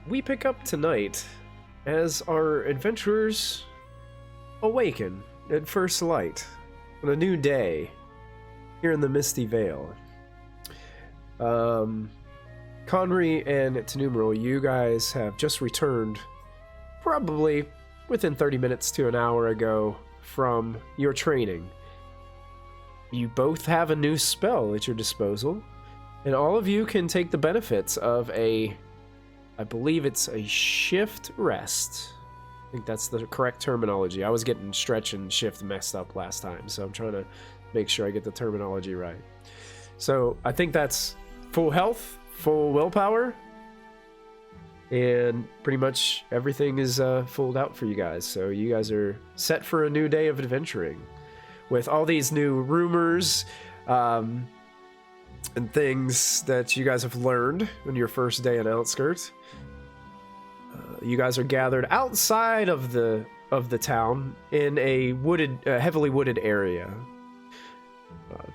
We pick up tonight as our adventurers awaken at first light on a new day here in the Misty Vale. Conry and Tenumero, you guys have just returned probably within 30 minutes to an hour ago from your training. You both have a new spell at your disposal, and all of you can take the benefits of I believe it's a shift rest. I think that's the correct terminology. I was getting stretch and shift messed up last time, so I'm trying to make sure I get the terminology right. So I think that's full health, full willpower, and pretty much everything is fulled out for you guys. So you guys are set for a new day of adventuring with all these new rumors and things that you guys have learned on your first day in Outskirts. You guys are gathered outside of the town in a heavily wooded area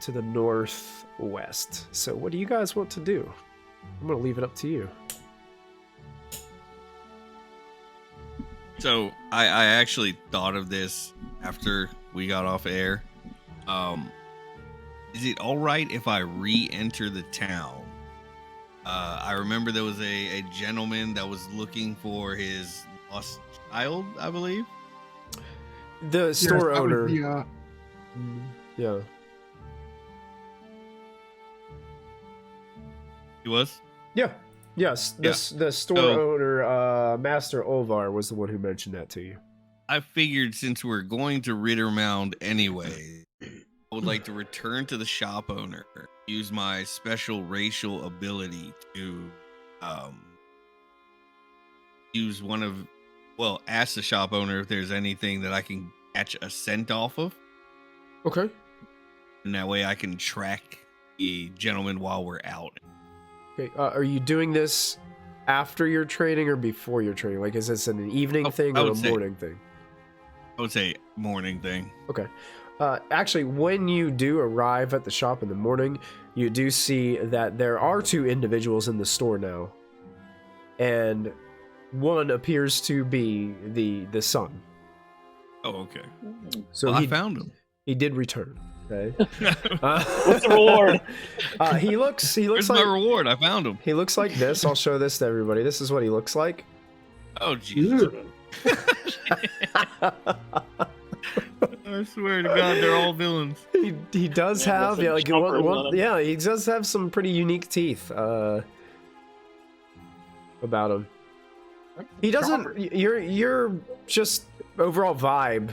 to the northwest. So what do you guys want to do? I'm going to leave it up to you. So I actually thought of this after we got off air. Is it all right if I re-enter the town? I remember there was a gentleman that was looking for his lost child, I believe. The store owner. Yeah. He was? Yeah. Yes. The store owner, Master Olvar, was the one who mentioned that to you. I figured since we're going to Riddermound anyway, I would like to return to the shop owner, use my special racial ability to ask the shop owner if there's anything that I can catch a scent off of. Okay. And that way I can track the gentleman while we're out. Okay. Are you doing this after your training or before your training? Like, is this an evening thing or a morning thing? I would say morning thing. Okay. Actually, when you do arrive at the shop in the morning, you do see that there are two individuals in the store now. And one appears to be the son. Oh, okay. So I found him. He did return. Okay. What's the reward? He looks Where's like my reward? I found him. He looks like this. I'll show this to everybody. This is what he looks like. Oh, Jesus. I swear to God, they're all villains. He does have he does have some pretty unique teeth about him. He doesn't. Your just overall vibe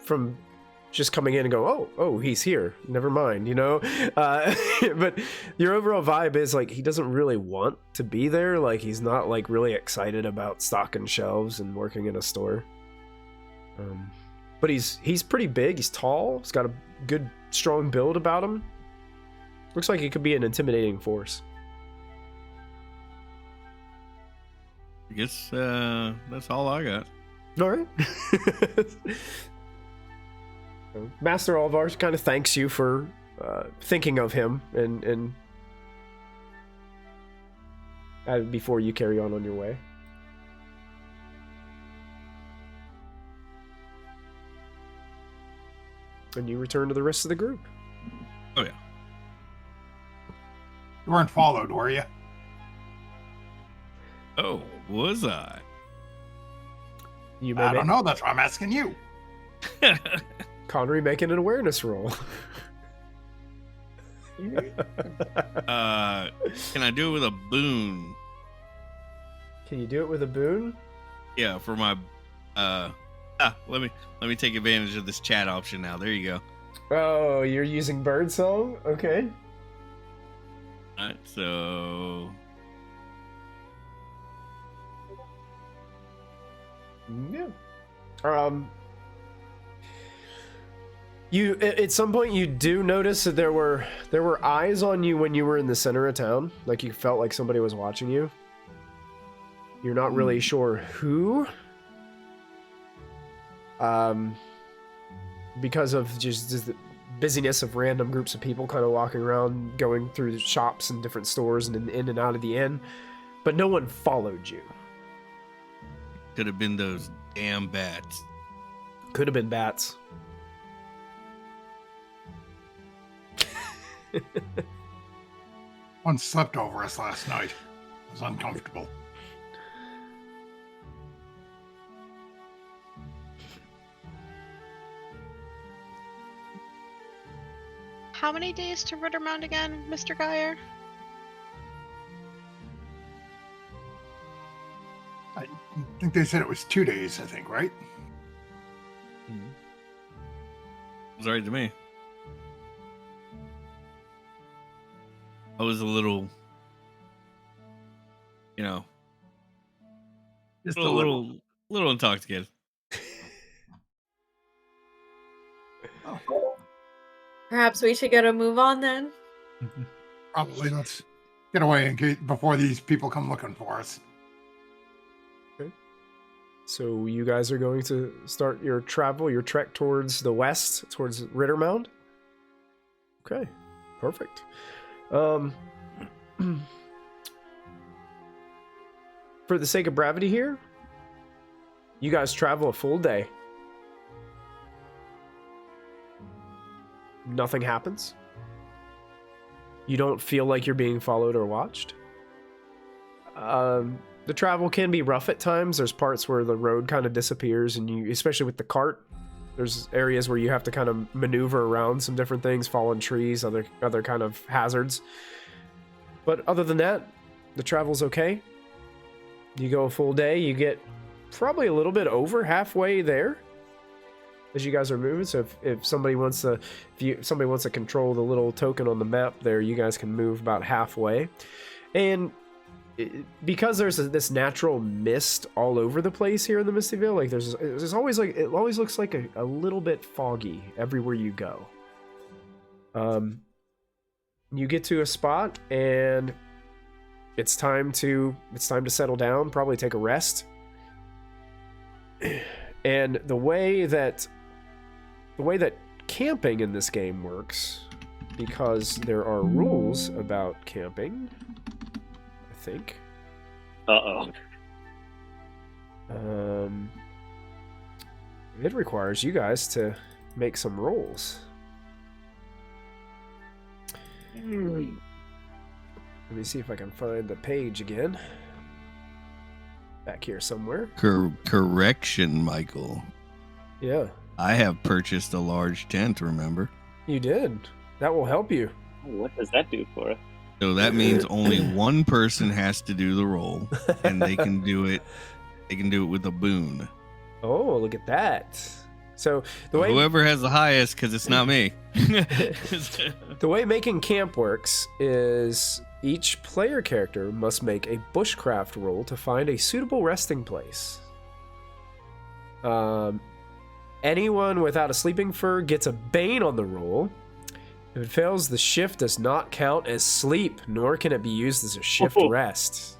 from just coming in and go, oh, he's here. Never mind, you know. But your overall vibe is like he doesn't really want to be there. Like he's not like really excited about stocking shelves and working in a store. But he's pretty big. He's tall. He's got a good, strong build about him. Looks like he could be an intimidating force. I guess that's all I got. All right. Master Olvar kind of thanks you for thinking of him and before you carry on your way. And you return to the rest of the group. Oh, yeah. You weren't followed, were you? Oh, was I? I don't know. That's why I'm asking you. Connery making an awareness roll. Can I do it with a boon? Can you do it with a boon? Yeah, for my let me take advantage of this chat option now. There you go. Oh, you're using birdsong? Okay. Alright, so Yeah. You at some point you do notice that there were eyes on you when you were in the center of town. Like you felt like somebody was watching you. You're not really sure who. Because of just the busyness of random groups of people kind of walking around, going through the shops and different stores and in and out of the inn. But no one followed you. could have been those damn bats. Could have been bats. One slept over us last night. It was uncomfortable. How many days to Riddermound again, Mr. Geyer? I think they said it was 2 days, I think, right? It's all right to me. I was a little, Just a little intoxicated. Perhaps we should get a move on then. Probably. Let's get away before these people come looking for us. So you guys are going to start your trek towards the west, towards Riddermound? Okay, perfect. For the sake of brevity here, you guys travel a full day. Nothing happens. You don't feel like you're being followed or watched. The travel can be rough at times. There's parts where the road kind of disappears, and you, especially with the cart, there's areas where you have to kind of maneuver around some different things, fallen trees, other kind of hazards. But other than that, the travel's okay. You go a full day, you get probably a little bit over halfway there as you guys are moving. So if somebody wants to control the little token on the map there, you guys can move about halfway. And because there's this natural mist all over the place here in the Mistyville, like there's always like, it always looks like a little bit foggy everywhere you go. You get to a spot and it's time to settle down, probably take a rest. And the way that camping in this game works, because there are rules about camping, I think. It requires you guys to make some rolls. Let me see if I can find the page again. Back here somewhere. Correction, Michael. Yeah. I have purchased a large tent, remember? You did. That will help you. What does that do for us? So that means only one person has to do the roll, and they can do it. They can do it with a boon. Oh, look at that. So the way Whoever has the highest, because it's not me. the way making camp works is each player character must make a bushcraft roll to find a suitable resting place. Anyone without a sleeping fur gets a bane on the roll. If it fails, the shift does not count as sleep, nor can it be used as a shift rest.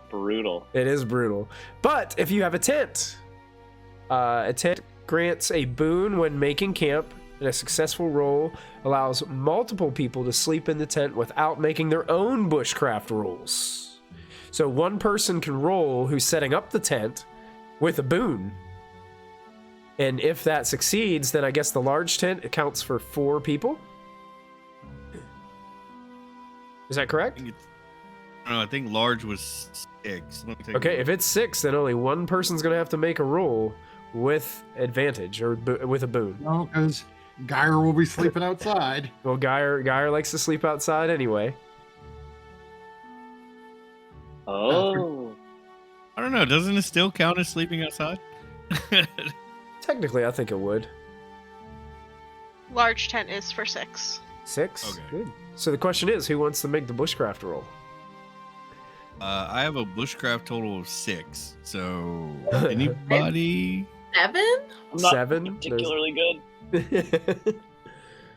Brutal. It is brutal. But if you have a tent grants a boon when making camp, and a successful roll allows multiple people to sleep in the tent without making their own bushcraft rolls. So one person can roll who's setting up the tent with a boon. And if that succeeds, then I guess the large tent accounts for 4 people. Is that correct? I think large was 6. Okay, if it's 6, then only one person's going to have to make a roll. with advantage or with a boon. No, because Geyer will be sleeping outside. Well, Geyer likes to sleep outside anyway. Oh. I don't know. Doesn't it still count as sleeping outside? Technically, I think it would. Large tent is for 6. 6? Okay. Good. So the question is, who wants to make the bushcraft roll? I have a bushcraft total of 6. So anybody? 7? I'm not 7? particularly good.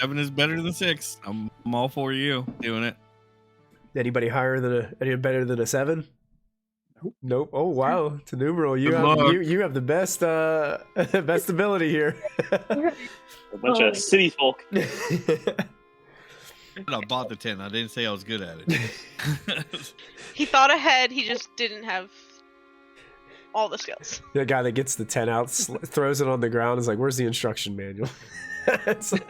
7 is better than 6. I'm all for you doing it. Anybody higher than any better than a 7? Nope. Oh wow, to numeral, you Good have luck. you have the best best ability here. A bunch of city folk. I bought the 10. I didn't say I was good at it. He thought ahead, he just didn't have all the skills. The guy that gets the 10 out, throws it on the ground, is like, "Where's the instruction manual?" It's like,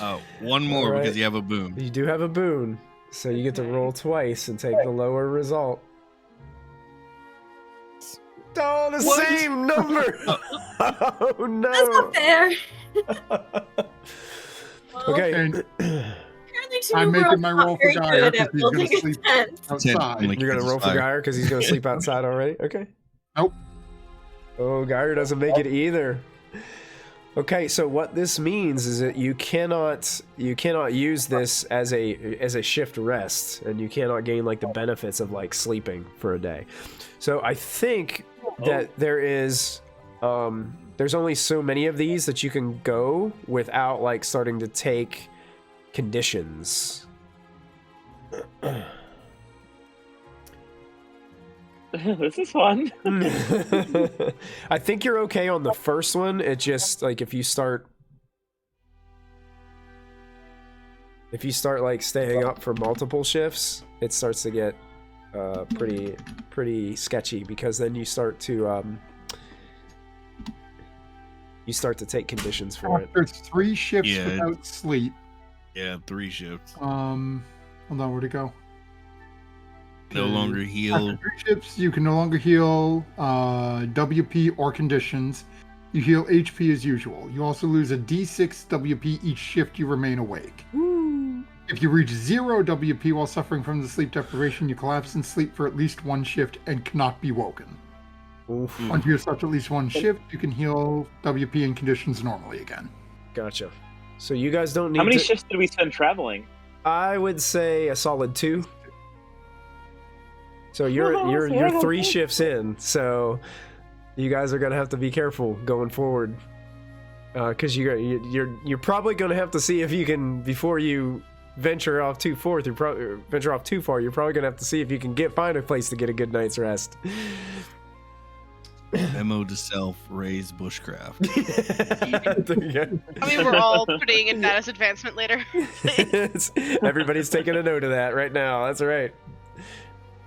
Oh, one more All right. because you have a boom. you do have a boon, so you get to roll twice and take the lower result. Oh, the What? same number! Oh That's no! not fair. Well, Okay. And apparently I'm Tunuro's making my not roll for very Geyer good at because he's gonna building a sleep tent. outside. Only You're gonna roll for fire. Geyer because he's gonna sleep outside already? Okay. Nope. Oh, Geyer doesn't make it either. Okay, so what this means is that you cannot use this as a shift rest, and you cannot gain like the benefits of like sleeping for a day. So I think that there is there's only so many of these that you can go without like starting to take conditions. This is fun. I think you're okay on the first one. It just like if you start like staying up for multiple shifts, it starts to get pretty sketchy, because then you start to take conditions for it. After 3 shifts Yeah. without sleep. Yeah, 3 shifts. Hold on, where'd it go? No longer After heal. 3 shifts, you can no longer heal WP or conditions. You heal HP as usual. You also lose a D6 WP each shift you remain awake. If you reach 0 WP while suffering from the sleep deprivation, you collapse in sleep for at least 1 shift and cannot be woken. Oof, Once you have slept at least 1 shift, you can heal WP and conditions normally again. gotcha. So you guys don't need How many to, shifts did we spend traveling? I would say a solid 2. So you're 3 shifts in, so you guys are gonna have to be careful going forward, because you're probably gonna have to see if you can, before you venture off too far. You're probably gonna have to see if you can find a place to get a good night's rest. Memo to self, raise bushcraft. I mean, we're all putting in that as advancement later. Everybody's taking a note of that right now. That's right.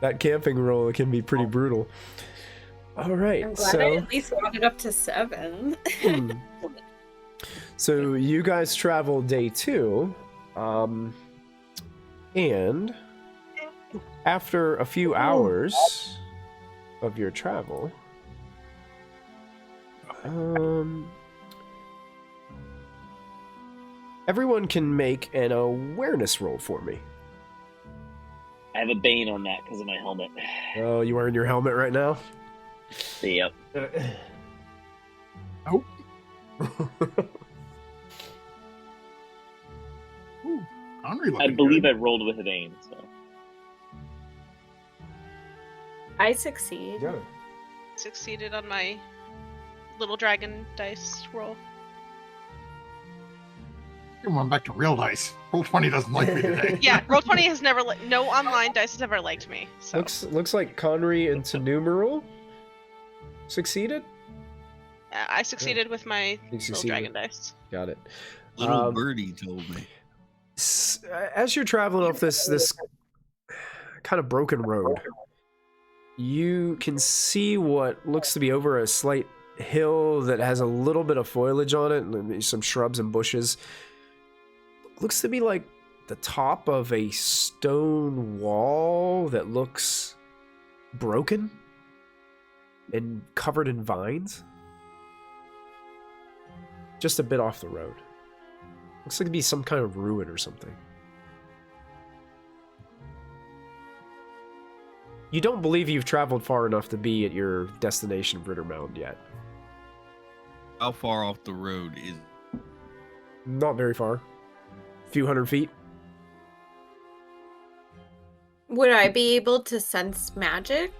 That camping roll can be pretty brutal. All right, I'm glad I so at least got it up to 7. so you guys travel day 2, and after a few hours of your travel, everyone can make an awareness roll for me. I have a bane on that because of my helmet. Oh, you wearing your helmet right now? Yep. Nope. Ooh, Henry I looking believe good. I rolled with a bane. So. I succeed. Yeah. Succeeded on my little dragon dice roll. Come on, back to real dice. Roll20 doesn't like me today. Yeah, Roll20 has never no online dice has ever liked me. So Looks like Conry and Numeral succeeded. I succeeded with my You little succeeded. dragon dice. Got it. Little birdie told me. As you're traveling off this kind of broken road, you can see what looks to be over a slight hill that has a little bit of foliage on it, and some shrubs and bushes. Looks to be like the top of a stone wall that looks broken and covered in vines. just a bit off the road. Looks like it'd be some kind of ruin or something. You don't believe you've traveled far enough to be at your destination of Riddermound yet. How far off the road is? Not very far. A few hundred feet. Would I be able to sense magic?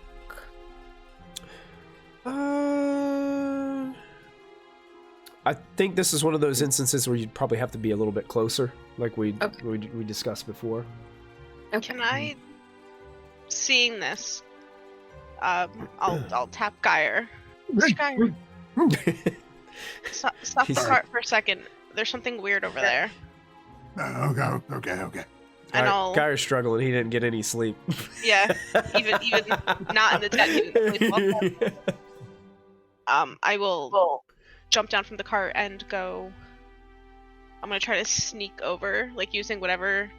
I think this is one of those instances where you'd probably have to be a little bit closer, like we discussed before. Okay. Can I, seeing this, I'll tap Geyer. Mr. Geyer, stop the cart for a second. There's something weird over there. Okay. And I'll, Guy's struggling. He didn't get any sleep. yeah, even not in the tent. He didn't really sleep. I will jump down from the cart and go. I'm gonna try to sneak over, like using whatever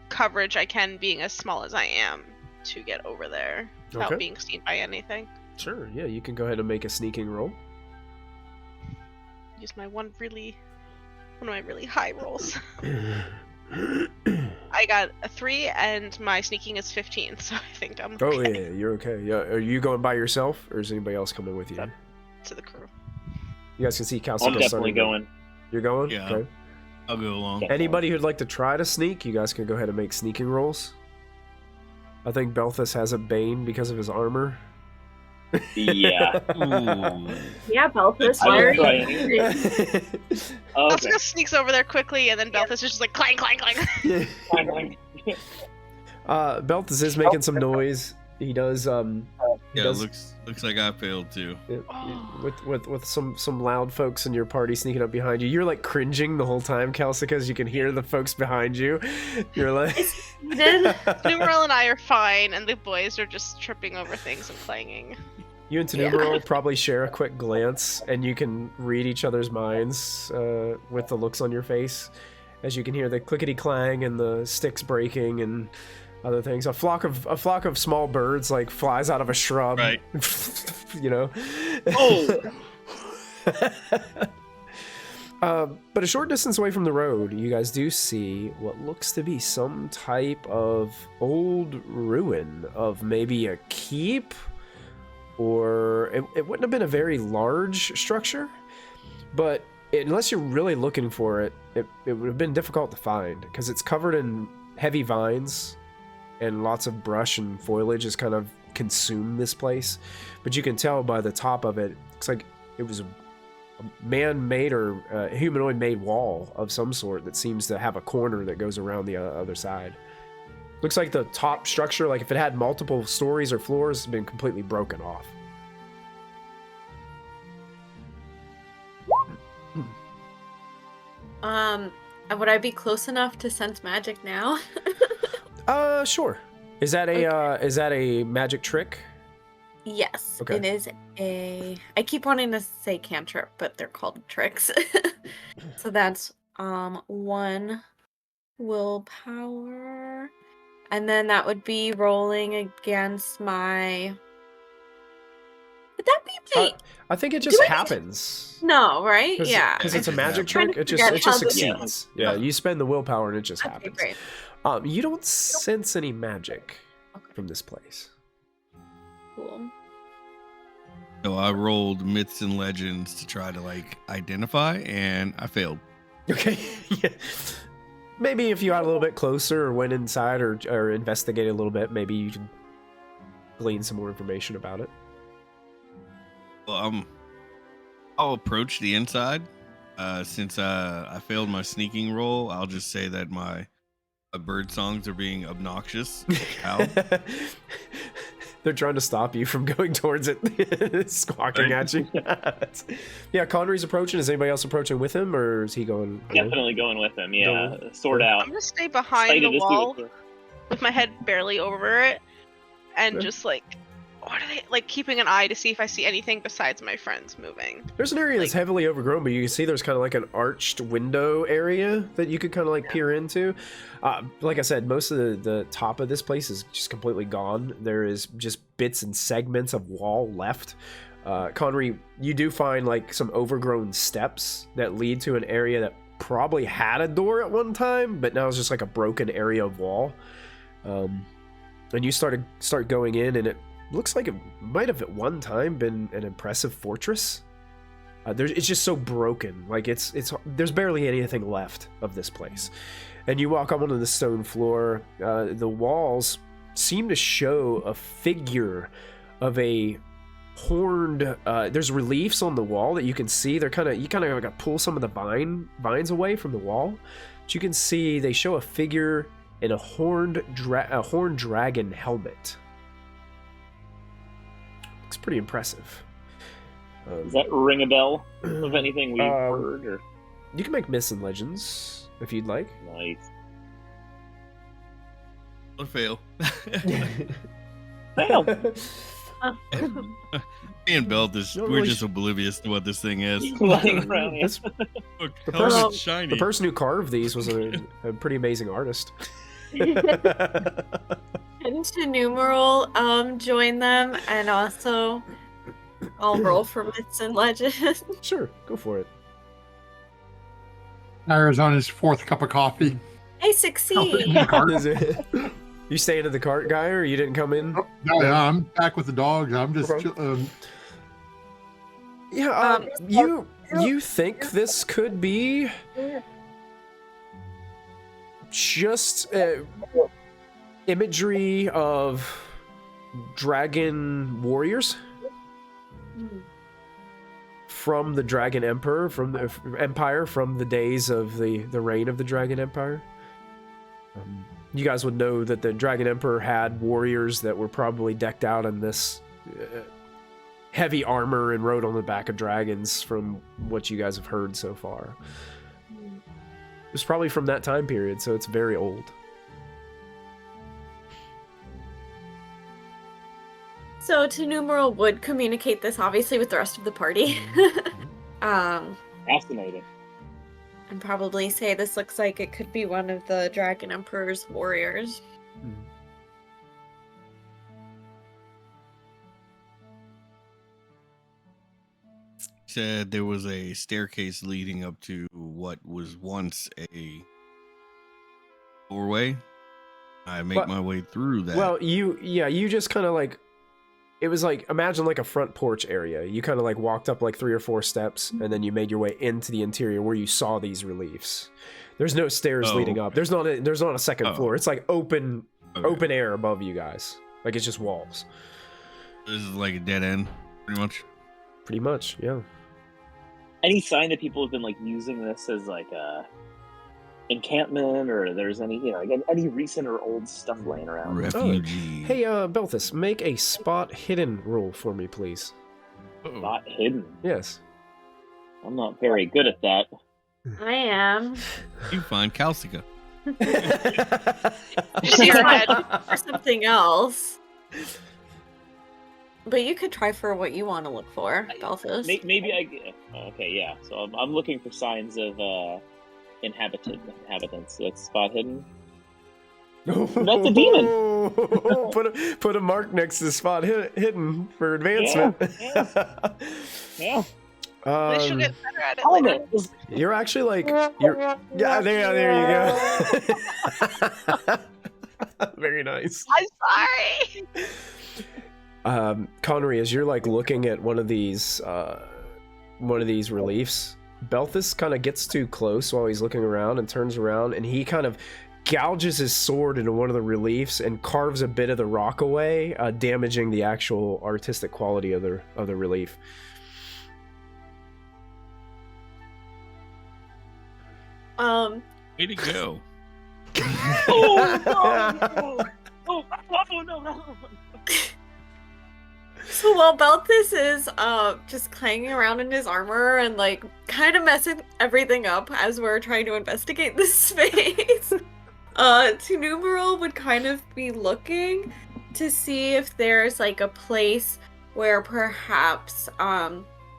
coverage I can, being as small as I am, to get over there without Okay. being seen by anything. Sure, yeah, you can go ahead and make a sneaking roll. Use my one of my really high rolls. I got a 3 and my sneaking is 15, so I think I'm okay. Oh yeah, you're okay. Yeah, are you going by yourself, or is anybody else coming with you? To the crew. You guys can see Calcico I'm definitely starting going. You're going? Yeah. Okay. I'll go along. Anybody who'd like to try to sneak, you guys can go ahead and make sneaking rolls. I think Belthus has a Bane because of his armor. Yeah. Ooh. Yeah, Belthus, I why are will try you anyway. angry? Okay. Elsa sneaks over there quickly, and then Belthus is just like clang, clang, clang. Belthus is making some noise. He does. Yeah, does- looks like I failed too. with some loud folks in your party sneaking up behind you. You're like cringing the whole time, Calcica, because you can hear the folks behind you. You're like, Numeral and I are fine, and the boys are just tripping over things and clanging. you and Tenumeral probably share a quick glance, and you can read each other's minds with the looks on your face, as you can hear the clickety clang and the sticks breaking and other things. A flock of small birds like flies out of a shrub. Right. You know. Oh. But a short distance away from the road, you guys do see what looks to be some type of old ruin of maybe a keep, or it wouldn't have been a very large structure, but unless you're really looking for it, it would have been difficult to find because it's covered in heavy vines and lots of brush and foliage has kind of consumed this place. But you can tell by the top of it, looks like it was a man-made or humanoid-made wall of some sort that seems to have a corner that goes around the other side. Looks like the top structure, like if it had multiple stories or floors, has been completely broken off. Would I be close enough to sense magic now? Sure. Is that a magic trick? Yes, Okay. it is a. I keep wanting to say cantrip, but they're called tricks. So that's 1 willpower, and then that would be rolling against my. Would that be my? I think it just Do I- happens. No, right? Yeah. Because it's a I'm magic trying trick. to It just figure out how succeeds. the- Yeah, you spend the willpower and it just Okay, happens. great. You don't sense any magic Okay. from this place. Cool. So I rolled myths and legends to try to like identify, and I failed. Okay. Yeah. Maybe if you got a little bit closer or went inside or investigated a little bit, maybe you could glean some more information about it. Well, I'll approach the inside. Since I failed my sneaking roll, I'll just say that my bird songs are being obnoxious. How? They're trying to stop you from going towards it, squawking Right. at you. Yeah, Connery's approaching. Is anybody else approaching with him, or is he going? Definitely going with him. Yeah, Going. sword Yeah. out. I'm gonna stay behind Excited the to see wall what's with my head barely over it, and Okay. just like, what are they like? Keeping an eye to see if I see anything besides my friends moving. There's an area that's heavily overgrown, but you can see there's kind of like an arched window area that you could kind of like peer into. Like I said, most of the top of this place is just completely gone. There is just bits and segments of wall left. Conry, you do find like some overgrown steps that lead to an area that probably had a door at one time, but now it's just like a broken area of wall. And you start going in, and it looks like it might have at one time been an impressive fortress. It's just so broken, like there's barely anything left of this place. And you walk up onto the stone floor. The walls seem to show a figure of a horned. There's reliefs on the wall that you can see. You kind of got to pull some of the vines away from the wall, but you can see they show a figure in a horned dragon helmet. Looks pretty impressive. Does that ring a bell of anything we've heard? Or? You can make myths and legends if you'd like. Nice. Or fail. Fail. Me and Belt we're just oblivious to what this thing is. Lying around, yeah. Look, The how person- it's shiny. The person who carved these was a pretty amazing artist. And to numeral, join them, and also I'll roll for myths and legends. Sure, go for it. Ira's on his 4th cup of coffee. I succeed. Is it? You staying at the cart, guy, or you didn't come in? Yeah, I'm back with the dogs. I'm just Okay. Yeah, Um, you think this could be just imagery of dragon warriors from the Dragon Emperor, from the Empire, from the days of the reign of the Dragon Empire. You guys would know that the Dragon Emperor had warriors that were probably decked out in this heavy armor and rode on the back of dragons, from what you guys have heard so far. It was probably from that time period, so it's very old. So to numeral would communicate this obviously with the rest of the party. Fascinating. And probably say this looks like it could be one of the Dragon Emperor's warriors. Said there was a staircase leading up to what was once a doorway. I make But- my way through that. Well, you just kind of like, it was like, imagine like a front porch area. You kind of like walked up like 3 or 4 steps, and then you made your way into the interior where you saw these reliefs. There's no stairs leading up. There's not a second floor. It's like open air above you guys. Like it's just walls. This is like a dead end, pretty much. Pretty much, yeah. Any sign that people have been like using this as like a encampment, or there's any like any recent or old stuff laying around? Refugee. Hey, Belthus, make a spot hidden roll for me, please. Uh-oh. Not hidden. Yes. I'm not very good at that. I am. You find Calcica. She's for something else. But you could try for what you want to look for, Belfast. Maybe okay, yeah. So I'm looking for signs of inhabitants. That's spot hidden. That's a demon. Put a mark next to the spot hidden for advancement. Yeah. They should get better at it Element. later. You're actually like there you go. Very nice. I'm sorry. Connery, as you're like looking at one of these reliefs, Belthus kind of gets too close while he's looking around and turns around, and he kind of gouges his sword into one of the reliefs and carves a bit of the rock away, damaging the actual artistic quality of the relief. Way to go. No. So while Belthus is just clanging around in his armor and like kind of messing everything up as we're trying to investigate this space, Numeral would kind of be looking to see if there's like a place where perhaps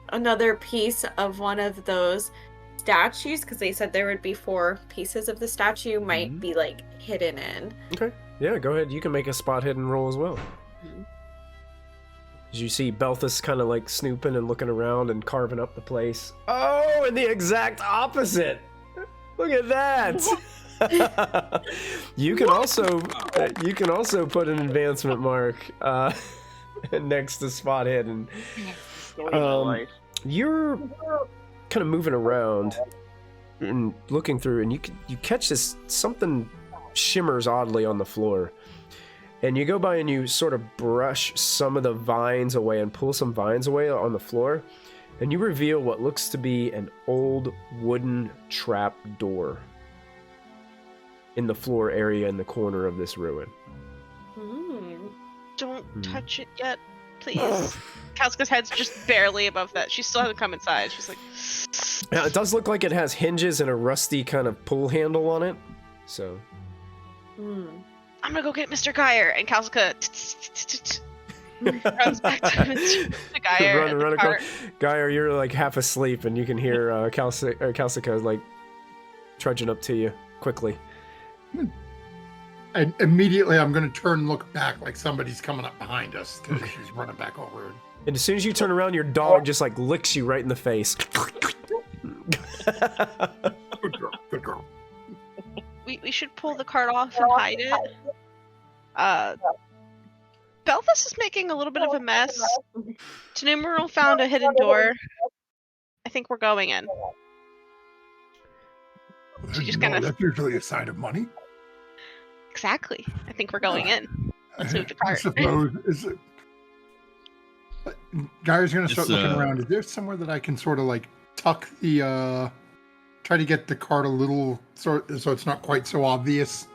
another piece of one of those statues, because they said there would be 4 pieces of the statue, might be like hidden in. Okay. Yeah, go ahead. You can make a spot hidden roll as well. As you see Belthus kind of like snooping and looking around and carving up the place. Oh, and the exact opposite. Look at that. You can also put an advancement mark next to spot hidden. You're kind of moving around and looking through, and you catch this something shimmers oddly on the floor. And you go by and you sort of brush some of the vines away and pull some vines away on the floor. And you reveal what looks to be an old wooden trap door in the floor area in the corner of this ruin. Don't touch it yet, please. Kalska's head's just barely above that. She still hasn't come inside. She's like... Now, it does look like it has hinges and a rusty kind of pull handle on it. So... I'm gonna go get Mr. Geyer, and Kalska runs back to Mr. Geyer. Run across. Geyer, you're like half asleep, and you can hear Kalska like trudging up to you quickly. And immediately I'm going to turn and look back like somebody's coming up behind us because she's running back over. And as soon as you turn around, your dog just like licks you right in the face. Good girl. We should pull the cart off and hide it. Belthus is making a little bit of a mess. Tanumero found a hidden door. I think we're going in. She just kind of... That's usually a sign of money. Exactly. I think we're going in. Let's move the cart. I suppose. Guy's going to start looking around. Is there somewhere that I can sort of like tuck the... try to get the cart a little so it's not quite so obvious?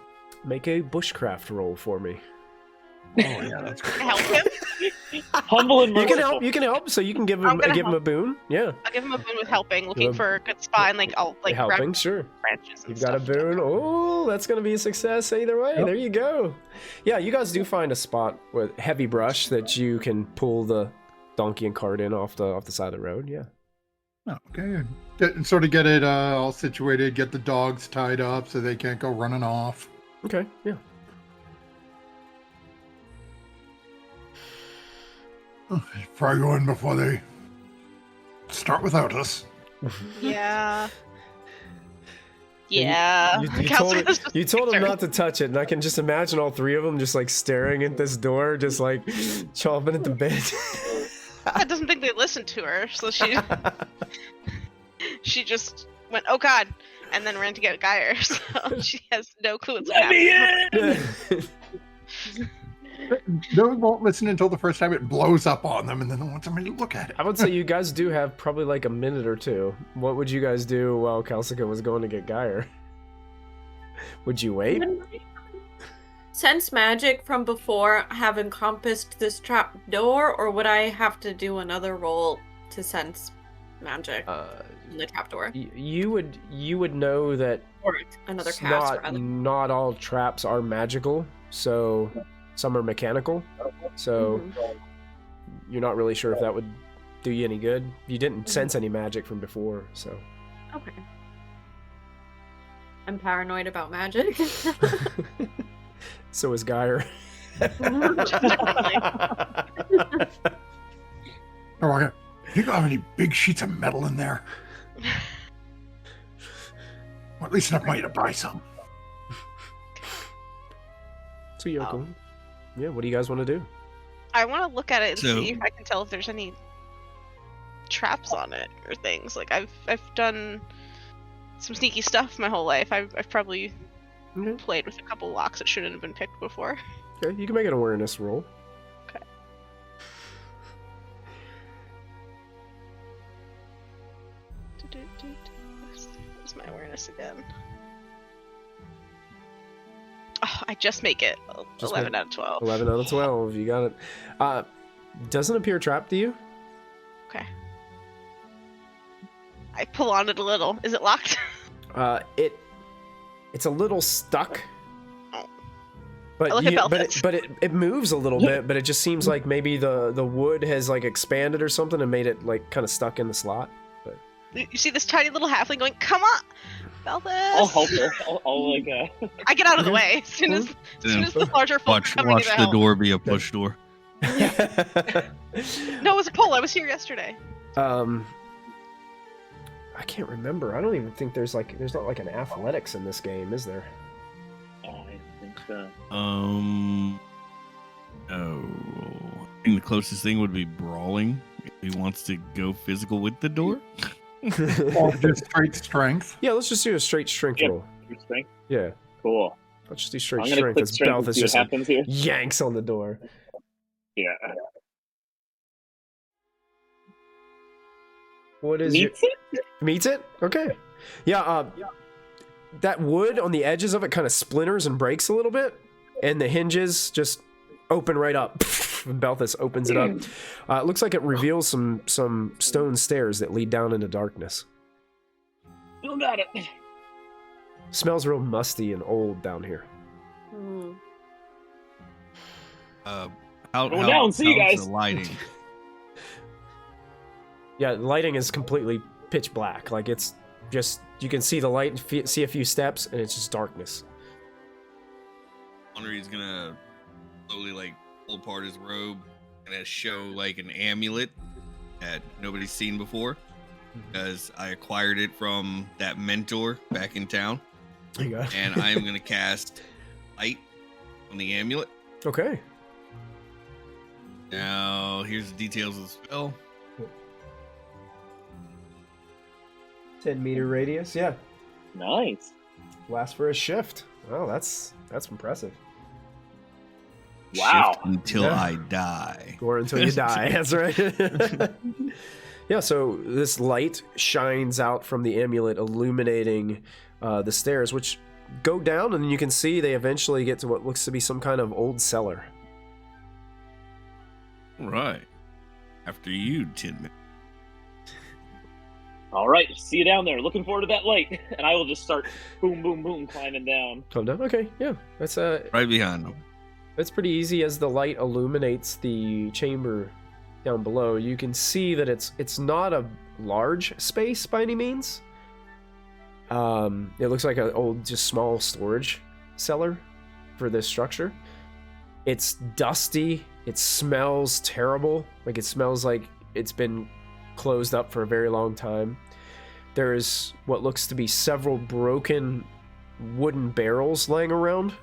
Make a bushcraft roll for me. Oh yeah, that's good. Help him? Humble and merciful. You can help. So you can give him a boon. Yeah. I'll give him a boon with helping, looking for a good spot, and like I'll like helping. Sure. Branches. And You've got a boon. Oh, that's gonna be a success either way. Yep. There you go. Yeah, you guys do find a spot with heavy brush that you can pull the donkey and cart in off the side of the road. Yeah. Okay. And sort of get it all situated. Get the dogs tied up so they can't go running off. Okay. Yeah. Probably go in before they start without us. Yeah. Yeah. You told him not to touch it, and I can just imagine all three of them just like staring at this door, just like chomping at the bit. I doesn't think they listened to her, so she just went, "Oh God," and then ran to get Geyer. So she has no clue what's happening. Those won't listen until the first time it blows up on them, and then they want somebody to look at it. I would say you guys do have probably like a minute or two. What would you guys do while Kalska was going to get Geyer? Would you wait? Sense magic from before have encompassed this trap door, or would I have to do another roll to sense magic in the trap door? You would know that or another cast. Not all traps are magical, so some are mechanical. So you're not really sure if that would do you any good. You didn't sense any magic from before, so. Okay. I'm paranoid about magic. So is Geyer. Oh, okay. You got any big sheets of metal in there? Well, at least enough money to buy some. So Yoko. Yeah, what do you guys want to do? I want to look at it and see if I can tell if there's any traps on it or things. Like I've done some sneaky stuff my whole life. I've probably played with a couple locks that shouldn't have been picked before. Okay, you can make an awareness roll. Okay. Where's my awareness again? Oh, I just make it 11 out of 12. 11 out of 12, you got it. Doesn't appear trapped to you. Okay. I pull on it a little. Is it locked? It's a little stuck. Oh. But it moves a little bit, but it just seems like maybe the wood has like expanded or something and made it like kind of stuck in the slot. But you see this tiny little halfling going, "Come on, Belthus!" I'll help her. I'll I get out of the way as soon as the larger folk are coming watch to the help. door be a push door. No, it was a poll. I was here yesterday. I can't remember. I don't even think there's not like an athletics in this game, is there? I think so. No. I think the closest thing would be brawling. If he wants to go physical with the door. Or just straight strength. Yeah, let's just do a straight strength roll. Your strength? Yeah, Cool. let's just do straight I'm gonna strength. click As strength Belth and is see what just happens here. yanks on the door. Yeah. What is Meets it? Meets it? Okay. Yeah, that wood on the edges of it kind of splinters and breaks a little bit, and the hinges just open right up. And Belthus opens it up. It looks like it reveals some stone stairs that lead down into darkness. Still got it. Smells real musty and old down here. How down, see you how's guys. the lighting? Yeah, the lighting is completely pitch black. Like it's just, you can see the light and see a few steps, and it's just darkness. Henry's gonna slowly like pull apart his robe and show like an amulet that nobody's seen before, because I acquired it from that mentor back in town. You got it. And I am gonna cast light on the amulet. Okay. Now here's the details of the spell. 10-meter radius, yeah. Nice. Lasts for a shift. Oh, that's impressive. Wow. Shift until Yeah. I die. Or until you die. That's right. Yeah, so this light shines out from the amulet, illuminating the stairs, which go down, and you can see they eventually get to what looks to be some kind of old cellar. All right. After you, Tin Man. All right, see you down there. Looking forward to that light. And I will just start boom, boom, boom, climbing down. Come down. Okay, yeah. That's Right behind them. It's pretty easy as the light illuminates the chamber down below. You can see that it's not a large space by any means. It looks like an old, just small storage cellar for this structure. It's dusty. It smells terrible. Like it smells like it's been closed up for a very long time. There's what looks to be several broken wooden barrels laying around.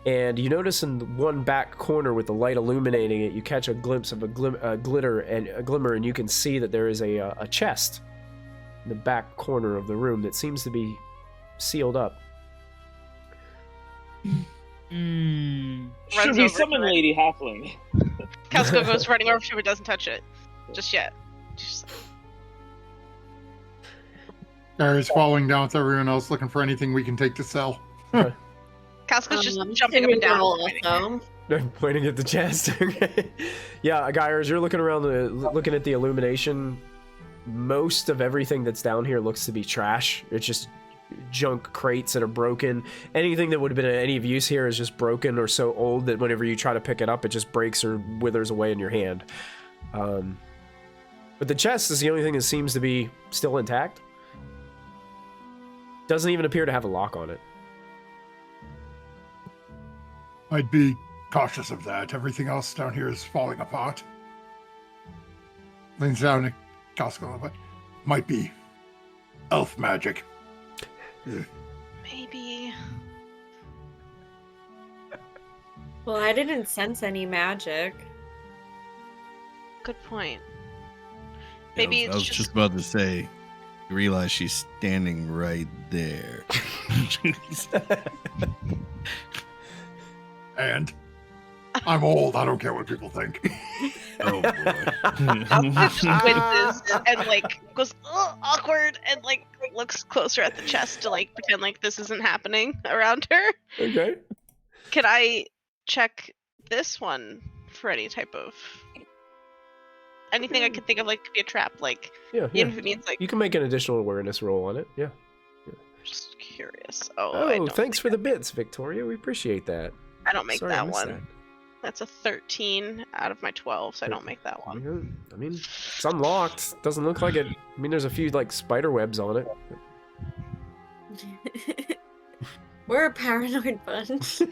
And you notice in the one back corner with the light illuminating it, you catch a glimpse of a glimmer, and you can see that there is a chest in the back corner of the room that seems to be sealed up. Should Runs we over summon to it. Lady Halfling? Casco goes running over to him, but doesn't touch it. Just yet. Just... Gary's following down with everyone else looking for anything we can take to sell. Casco's just jumping up and down. Also. Pointing at the chest. Yeah, Gyre, as you're looking around, looking at the illumination, most of everything that's down here looks to be trash. It's just junk crates that are broken. Anything that would have been of any use here is just broken or so old that whenever you try to pick it up, it just breaks or withers away in your hand. But the chest is the only thing that seems to be still intact. Doesn't even appear to have a lock on it. I'd be cautious of that. Everything else down here is falling apart. Leans down to Costco a little bit. Might be elf magic. Maybe. Well, I didn't sense any magic. Good point. Yeah, Maybe I was it's just about to say, you realize she's standing right there. And I'm old. I don't care what people think. Oh boy. just winces and like goes awkward and like looks closer at the chest to like pretend like this isn't happening around her. Okay. Can I check this one for any type of anything I could think of like could be a trap, like Yeah, even yeah. if it means like You can make an additional awareness roll on it. Yeah. just curious. I Oh, don't thanks think for the bits, Victoria. We appreciate that. I don't make Sorry, I that missed one. That's a 13 out of my 12, so I don't make that one. Yeah, I mean, it's unlocked. Doesn't look like it. I mean, there's a few like spider webs on it. We're a paranoid bunch.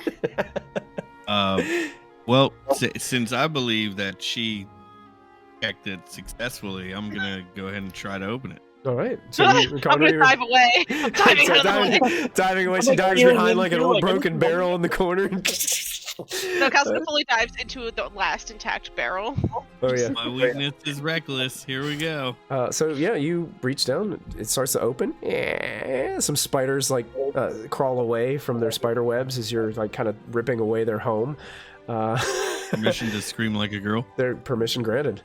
Well, since I believe that she checked it successfully, I'm gonna go ahead and try to open it. All right. So I'm gonna dive away. I'm diving out of the way. Diving away. I'm She like dives peering behind like an into, old like, broken barrel in the corner. No, Calcica fully dives into the last intact barrel. Oh yeah. My weakness is reckless. Here we go. So yeah, you reach down. It starts to open. Yeah, some spiders like crawl away from their spider webs as you're like kind of ripping away their home. Permission to scream like a girl. Their permission granted.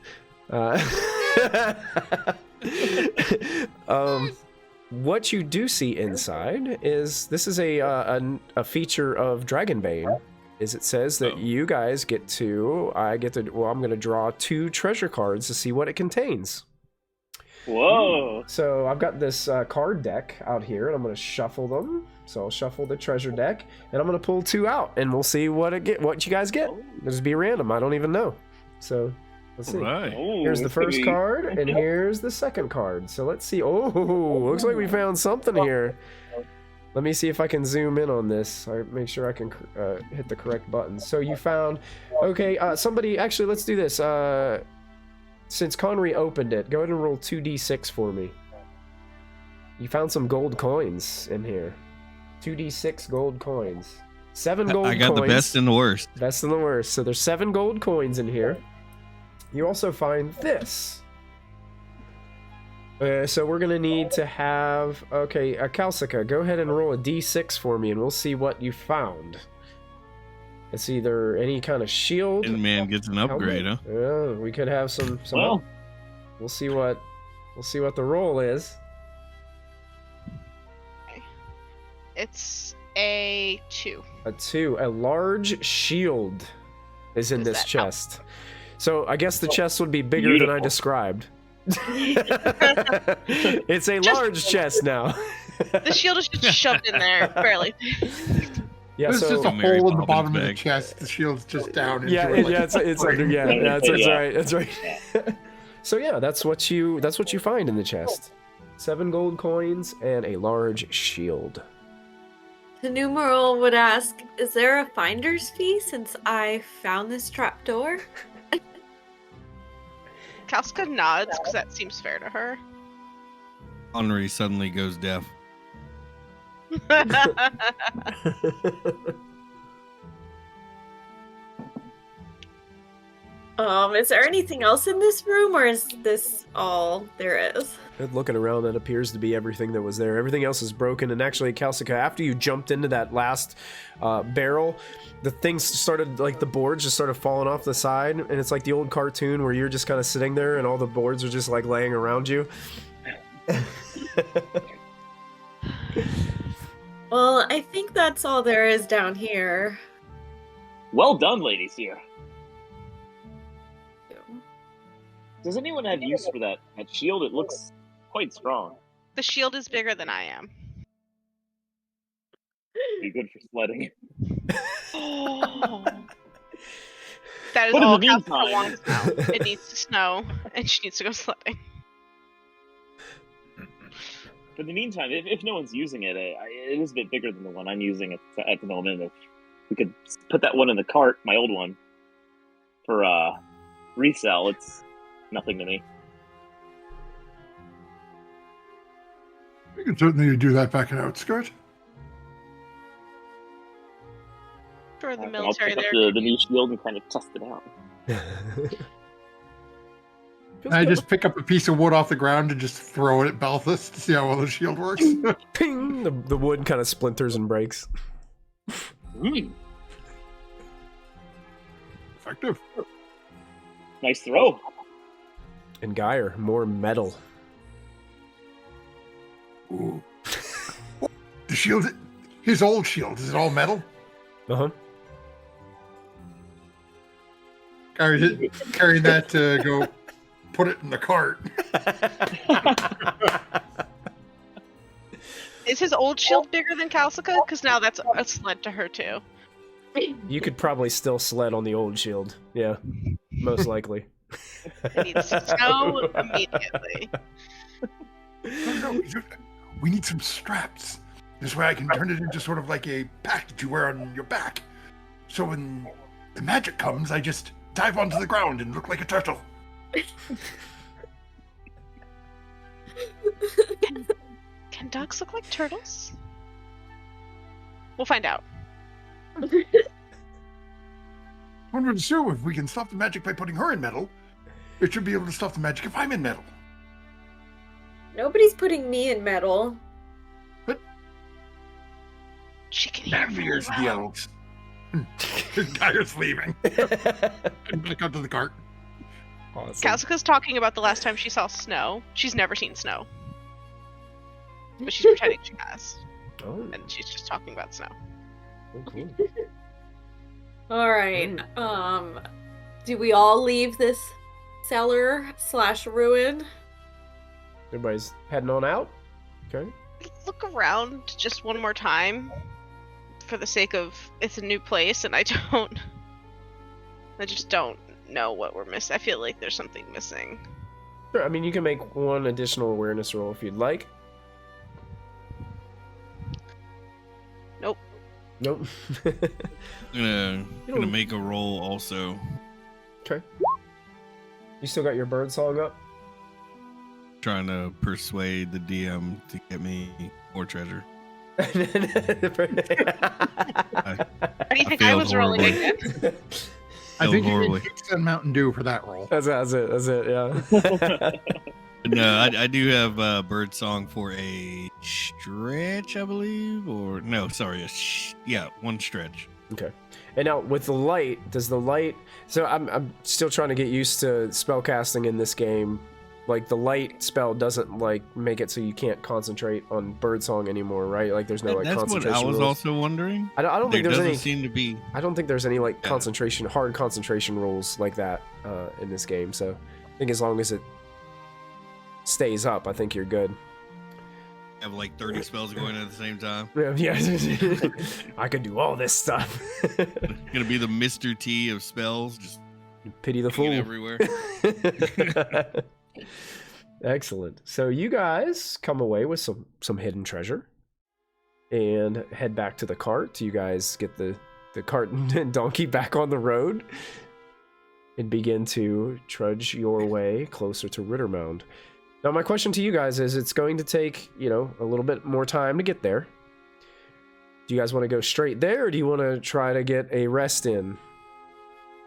What you do see inside is this is a feature of Dragonbane. Is it says that you guys get to I'm going to draw 2 treasure cards to see what it contains. Whoa. So I've got this card deck out here, and I'm going to shuffle them. So I'll shuffle the treasure deck, and I'm going to pull 2 out, and we'll see what you guys get. It'll just be random. I don't even know. So let's see. Right. Here's the first card, and here's the second card. So let's see. Oh, looks like we found something here. Let me see if I can zoom in on this. I make sure I can hit the correct button. So you found, okay, somebody, actually, let's do this. Since Connery opened it, go ahead and roll 2d6 for me. You found some gold coins in here. 2d6 gold coins. 7 gold coins. I got the best and the worst. Best and the worst. So there's 7 gold coins in here. You also find this. So we're going to need to have... Okay, Calcica, go ahead and roll a d6 for me, and we'll see what you found. It's either any kind of shield... And man gets an upgrade, huh? Yeah, we could have some Well, We'll see what the roll is. It's a 2. A 2. A large shield is in Does this that help? chest. So I guess the chest would be bigger than I Beautiful. described. It's a large chest now. The shield is just shoved in there, barely. Yeah, There's so just a Mary hole in the Poppins bottom of the bag. chest. The shield's just down. Into yeah, it, like it's a under, spring. yeah, that's Yeah. right. That's right. So yeah, that's what you find in the chest. 7 gold coins and a large shield. The numeral would ask, is there a finder's fee since I found this trapdoor? Calcica nods because that seems fair to her. Henri suddenly goes deaf. Is there anything else in this room, or is this all there is? Looking around, that appears to be everything that was there. Everything else is broken, and actually, Calcica, after you jumped into that last barrel, the things started, like the boards just started falling off the side, and it's like the old cartoon where you're just kind of sitting there, and all the boards are just like laying around you. Well, I think that's all there is down here. well done, ladies here. Does anyone have use for that shield? It looks quite strong. The shield is bigger than I am. Be good for sledding. That is But in all the Calcica meantime- wants now. It needs to snow, and she needs to go sledding. But in the meantime, if no one's using it, it is a bit bigger than the one I'm using at the moment. If we could put that one in the cart, my old one, for resell, it's nothing to me. You can certainly do that back in Outskirt. For the I'll military pick up there. the new shield and kind of test it out. I just pick up a piece of wood off the ground and just throw it at Balthus to see how well the shield works. Ping! The wood kind of splinters and breaks. Effective. Nice throw. And Geyer, more metal. Ooh. The shield, his old shield, is it all metal? Uh-huh. Carry that to go put it in the cart. Is his old shield bigger than Calcica? Because now that's a sled to her too. You could probably still sled on the old shield. Yeah, most likely. It needs to snow immediately. No, we need some straps. This way I can turn it into sort of like a pack that you wear on your back. So when the magic comes, I just dive onto the ground and look like a turtle. Can ducks look like turtles? We'll find out. One would assume if we can stop the magic by putting her in metal, it should be able to stop the magic if I'm in metal. Nobody's putting me in metal. She can hear Damn very here's the well. elves. Dyer's leaving. I'm back onto the cart. Awesome. Kalsuka's talking about the last time she saw snow. She's never seen snow. But she's pretending she has. Oh, And she's just talking about snow. cool. Alright, do we all leave this cellar/ruin? Everybody's heading on out. Okay. Look around just one more time. For the sake of it's a new place and I just don't know what we're missing. I feel like there's something missing. Sure, I mean, you can make one additional awareness roll if you'd like. Nope. Nope. I'm gonna make a roll also. Okay. You still got your bird song up? Trying to persuade the DM to get me more treasure. How do you think I failed was rolling horribly. again? I think you horribly. need some Mountain Dew for that roll. That's it, yeah. No, I do have bird song for a stretch, I believe, or no, sorry, one stretch. Okay. And now with the light, does the light... So I'm still trying to get used to spellcasting in this game. Like, the light spell doesn't, like, make it so you can't concentrate on birdsong anymore, right? Like, there's no, like, That's what concentration I was rules. also wondering. I don't think There there's doesn't any... seem to be. I don't think there's any, like, Yeah. hard concentration rules like that in this game. So I think as long as it stays up, I think you're good. Have like 30 spells going at the same time. Yeah. I could do all this stuff. Gonna be the Mr. T of spells, just Pity the hanging fool. everywhere. Excellent. So you guys come away with some hidden treasure and head back to the cart. You guys get the cart and donkey back on the road and begin to trudge your way closer to Riddermound. Now my question to you guys is, it's going to take, a little bit more time to get there. Do you guys want to go straight there, or do you want to try to get a rest in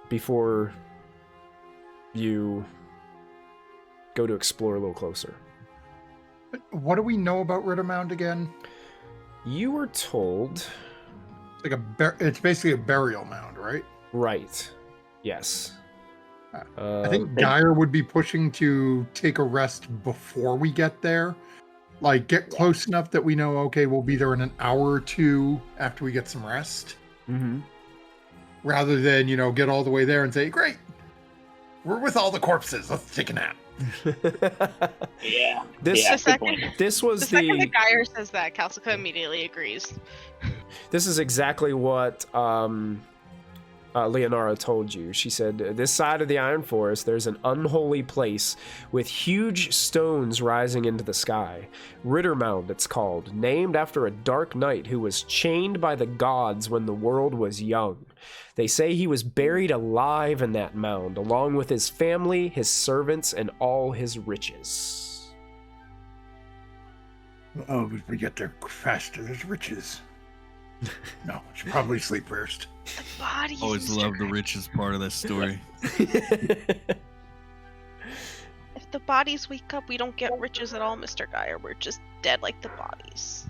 before you go to explore a little closer? What do we know about Riddermound again? You were told... It's basically a burial mound, right? Right. Yes. I think Dyer would be pushing to take a rest before we get there. Like, get close enough that we know, okay, we'll be there in an hour or two after we get some rest. Mm-hmm. Rather than, get all the way there and say, great, we're with all the corpses, let's take a nap. Yeah. This- yeah, The good point. second, This was the second the... the Geyer says that, Kalsuka immediately agrees. This is exactly what Leonara told you. She said, this side of the Iron Forest, there's an unholy place with huge stones rising into the sky. Riddermound, it's called, named after a dark knight who was chained by the gods when the world was young. They say he was buried alive in that mound, along with his family, his servants, and all his riches. Oh, if we get there faster, there's riches. No, we should probably sleep first. The bodies. Always Mr. love the Geyer. richest part of that story. If the bodies wake up, we don't get riches at all, Mr. Geyer. We're just dead like the bodies.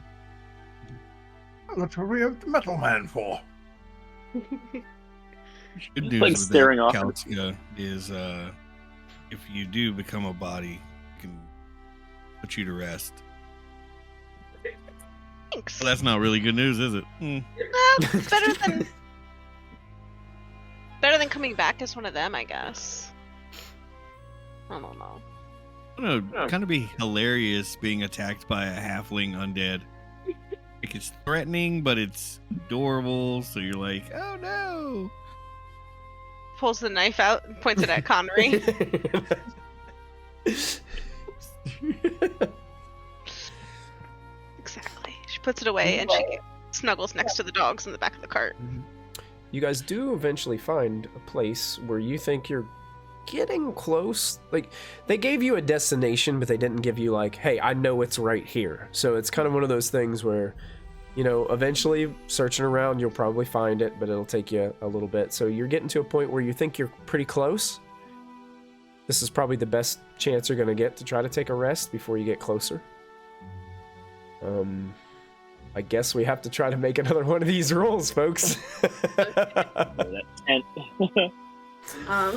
That's what we have the metal man for. Good news Like with staring that, off. Kalsuka, is if you do become a body, it can put you to rest. Thanks. Well, that's not really good news, is it? It's better than coming back as one of them, I guess. I don't know. I don't know, kind of be hilarious being attacked by a halfling undead. Like, it's threatening, but it's adorable, so you're like, oh no! Pulls the knife out and points it at Connery. Exactly. She puts it away and she snuggles next to the dogs in the back of the cart. you guys do eventually find a place where you think you're getting close. Like, they gave you a destination, but they didn't give you like, hey, I know it's right here. So it's kind of one of those things where, you know, eventually searching around, you'll probably find it, but it'll take you a little bit. So you're getting to a point where you think you're pretty close. This is probably the best chance you're going to get to try to take a rest before you get closer. I guess we have to try to make another one of these rolls, folks. That tent.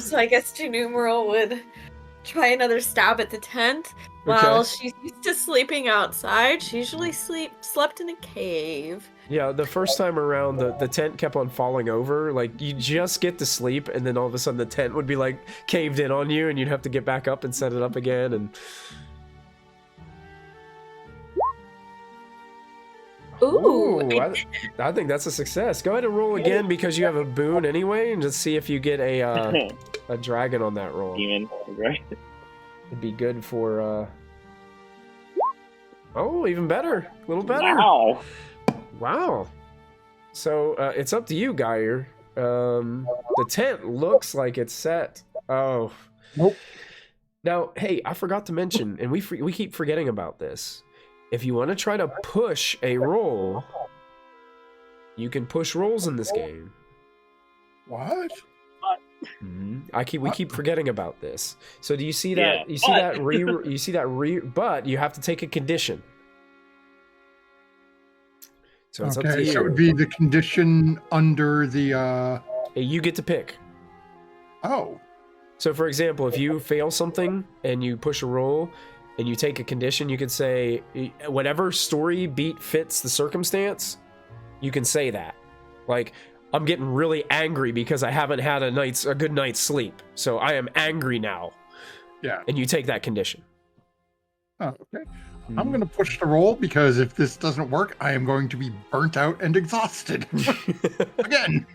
So I guess Numeral would try another stab at the tent. While she's used to sleeping outside, she usually slept in a cave. Yeah, the first time around, the tent kept on falling over. Like, you just get to sleep, and then all of a sudden the tent would be, like, caved in on you, and you'd have to get back up and set it up again, and... Ooh, I think that's a success. Go ahead and roll again, because you have a boon anyway, and just see if you get a dragon on that roll. Demon, right? It'd be good for, Oh, even better. A little better. Wow. So, it's up to you, Geyer. The tent looks like it's set. Oh. Nope. Now, hey, I forgot to mention, and we keep forgetting about this. If you want to try to push a roll, you can push rolls in this game. What? Mm-hmm. We keep forgetting about this. So do you see that? Yeah, You see that? But you have to take a condition. So it's up to you. So it would be the condition under the. You get to pick. Oh. So for example, if you fail something and you push a roll, and you take a condition, you can say whatever story beat fits the circumstance. You can say that, like, I'm getting really angry because I haven't had a good night's sleep, so I am angry now. Yeah. And you take that condition. Oh, okay. I'm going to push the roll because if this doesn't work, I am going to be burnt out and exhausted. Again.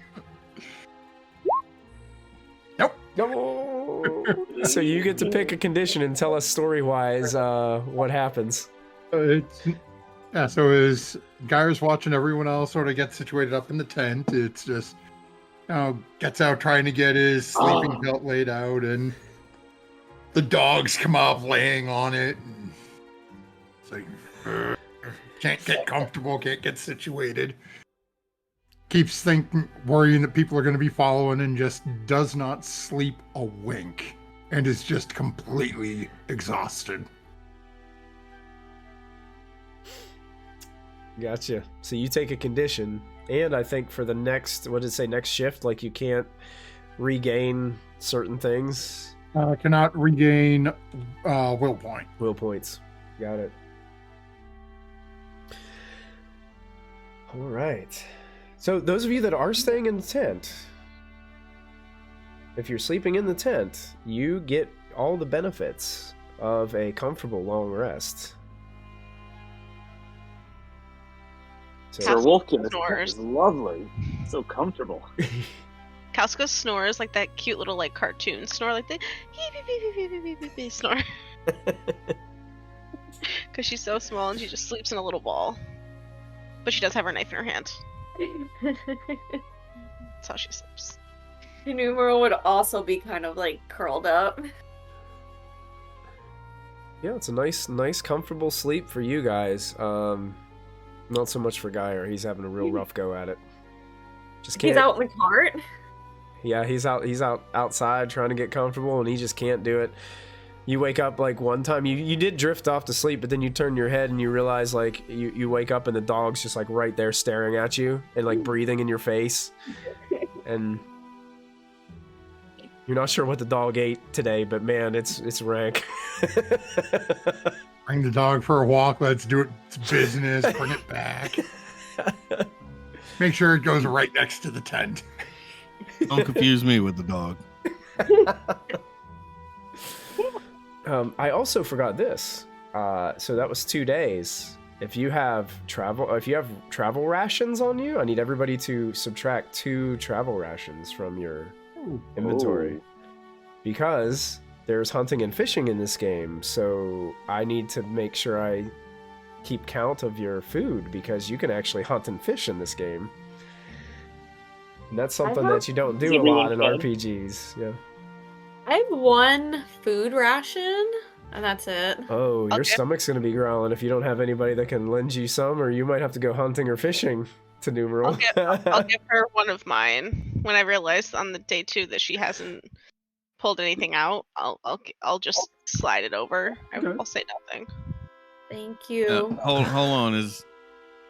Nope. No. So you get to pick a condition and tell us story-wise what happens. So as Geyer's watching everyone else sort of get situated up in the tent, it's just, gets out trying to get his sleeping belt laid out, and the dogs come up laying on it. And it's like, can't get comfortable, can't get situated. Keeps worrying that people are going to be following, and just does not sleep a wink, and is just completely exhausted. Gotcha. So you take a condition, and I think for the next, what did it say, next shift, like you can't regain certain things. Cannot regain will point. Will points. Got it. All right. So those of you that are staying in the tent, if you're sleeping in the tent, you get all the benefits of a comfortable long rest. So, For a wolfkin, Snores. it's lovely. So comfortable. Calsco snores like that cute little like cartoon snore, like the snore. Because she's so small and she just sleeps in a little ball. But she does have her knife in her hand. That's how she sleeps. Numeral would also be kind of like curled up. yeah, it's a nice, comfortable sleep for you guys. Not so much for Geyer. He's having a real rough go at it. Just can't. He's out in the cart. Yeah, he's out outside trying to get comfortable, and he just can't do it. You wake up like one time, you did drift off to sleep, but then you turn your head and you realize like you wake up and the dog's just like right there staring at you and like breathing in your face, and you're not sure what the dog ate today, but man, it's rank. Bring the dog for a walk. Let's do its business. Bring it back. Make sure it goes right next to the tent. Don't confuse me with the dog. I also forgot this. So that was 2 days. If you have travel rations on you, I need everybody to subtract 2 travel rations from your inventory. Because there's hunting and fishing in this game, so I need to make sure I keep count of your food, because you can actually hunt and fish in this game. And that's something that you don't do a lot in RPGs. Yeah. I have 1 food ration, and that's it. Oh, your Okay. stomach's gonna be growling if you don't have anybody that can lend you some, or you might have to go hunting or fishing to numeral. I'll give her one of mine. When I realize on the day 2 that she hasn't pulled anything out, I'll just slide it over. Okay. I'll say nothing. Thank you. Hold on.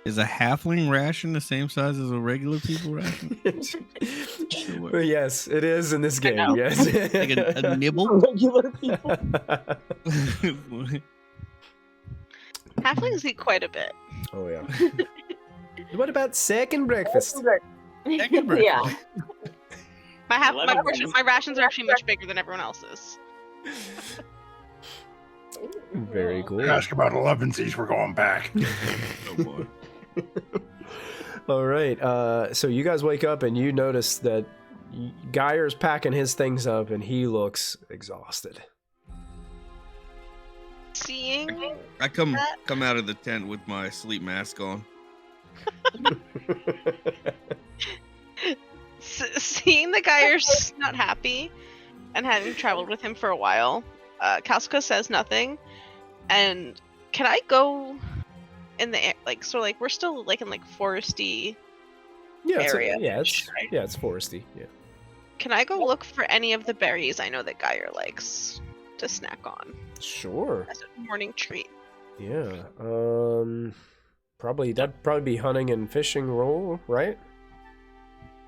Is a halfling ration the same size as a regular people ration? Well, yes, it is in this game. know. Yes, Like a nibble? Regular people. Halflings eat quite a bit. Oh yeah. What about second breakfast? Second breakfast. Yeah. My rations are actually much bigger than everyone else's. Very cool. Ask about 11sies, we're going back. Oh boy. All right. So you guys wake up and you notice that Geyer's packing his things up and he looks exhausted. Seeing I come out of the tent with my sleep mask on. seeing the Geyer's not happy and having traveled with him for a while, Kalska says nothing. And can I go in the like, so like we're still like in like foresty area? It's foresty. Yeah. Can I go look for any of the berries I know that Geyer likes to snack on Sure. as a morning treat? Yeah. Probably that'd probably be hunting and fishing roll, right?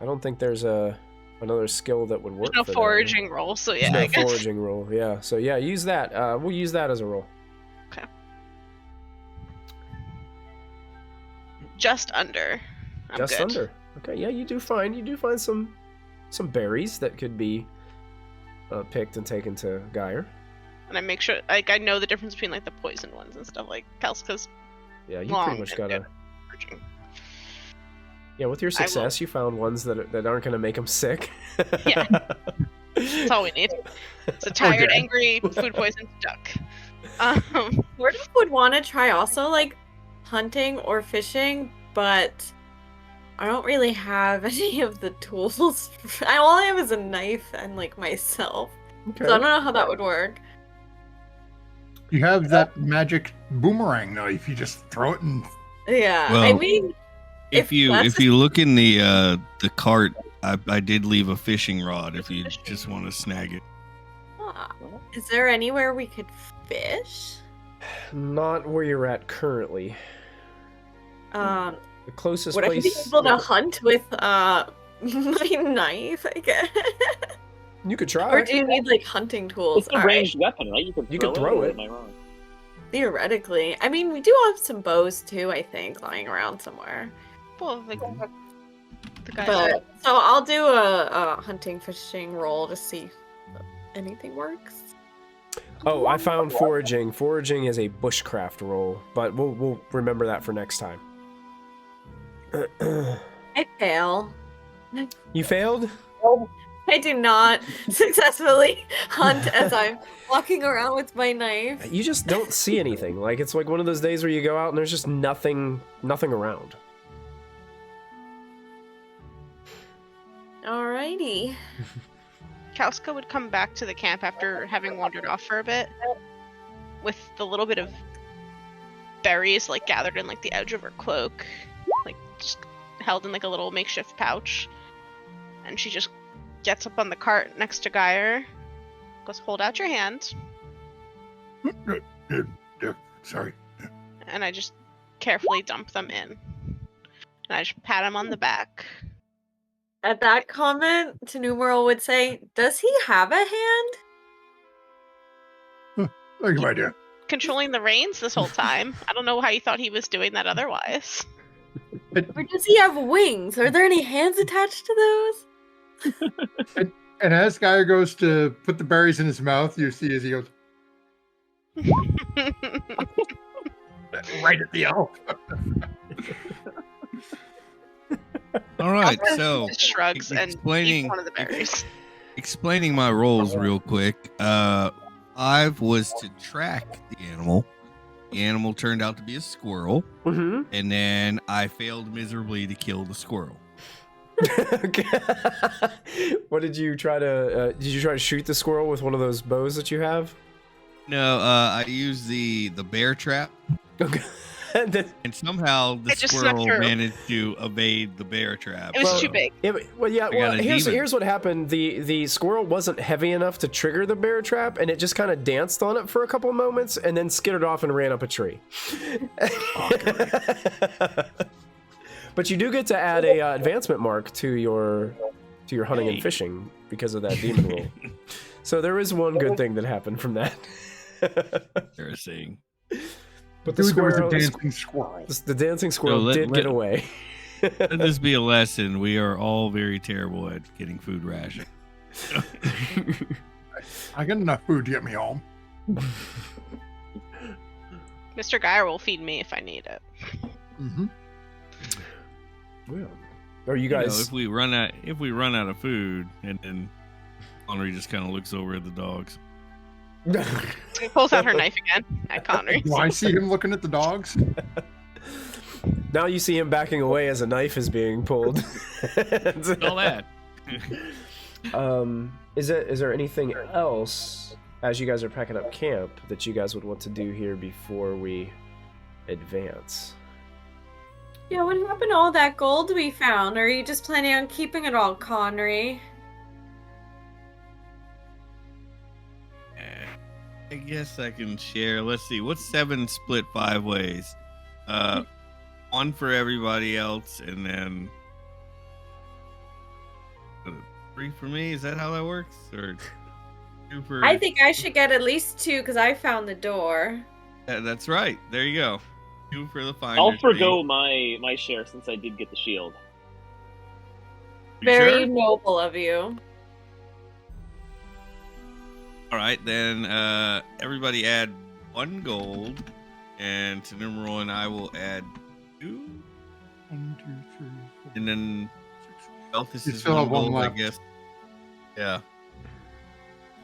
I don't think there's another skill that would work. There's no for that. foraging roll, so yeah. I There's no guess. foraging roll. Yeah. So yeah, use that. We'll use that as a roll. Okay. Just under. I'm Just good. under. Okay. Yeah, you do find some berries that could be picked and taken to Geyer. And I make sure, like, I know the difference between like the poison ones and stuff. Like Kalska's Yeah, you long pretty much and gotta. good foraging. Yeah, with your I will. success, you found ones that aren't gonna make them sick. Yeah. That's all we need. It's a tired, angry, food poisoned duck. Mordor would want to try also like hunting or fishing, but I don't really have any of the tools. All I have is a knife and like myself. Okay. So I don't know how that would work. You have that magic boomerang knife. You just throw it and Yeah, Well, I mean, If you look in the cart, I did leave a fishing rod if you just want to snag it. is there anywhere we could fish? Not where you're at currently. The closest Would I place. be able to hunt with my knife? I guess. You could try. Or do you need like hunting tools? It's a All right. ranged weapon, right? You can throw it. Or am I wrong? Theoretically, I mean, we do have some bows too. I think lying around somewhere. Well, like the guy. But so I'll do a hunting fishing roll to see if anything works. Oh, I found foraging. Foraging is a bushcraft roll, but we'll remember that for next time. I fail. You failed? I do not successfully hunt as I'm walking around with my knife. You just don't see anything. Like it's like one of those days where you go out and there's just nothing around. Alrighty. Kalska would come back to the camp after having wandered off for a bit with the little bit of berries like gathered in like the edge of her cloak, like just held in like a little makeshift pouch. And she just gets up on the cart next to Geyer, goes, hold out your hand, sorry. and I just carefully dump them in. And I just pat him on the back. At that comment, Numeral would say, "Does he have a hand?" Thank you, my dear. Controlling the reins this whole time. I don't know how you thought he was doing that otherwise. Or does he have wings? Are there any hands attached to those? And as Geyer goes to put the berries in his mouth, you see as he goes right at the elf. All right, so Just shrugs and explaining- eats one of the berries. explaining my roles real quick. I was to track the animal. The animal turned out to be a squirrel, Mm-hmm. and then I failed miserably to kill the squirrel. Okay. What did you try to? Did you try to shoot the squirrel with one of those bows that you have? No, I used the bear trap, Okay. and somehow the It just snuck squirrel through. managed to evade the bear trap. It was too big. Yeah, well, yeah. I got Well, a here's demon. what happened. The squirrel wasn't heavy enough to trigger the bear trap, and it just kind of danced on it for a couple of moments, and then skittered off and ran up a tree. But you do get to add a advancement mark to your hunting and fishing because of that demon roll. So there is one good thing that happened from that. Embarrassing. But the Dude, there was a squirrel, dancing squirrel. the dancing squirrel let- did let- get away. Let this be a lesson. We are all very terrible at getting food ration. I got enough food to get me home. Mr. Geyer will feed me if I need it. Mm-hmm. Well, are you You know, guys? if we run out of food, and then Henri just kind of looks over at the dogs. He pulls out her knife again at Connery. Do I see him looking at the dogs? Now you see him backing away as a knife is being pulled. All that. Is there anything else as you guys are packing up camp that you guys would want to do here before we advance? Yeah, what happened to all that gold we found? Are you just planning on keeping it all, Connery? I guess I can share. Let's see. What's 7 split 5 ways? One for everybody else, and then 3 for me. Is that how that works? Or 2 for? I think I should get at least 2 because I found the door. Yeah, that's right. There you go. 2 for the finder. I'll forgo my share since I did get the shield. Very noble of you. All right, then everybody add 1 gold, and to numeral and I will add 2, 1, 2, 3, 4. and then Belthus You is still 1 have one gold, I left. guess. Yeah.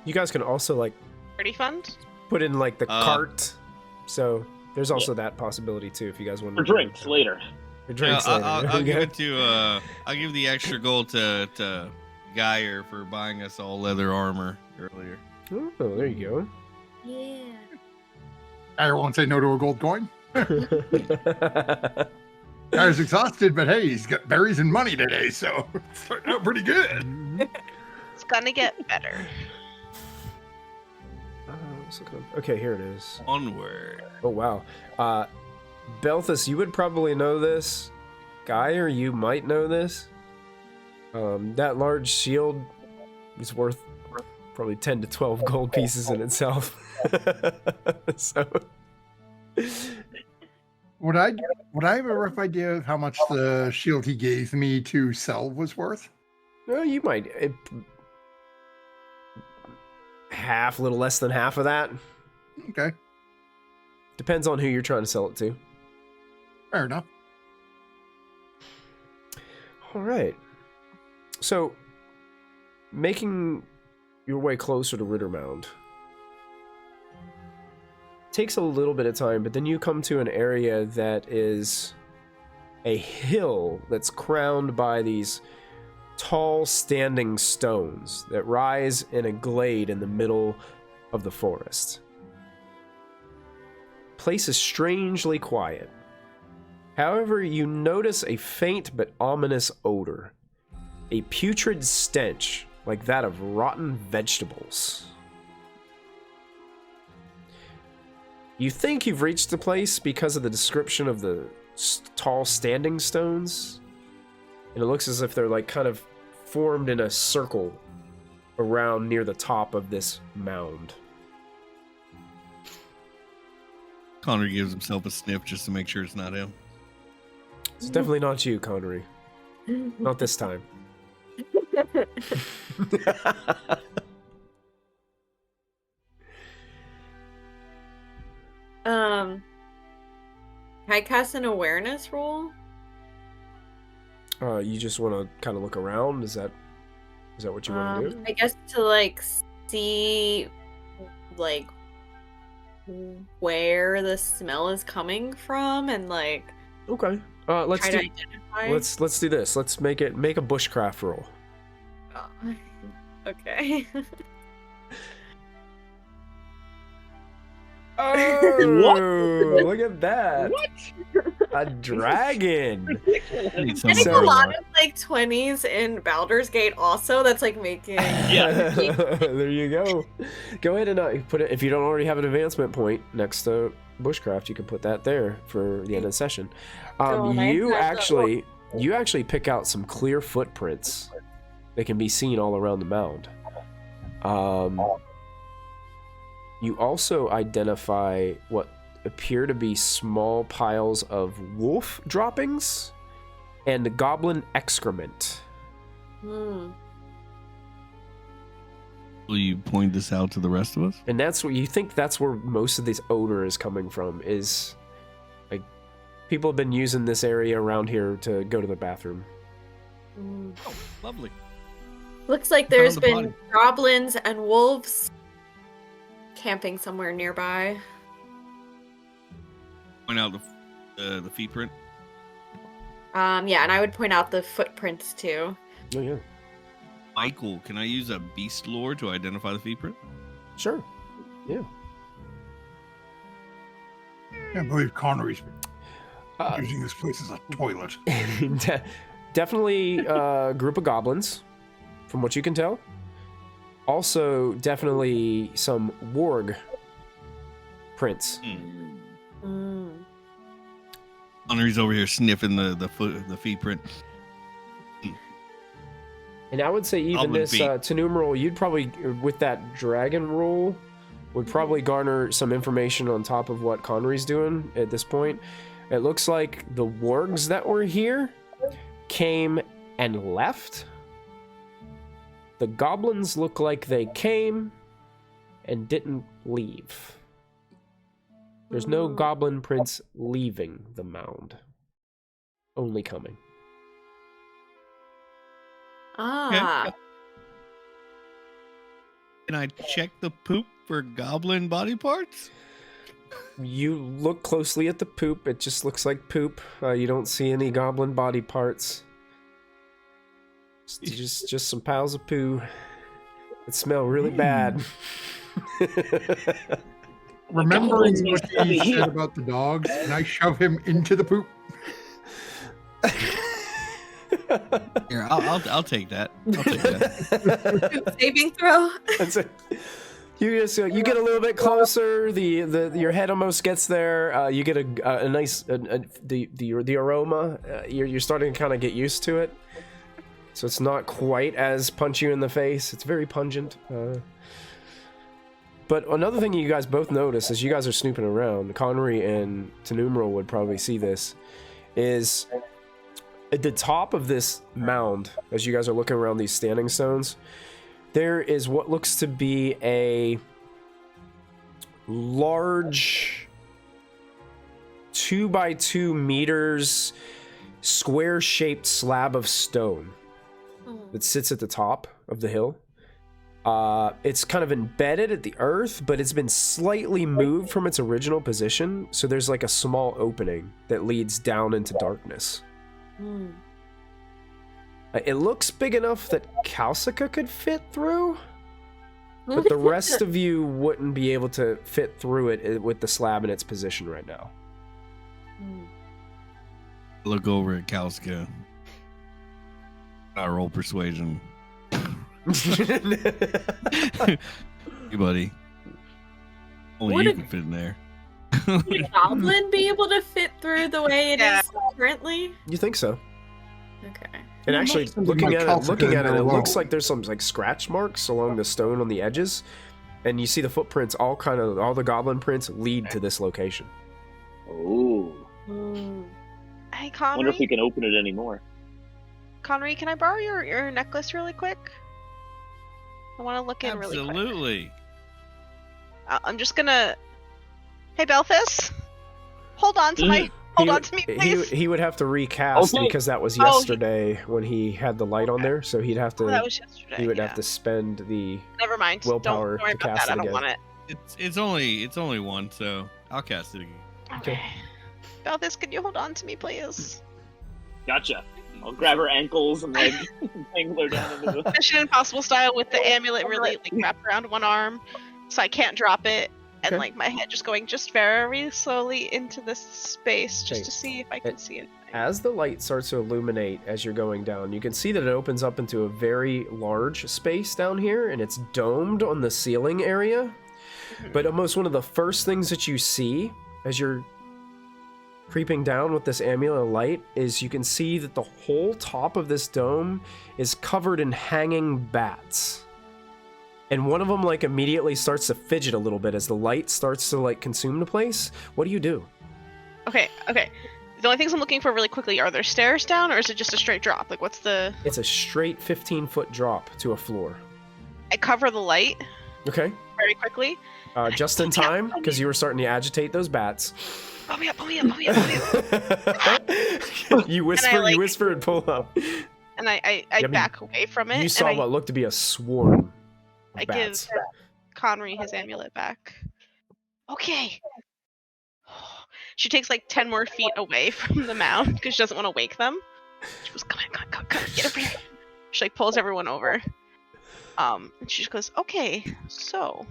You guys can also like Party fund? put in like the cart, so there's also that possibility too if you guys want For to drinks later. For drinks Yeah, later. I'll give Okay. it to I'll give the extra gold to Geyer for buying us all leather armor earlier. Oh, there you go. Yeah. I won't say no to a gold coin. Guy's exhausted, but hey, he's got berries and money today, so it's starting out pretty good. It's gonna get better. Okay, here it is. Onward. Oh wow. Belthus, you would probably know this. Geyer, you might know this. That large shield is worth probably 10 to 12 gold pieces in itself. So Would I have a rough idea of how much the shield he gave me to sell was worth? no, you might a little less than half of that. Okay, Depends on who you're trying to sell it to. fair enough. All right. So, making your way closer to Riddermound takes a little bit of time, but then you come to an area that is a hill that's crowned by these tall standing stones that rise in a glade in the middle of the forest. Place is strangely quiet. However, you notice a faint but ominous odor, a putrid stench like that of rotten vegetables. You think you've reached the place because of the description of the tall standing stones, and it looks as if they're like kind of formed in a circle around near the top of this mound. Connor gives himself a sniff just to make sure it's not him. It's definitely not you, Connery. Not this time. Can I cast an awareness roll? You just want to kind of look around? Is that what you want to do? I guess to like see like where the smell is coming from and like Okay. Let's try do. to identify? Let's do this. Let's make a bushcraft roll. Oh. Okay. Oh, look at that! What? A dragon. Ridiculous. Need some I think So- a lot of like 20s in Baldur's Gate also. That's like making. Yeah. There you go. Go ahead and put it. If you don't already have an advancement point next to bushcraft, you can put that there for the end of the session. Oh, nice. You actually pick out some clear footprints that can be seen all around the mound. You also identify what appear to be small piles of wolf droppings and goblin excrement. Hmm. Will you point this out to the rest of us? And that's what you think, that's where most of this odor is coming from, is like people have been using this area around here to go to the bathroom. Hmm. Oh, lovely. Looks like there's Found the been body. goblins and wolves camping somewhere nearby. Point out the feet print. Yeah, and I would point out the footprints too. Oh yeah, Michael, can I use a beast lore to identify the feet print? sure. Yeah. Can't believe Connery's Uh, using this place as a toilet. Definitely a group of goblins, from what you can tell. Also, definitely some warg prints. Mm. Henry's over here sniffing the feet print. And I would say even Goblin this feet. Tenumeral, you'd probably, with that dragon roll, would probably garner some information on top of what Connery's doing at this point. It looks like the wargs that were here came and left. The goblins look like they came and didn't leave. There's no goblin prince leaving the mound. Only coming. Ah. Can I check the poop for goblin body parts? You look closely at the poop. It just looks like poop. You don't see any goblin body parts. Just some piles of poo that smell really bad. Remembering Goblins what used to be he here. said about the dogs, and I shove him into the poop. Here, I'll take that. I'll take that. Saving throw. That's it. You just you get a little bit closer. Your head almost gets there. You get a nice the aroma. You're starting to kind of get used to it. So it's not quite as punch you in the face. It's very pungent. But another thing you guys both notice as you guys are snooping around, Connery and Tenumeral would probably see this, is at the top of this mound, as you guys are looking around these standing stones, there is what looks to be a large 2 by 2 meters square-shaped slab of stone that sits at the top of the hill. It's kind of embedded at the earth, but it's been slightly moved from its original position, so there's like a small opening that leads down into darkness. Mm. It looks big enough that Kalsika could fit through, but the rest of you wouldn't be able to fit through it with the slab in its position right now. Mm. Look over at Kalska. I roll persuasion. Hey, buddy. Only What you a- can fit in there. Would a goblin be able to fit through the way it is currently? You think so? Okay. And You actually, must have looking been at like it, looking at it, it Kalsika looks in like there's some like scratch marks along the stone on the edges, and you see the footprints. All the goblin prints lead to this location. Oh. Mm. Hey, I wonder if we Connery. can open it anymore. Connery, can I borrow your necklace really quick? I want to look in really quick. Absolutely. I'm just gonna. Hey, Belfis, hold on to my. Hold on to me, please. He would have to recast Okay. because that was Oh, he- yesterday when he had the light on there, so he'd have to. Oh, that was yesterday. he would yeah. have to spend the. Never mind. willpower Don't worry to about cast that. I it don't again. want it. It's only one, so I'll cast it again. Okay. Belfis, can you hold on to me, please? Gotcha. I'll grab her ankles and like tangle her down into the. Mission Impossible style with the amulet really like wrapped around one arm, so I can't drop it, and Okay. like my head just going just very slowly into this space just Okay. to see if I can see it. As the light starts to illuminate as you're going down, you can see that it opens up into a very large space down here, and it's domed on the ceiling area. But almost one of the first things that you see as you're creeping down with this amulet of light is you can see that the whole top of this dome is covered in hanging bats. And one of them like immediately starts to fidget a little bit as the light starts to like consume the place. What do you do? Okay. The only things I'm looking for really quickly, are there stairs down, or is it just a straight drop? Like, what's the... It's a straight 15-foot drop to a floor. I cover the light Okay. very quickly. Just in time, because you were starting to agitate those bats. Pull me up. You whisper and pull up. And I mean, back away from it. You saw and what looked to be a swarm I of bats. give Conry his amulet back. Okay. She takes like 10 more feet away from the mound because she doesn't want to wake them. She goes, come on, get over here. She like pulls everyone over. And she just goes, okay, so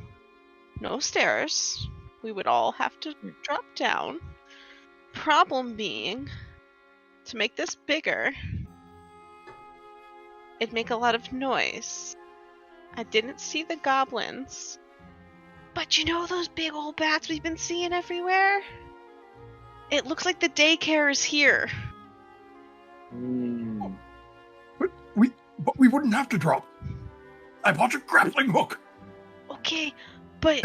no stairs. We would all have to drop down. Problem being, to make this bigger, it'd make a lot of noise. I didn't see the goblins. But you know those big old bats we've been seeing everywhere? It looks like the daycare is here. But we wouldn't have to drop. I bought a grappling hook. Okay, but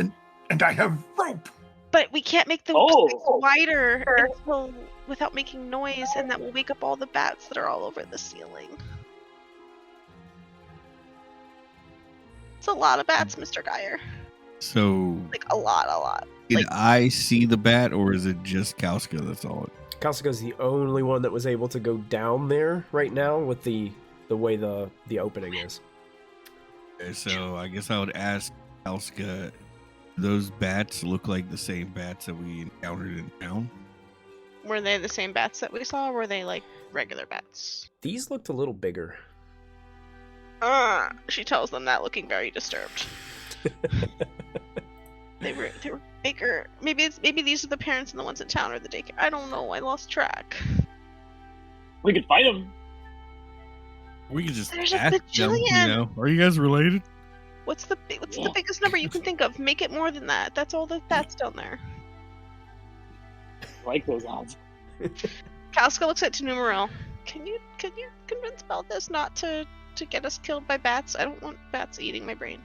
And I have rope. but we can't make the Oh. space wider without making noise, and that will wake up all the bats that are all over the ceiling. It's a lot of bats, Mr. Geyer. So, Like a lot. did Like, I see the bat, or is it just Kauska that's all? Kalsika's the only one that was able to go down there right now with the way the opening is. Okay, so I guess I would ask Kauska, those bats look like the same bats that we encountered in town? were they the same bats that we saw, or were they like regular bats? These looked a little bigger. She tells them that, looking very disturbed. They were bigger. Maybe these are the parents and the ones in town, or the daycare. I don't know. I lost track. We could fight them. We could just There's a ask them, bajillion. are you guys related? What's the biggest number you can think of? Make it more than that. That's all the bats down there. I like those odds. Kalska looks at Tanumero. Can you convince Balthus not to get us killed by bats? I don't want bats eating my brain.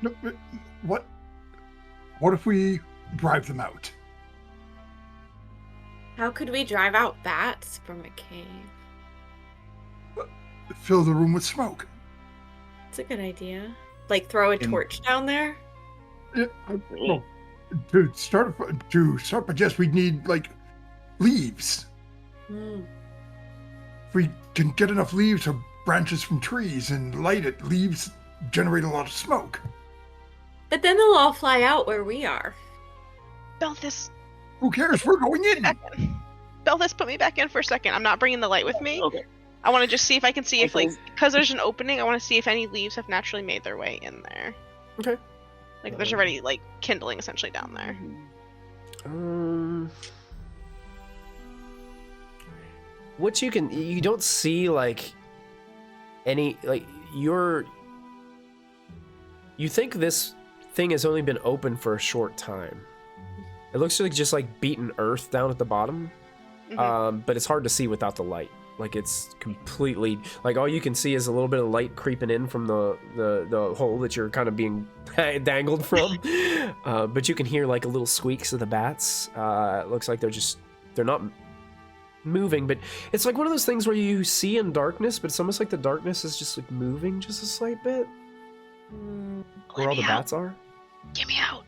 No, what if we drive them out? How could we drive out bats from a cave? Fill the room with smoke. It's a good idea. Like throw a torch down there? Yeah, well, to start with, yes, we'd need like leaves. If we can get enough leaves or branches from trees and light it, leaves generate a lot of smoke. But then they'll all fly out where we are. Balthus, Who cares? We're going in. back in. Balthus, put me back in for a second. I'm not bringing the light with me. Okay. I want to just see if I can see if, like, Okay. because there's an opening, I want to see if any leaves have naturally made their way in there. Okay. Like, there's already, like, kindling essentially down there. What you don't see like any like you think this thing has only been open for a short time. It looks like just like beaten earth down at the bottom. Mhm. But it's hard to see without the light. Like it's completely like all you can see is a little bit of light creeping in from the hole that you're kind of being dangled from. But you can hear like a little squeaks of the bats. It looks like they're not moving, but it's like one of those things where you see in darkness, but it's almost like the darkness is just like moving just a slight bit. Where all the bats are. Get me out.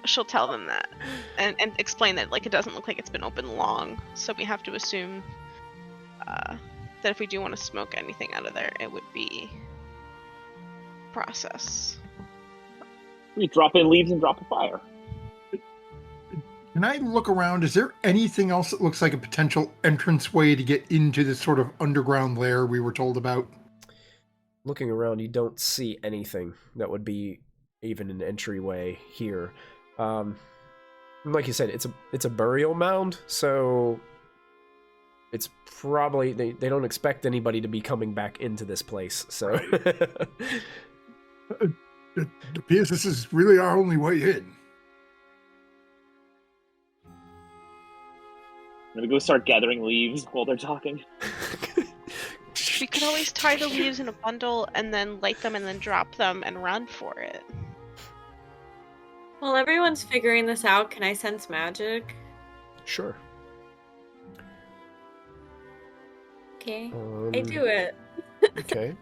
She'll tell them that and explain that like it doesn't look like it's been open long, so we have to assume that if we do want to smoke anything out of there, it would be process. We drop in leaves and drop a fire. Can I look around? Is there anything else that looks like a potential entranceway to get into this sort of underground lair we were told about? Looking around, you don't see anything that would be even an entryway here. Like you said, it's a burial mound, so it's probably they don't expect anybody to be coming back into this place. So It appears this is really our only way in. I'm gonna go start gathering leaves while they're talking. We could always tie the leaves in a bundle and then light them and then drop them and run for it. While everyone's figuring this out, can I sense magic? Sure. Okay, I do it. Okay.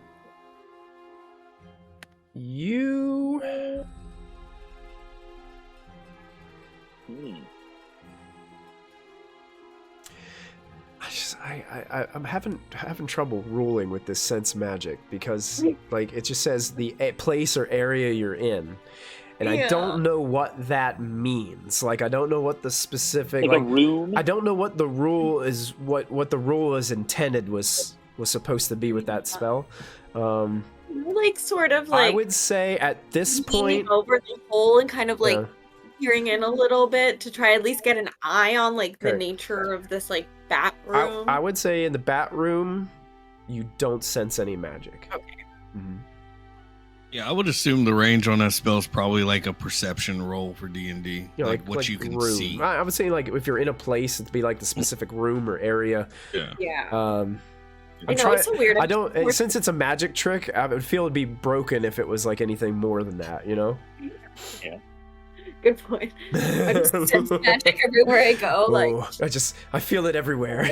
You. I'm having trouble ruling with this sense magic because like it just says the place or area you're in, and I don't know what that means. Like I don't know what the specific like a room. I don't know what the rule is. What the rule is intended was supposed to be with that spell. Like sort of like I would say at this leaning point over the hole and kind of like peering in a little bit to try at least get an eye on like the nature of this like bat room. I would say in the bat room, you don't sense any magic. Okay. Mm-hmm. Yeah, I would assume the range on that spell is probably like a perception roll for D&D, like what you can room. see. I would say like if you're in a place, it'd be like the specific room or area. Yeah. I'm trying, it's so weird. I don't since it's a magic trick. I would feel it'd be broken if it was like anything more than that. You know. Yeah. Good point. I just sense magic everywhere I go. Like I feel it everywhere.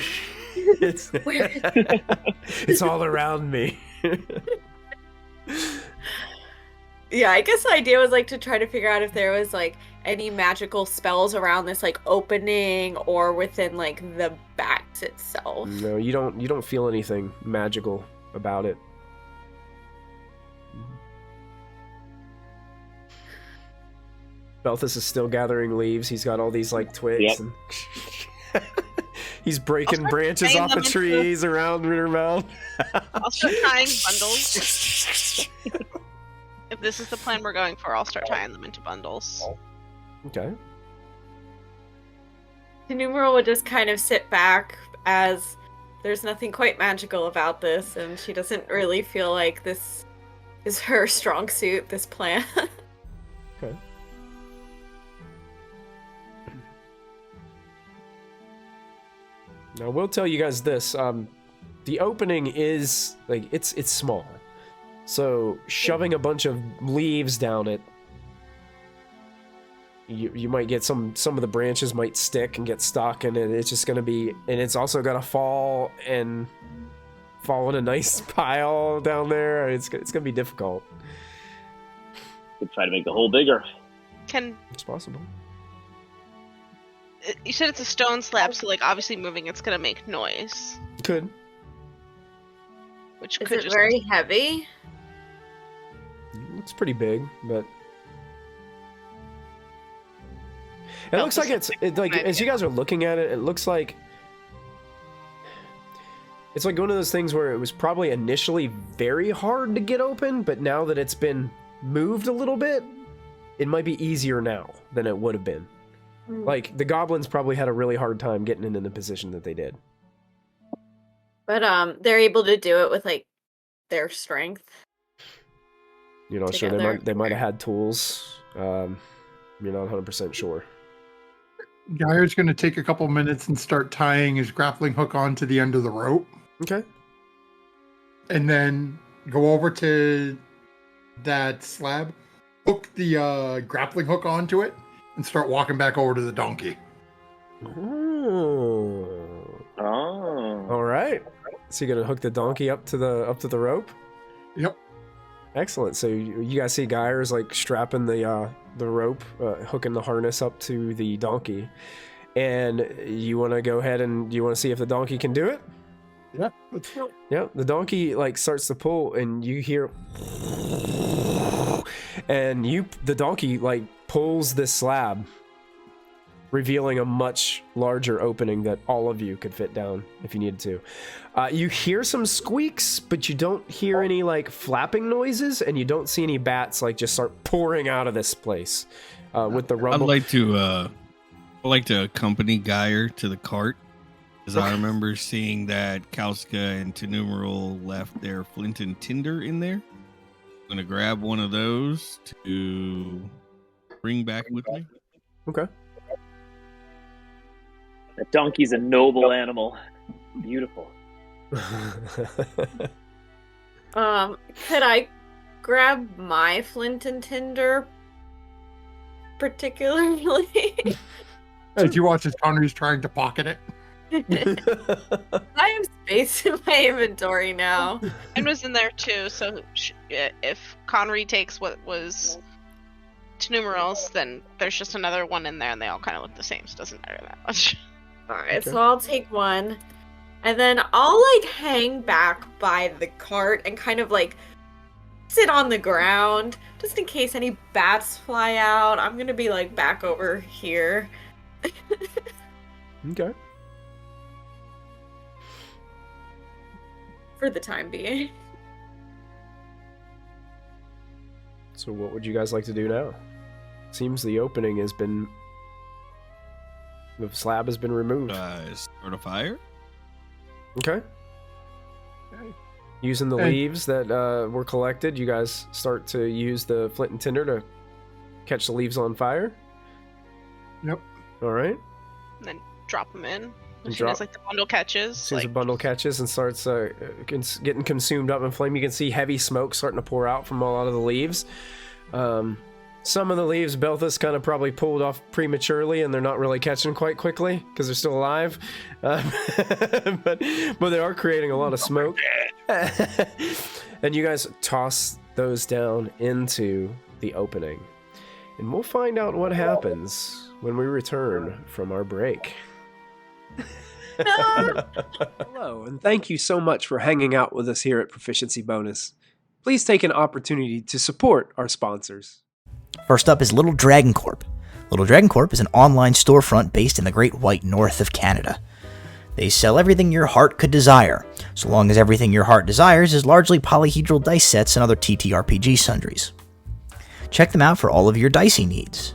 It's it's all around me. Yeah, I guess the idea was like to try to figure out if there was like any magical spells around this like opening or within like the bats itself. No, you don't feel anything magical about it. Belthus is still gathering leaves. He's got all these like twigs and he's breaking branches off of trees around Riddermound. I'll start tying bundles. If this is the plan we're going for, I'll start tying them into bundles. Okay. The numeral would just kind of sit back as there's nothing quite magical about this, and she doesn't really feel like this is her strong suit, this plan. Okay. Now, we'll tell you guys this. The opening is, like, it's small. So, shoving a bunch of leaves down it, you might get some of the branches might stick and get stuck, and it's just going to be... And it's also going to fall in a nice pile down there. It's going to be difficult. Could try to make the hole bigger. It's possible. You said it's a stone slab, so like obviously moving it's gonna make noise. Could. Which is could it just very heavy? It's pretty big, but it looks like it's like as you guys are looking at it, it looks like it's like one of those things where it was probably initially very hard to get open, but now that it's been moved a little bit, it might be easier now than it would have been. Like, the goblins probably had a really hard time getting in the position that they did. But they're able to do it with like their strength. You're not sure they might have had tools. You're not 100% sure. Geyer's going to take a couple minutes and start tying his grappling hook onto the end of the rope. Okay. And then go over to that slab, hook the grappling hook onto it, and start walking back over to the donkey. Oh. All right. So you're gonna hook the donkey up to the rope? Yep. Excellent. So you guys see Geyer's like strapping the rope, hooking the harness up to the donkey, and you want to go ahead and you want to see if the donkey can do it? Yeah. Let's go. Yeah. The donkey like starts to pull, and you hear, and the donkey like pulls this slab revealing a much larger opening that all of you could fit down if you needed to. You hear some squeaks, but you don't hear any like flapping noises, and you don't see any bats like just start pouring out of this place with the rumble. I'd like to accompany Geyer to the cart, because I remember seeing that Kauska and Tenumeral left their flint and tinder in there. I'm gonna grab one of those to bring back with me. Okay. That donkey's a noble animal. Beautiful. Could I grab my flint and tinder particularly? As you watch as Connery's trying to pocket it. I have space in my inventory now. Mine was in there too, so if Connery takes what was Tenumeral's, then there's just another one in there, and they all kind of look the same, so it doesn't matter that much. Alright, so I'll take one. And then I'll, like, hang back by the cart and kind of, like, sit on the ground, just in case any bats fly out. I'm gonna be, like, back over here. Okay. For the time being. So what would you guys like to do now? Seems the opening has been... The slab has been removed. Start a fire? Okay. Using the leaves that were collected, you guys start to use the flint and tinder to catch the leaves on fire? Yep. All right. And then drop them in. And As soon as, like, the bundle catches. As soon as the bundle catches and starts getting consumed up in flame, you can see heavy smoke starting to pour out from a lot of the leaves. Some of the leaves Belthus kind of probably pulled off prematurely, and they're not really catching quite quickly because they're still alive. But they are creating a lot of smoke. And you guys toss those down into the opening. And we'll find out what happens when we return from our break. Hello, and thank you so much for hanging out with us here at Proficiency Bonus. Please take an opportunity to support our sponsors. First up is Little Dragon Corp. Little Dragon Corp is an online storefront based in the Great White North of Canada. They sell everything your heart could desire, so long as everything your heart desires is largely polyhedral dice sets and other TTRPG sundries. Check them out for all of your dicey needs.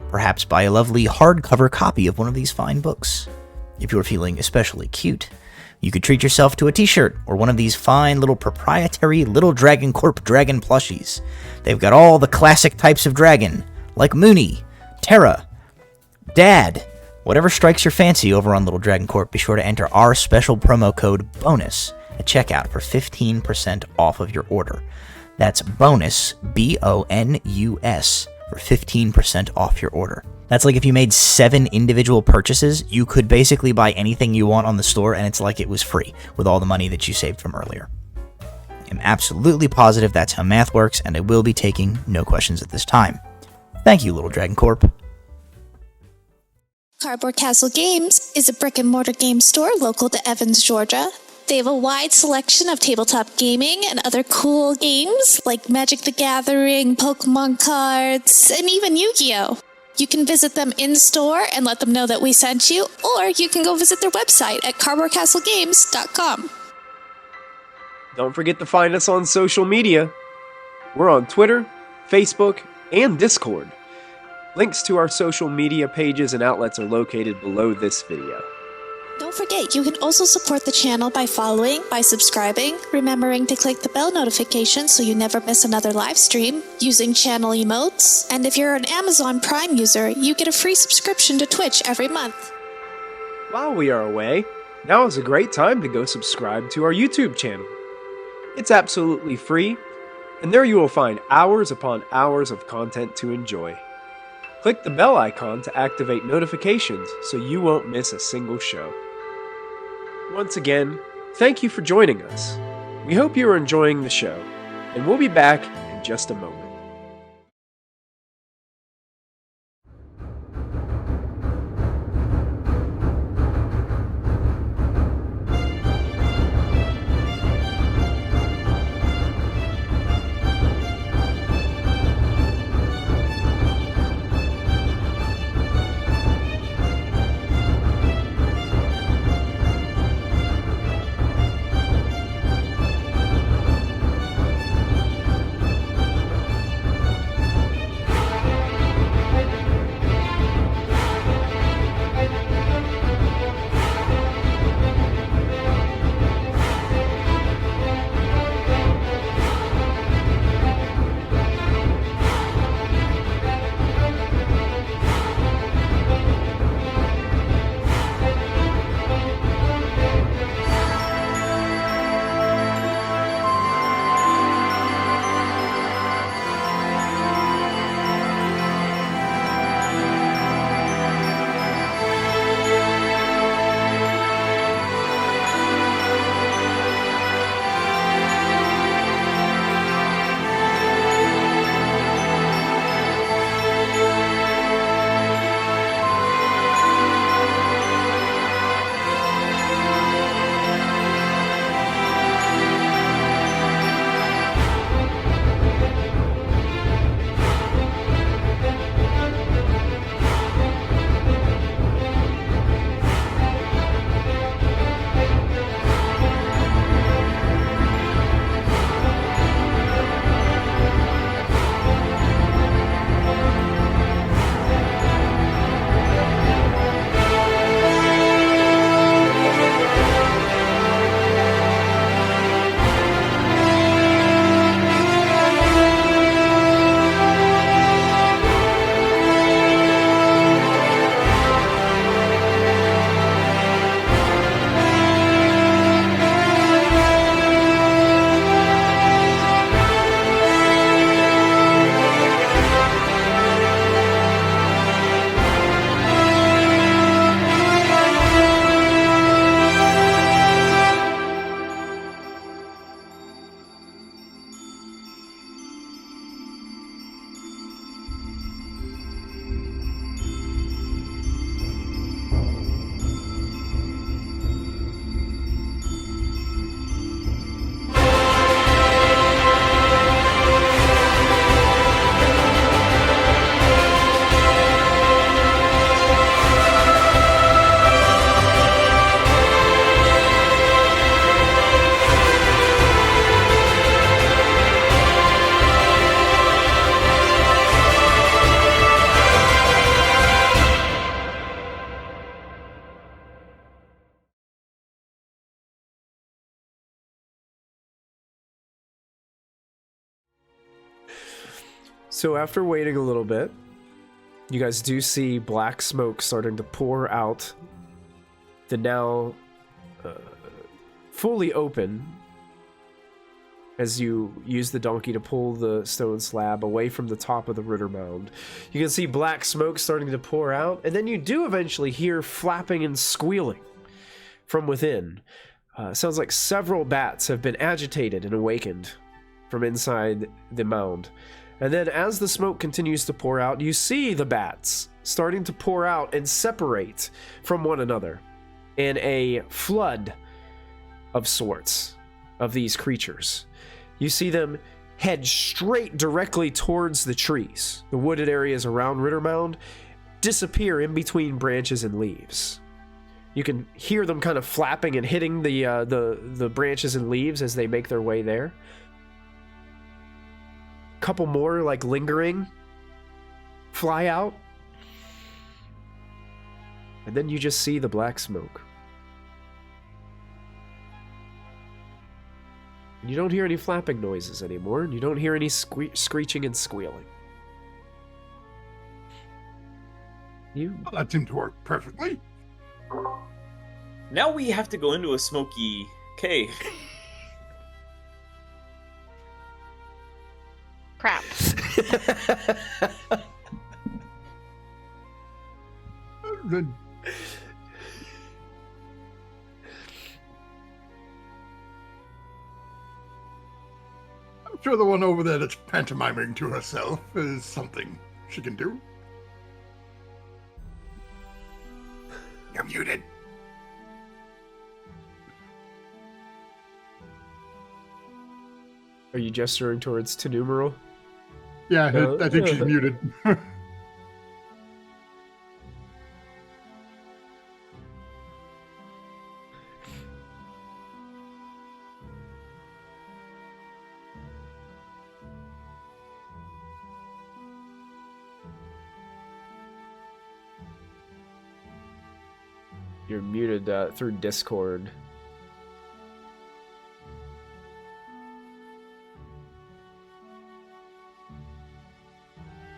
Perhaps buy a lovely hardcover copy of one of these fine books. If you're feeling especially cute, you could treat yourself to a t-shirt or one of these fine little proprietary Little Dragon Corp dragon plushies. They've got all the classic types of dragon, like Mooney, Terra, Dad. Whatever strikes your fancy over on Little Dragon Corp, be sure to enter our special promo code BONUS at checkout for 15% off of your order. That's BONUS, BONUS, for 15% off your order. That's like if you made 7 individual purchases, you could basically buy anything you want on the store, and it's like it was free with all the money that you saved from earlier. I'm absolutely positive that's how math works, and I will be taking no questions at this time. Thank you, Little Dragon Corp. Cardboard Castle Games is a brick-and-mortar game store local to Evans, Georgia. They have a wide selection of tabletop gaming and other cool games like Magic the Gathering, Pokemon cards, and even Yu-Gi-Oh! You can visit them in-store and let them know that we sent you, or you can go visit their website at cardboardcastlegames.com. Don't forget to find us on social media. We're on Twitter, Facebook, and Discord. Links to our social media pages and outlets are located below this video. Don't forget, you can also support the channel by following, by subscribing, remembering to click the bell notification so you never miss another live stream, using channel emotes, and if you're an Amazon Prime user, you get a free subscription to Twitch every month. While we are away, now is a great time to go subscribe to our YouTube channel. It's absolutely free, and there you will find hours upon hours of content to enjoy. Click the bell icon to activate notifications so you won't miss a single show. Once again, thank you for joining us. We hope you are enjoying the show, and we'll be back in just a moment. So after waiting a little bit, you guys do see black smoke starting to pour out the now fully open as you use the donkey to pull the stone slab away from the top of the Riddermound. You can see black smoke starting to pour out, and then you do eventually hear flapping and squealing from within. Sounds like several bats have been agitated and awakened from inside the mound. And then as the smoke continues to pour out, you see the bats starting to pour out and separate from one another in a flood of sorts of these creatures. You see them head straight directly towards the trees. The wooded areas around Riddermound disappear in between branches and leaves. You can hear them kind of flapping and hitting the branches and leaves as they make their way there. Couple more like lingering fly out, and then you just see the black smoke. And you don't hear any flapping noises anymore, and you don't hear any screeching and squealing. Well, that seemed to work perfectly. Now we have to go into a smoky cave. Crap. Then I'm sure the one over there that's pantomiming to herself is something she can do. You're muted. Are you gesturing towards Tenumeral? Yeah, I think she's muted. You're muted through Discord.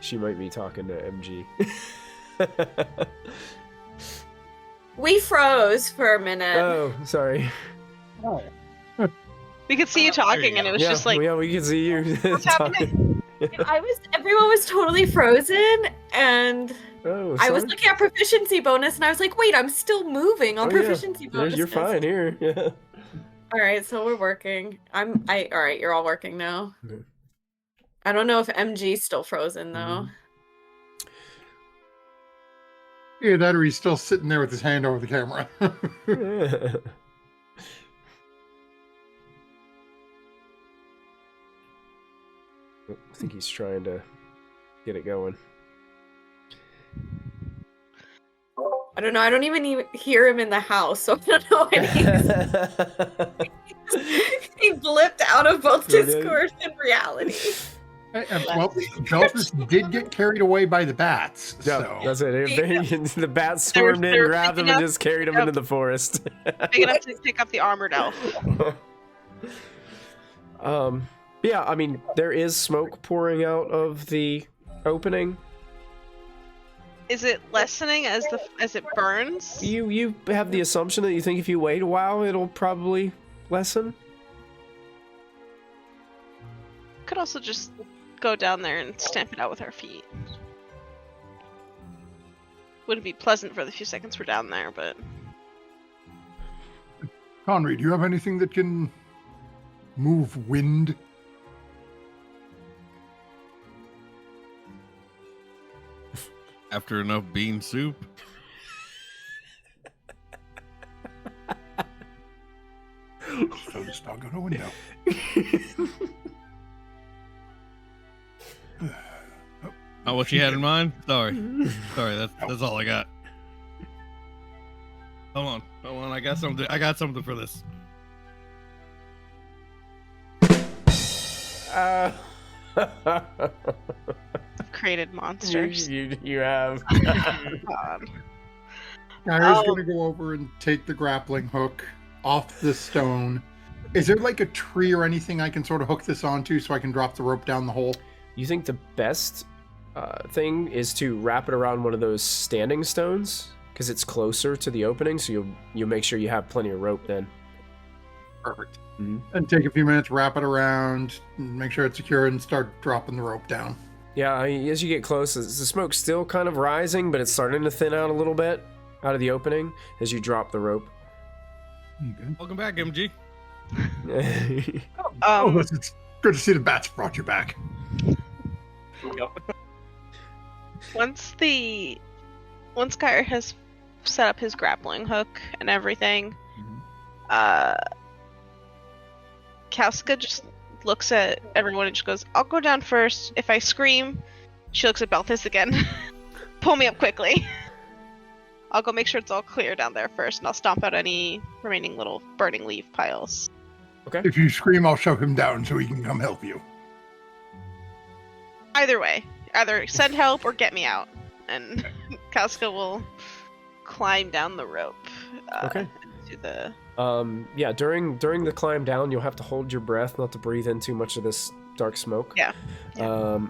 She might be talking to MG. We froze for a minute. Oh, sorry. We could see you talking, and it was just like, yeah, we can see you. what's happening? Everyone was totally frozen, and Oh, I was sorry. looking at proficiency bonus, and I was like, wait, I'm still moving on Oh, yeah. proficiency bonus. You're fine here. Yeah. All right, so we're working. All right, you're all working now. Okay. I don't know if MG's still frozen though. Yeah, that or he's still sitting there with his hand over the camera. I think he's trying to get it going. I don't know. I don't even hear him in the house, so I don't know what he blipped out of both Discord and reality. Well, Belfast did get carried away by the bats. Yeah, So. that's it. The bats swarmed in, grabbed him, and just carried him into the forest. Big enough to pick up the armored elf. Yeah, I mean, there is smoke pouring out of the opening. Is it lessening as it burns? You have the assumption that you think if you wait a while, it'll probably lessen. Could also just go down there and stamp it out with our feet. Wouldn't be pleasant for the few seconds we're down there, but Conry, do you have anything that can move wind? After enough bean soup. So just not go to a window. Not what you had in mind? Sorry. That's all I got. Hold on, I got something for this. I've created monsters. You have. God. Kyra's gonna go over and take the grappling hook off the stone. Is there like a tree or anything I can sort of hook this onto so I can drop the rope down the hole? You think the best thing is to wrap it around one of those standing stones because it's closer to the opening, so you'll make sure you have plenty of rope then. Perfect. Mm-hmm. And take a few minutes, wrap it around, make sure it's secure, and start dropping the rope down. Yeah, as you get close, the smoke's still kind of rising, but it's starting to thin out a little bit out of the opening as you drop the rope. Okay. Welcome back, MG. It's good to see the bats brought you back. Once Gyre has set up his grappling hook and everything, Kalska just looks at everyone and just goes, "I'll go down first. If I scream," she looks at Belthus again. "Pull me up quickly." I'll go make sure it's all clear down there first, and I'll stomp out any remaining little burning leaf piles. Okay. If you scream, I'll shove him down so he can come help you. Either way, either send help or get me out, and Kalska will climb down the rope. Okay. To the. Yeah. During the climb down, you'll have to hold your breath, not to breathe in too much of this dark smoke. Yeah.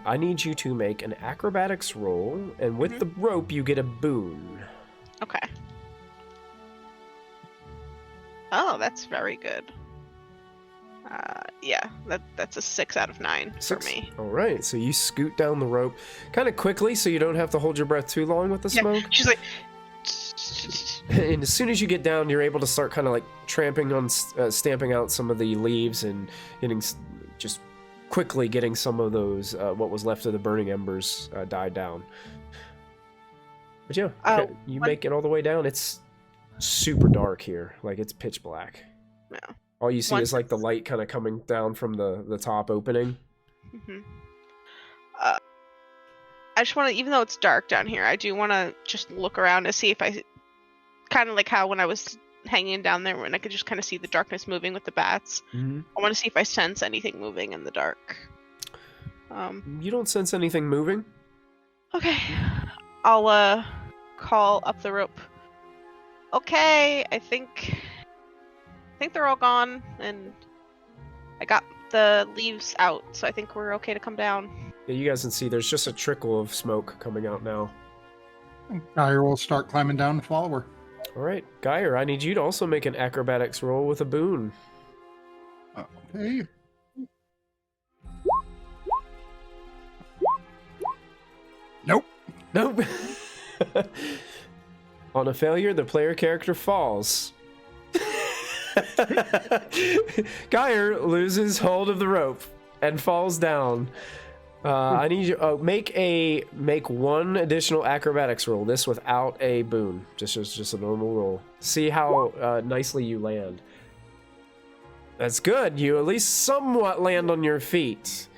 I need you to make an acrobatics roll, and with the rope, you get a boon. Okay. Oh, that's very good. Yeah, that's a 6 out of 9 for me. All right, so you scoot down the rope kind of quickly, so you don't have to hold your breath too long with the smoke. She's like, and as soon as you get down, you're able to start kind of like tramping on, stamping out some of the leaves and just quickly getting some of those what was left of the burning embers died down. But yeah, you make it all the way down. It's super dark here, like it's pitch black. Yeah. All you see is like the light kind of coming down from the top opening. I just want to, even though it's dark down here, I do want to just look around to see if I, kind of like how when I was hanging down there when I could just kind of see the darkness moving with the bats. I want to see if I sense anything moving in the dark. You don't sense anything moving? Okay. I'll call up the rope. Okay, I think they're all gone, and I got the leaves out, so I think we're okay to come down. Yeah, you guys can see there's just a trickle of smoke coming out now. Gyre will start climbing down and follow her. All right, Gyre, I need you to also make an acrobatics roll with a boon. Okay. Nope. On a failure, the player character falls. Gyre loses hold of the rope and falls down. I need you make one additional acrobatics roll. This without a boon, just a normal roll. See how nicely you land. That's good. You at least somewhat land on your feet,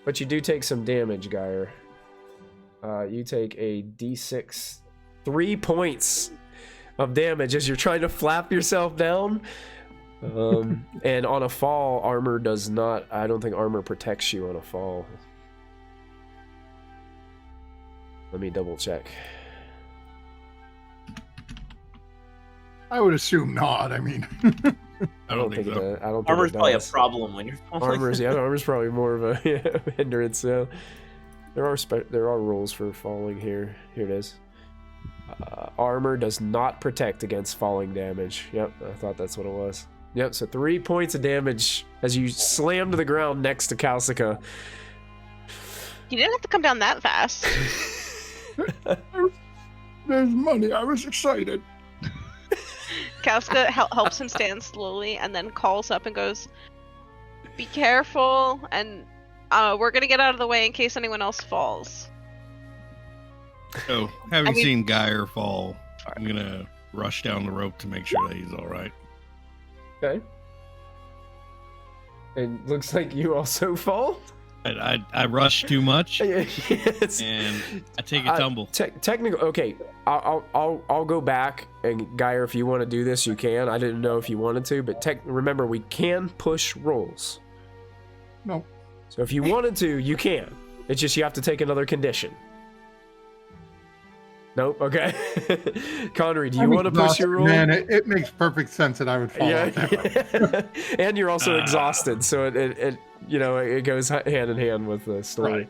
but you do take some damage, Gyre. You take a d6, 3 points of damage as you're trying to flap yourself down. And on a fall, armor does not. I don't think armor protects you on a fall. Let me double check. I would assume not. I mean, I don't think so. I don't think Armor's it probably a does. problem when you're Armor's probably more of a hindrance. So there are rules for falling here. Here it is. Armor does not protect against falling damage. Yep, I thought that's what it was. Yep, so 3 points of damage as you slam to the ground next to Kalsika. You didn't have to come down that fast. there's money. I was excited. Kalska helps him stand slowly and then calls up and goes, "Be careful, and we're gonna get out of the way in case anyone else falls." So, having seen Gyre fall, I'm gonna rush down the rope to make sure that he's all right. Okay. It looks like you also fall. I rush too much, Yes. and I take a tumble. Technically, okay. I'll go back, and Gyre, if you want to do this, you can. I didn't know if you wanted to, but remember, we can push rolls. No. So if you wanted to, you can. It's just you have to take another condition. Nope. Okay. Connery, do you want to push your roll? Man, it makes perfect sense that I would follow that way. And you're also exhausted, so it it goes hand in hand with the story. Right.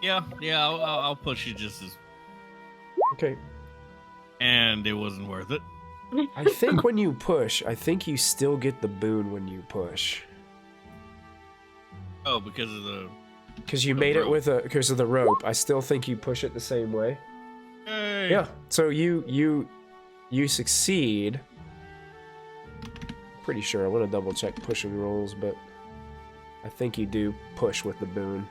Yeah, I'll push you just as. Okay. And it wasn't worth it. I think when you push, I think you still get the boon when you push. Oh, because of the. Because you made it with because of the rope. I still think you push it the same way. Hey. Yeah. So you succeed. Pretty sure. I want to double check pushing rolls, but I think you do push with the boon.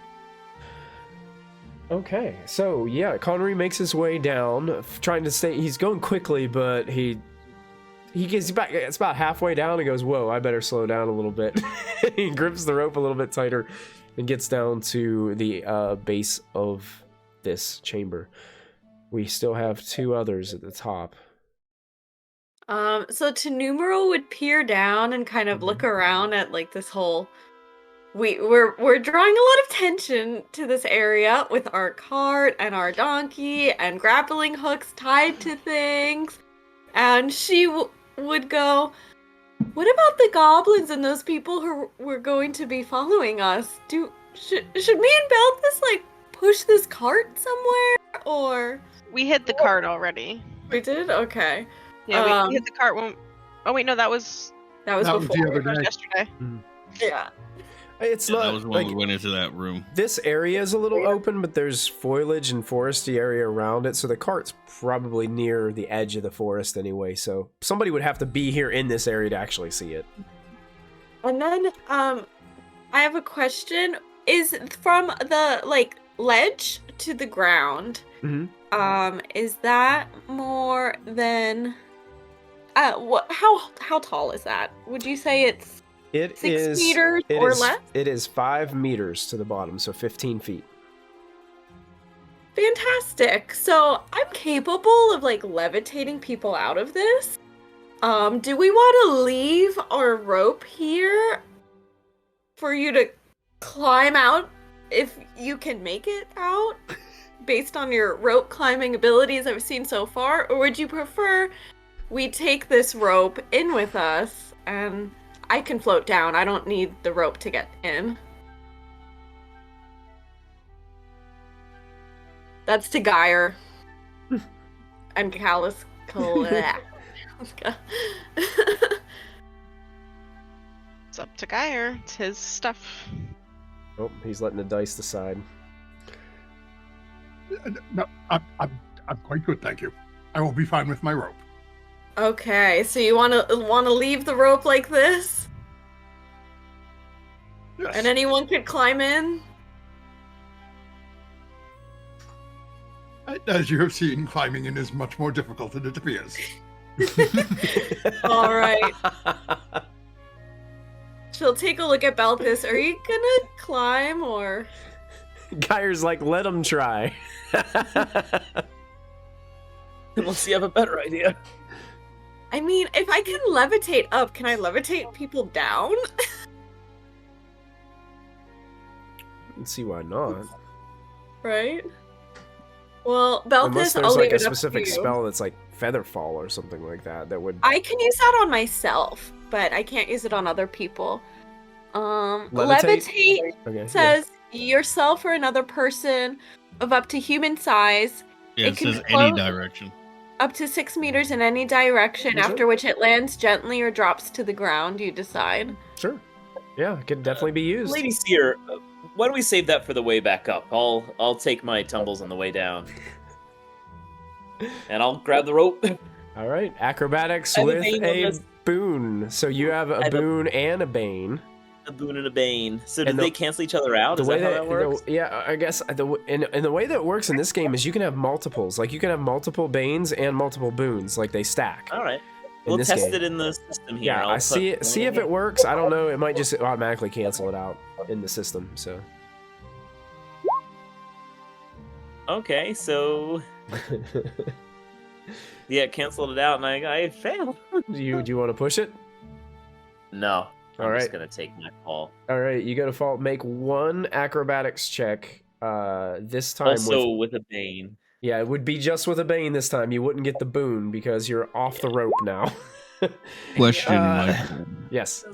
Okay, so yeah, Connery makes his way down, trying to stay. He's going quickly, but he gets back. It's about halfway down and goes, "Whoa, I better slow down a little bit." He grips the rope a little bit tighter and gets down to the base of this chamber. We still have two others at the top. So Tenumero would peer down and kind of look around at like this whole. We're drawing a lot of tension to this area with our cart and our donkey and grappling hooks tied to things, and she would go, "What about the goblins and those people who were going to be following us? Should me and Belthus like push this cart somewhere, or We hit the cart already. we did? Okay, Yeah, we hit the cart when. Oh wait, no, that was That was before. the other day. yesterday. Yeah. It's Yeah, not that was when like we went into that room. this area is a little open, but there's foliage and foresty area around it, so the cart's probably near the edge of the forest anyway. So somebody would have to be here in this area to actually see it. And then, I have a question. Is from the like ledge to the ground? Is that more than? What? How tall is that? Would you say it's It 6 is meters it or is- less? It is 5 meters to the bottom, so 15 feet. Fantastic. So I'm capable of like levitating people out of this. Do we want to leave our rope here for you to climb out if you can make it out based on your rope climbing abilities I've seen so far? Or would you prefer we take this rope in with us and I can float down? I don't need the rope to get in. That's to Geyer. I'm callous. It's up to Geyer. It's his stuff. Oh, he's letting the dice decide. No, I'm quite good, thank you. I will be fine with my rope. Okay, so you want to leave the rope like this, Yes. and anyone could climb in. As you have seen, climbing in is much more difficult than it appears. All right. She'll take a look at Belthus. Are you gonna climb or? Geyer's like, let him try. Unless you have a better idea. I mean, if I can levitate up, can I levitate people down? Let's see why not. Right. Well, Belthus, Unless I'll there's like leave a it up to specific you. spell that's like Featherfall or something like that that would I can use that on myself, but I can't use it on other people. Levitate? Levitate okay. says yourself or another person of up to human size, Yeah, It it can says any float. direction. up to 6 meters in any direction, Sure. after which it lands gently or drops to the ground, you decide. Sure. Yeah, it could definitely be used. Lady Seer, why don't we save that for the way back up? I'll take my tumbles on the way down. And I'll grab the rope. All right, acrobatics I have a with bane on a this. boon. So you have I a have a- boon and a bane. A boon and a bane. So do And they cancel each other out? Is that how that works? yeah, I guess in the way that it works in this game is you can have multiples. Like you can have multiple banes and multiple boons. Like they stack. All right. We'll this test game. it in the system here. Yeah, I'll I put see it. one See if in. it works. I don't know. It might just automatically cancel it out in the system. So. Okay, so yeah, canceled it out, and I failed. do you want to push it? No, I'm All just right. gonna take my fall. All right, you go to fault. Make one acrobatics check This time Also with a bane. Yeah, it would be just with a bane this time. You wouldn't get the boon because you're off the rope now. Question, Michael. Yes.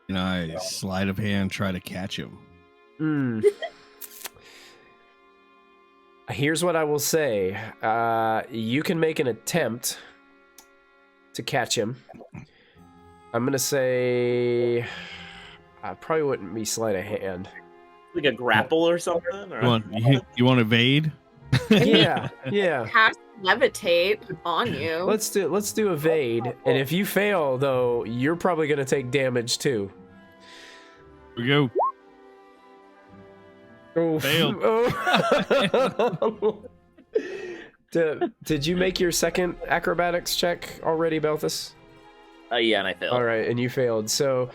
Can I sleight of hand try to catch him? Here's what I will say. You can make an attempt to catch him. I'm going to say... I probably wouldn't be sleight of hand. Like a grapple or something? Or... You want evade? Yeah. Cast levitate on you. Let's do evade, and if you fail, though, you're probably going to take damage too. Here we go. Oh, Failed. Oh. Did you make your second acrobatics check already, Belthus? Yeah, and I failed. All right, and you failed. So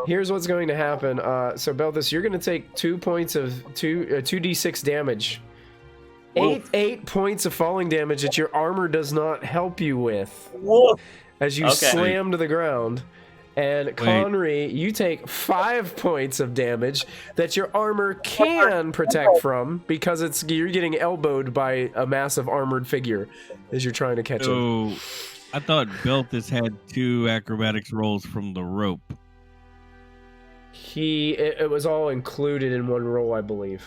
here's what's going to happen. So Belthus, you're going to take 2 points of 2d6 damage. 8 points of falling damage that your armor does not help you with. Whoa. As you slam to the ground. And Conry, you take 5 points of damage that your armor can protect from because you're getting elbowed by a massive armored figure as you're trying to catch him. I thought Belthus had 2 acrobatics rolls from the rope. It was all included in one roll, I believe.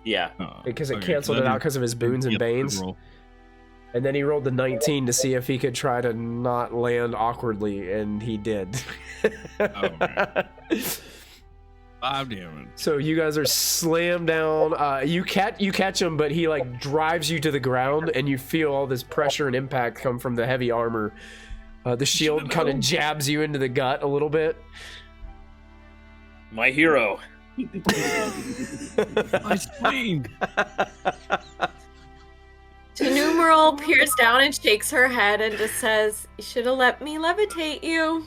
Yeah. Because it canceled it out because of his boons and banes. And then he rolled the 19 to see if he could try to not land awkwardly, and he did. 5 damage. So you guys are slammed down. You catch him, but he like drives you to the ground, and you feel all this pressure and impact come from the heavy armor. The shield kind of jabs you into the gut a little bit. My hero. My spleen. Numeral peers down and shakes her head and just says, "You should have let me levitate you."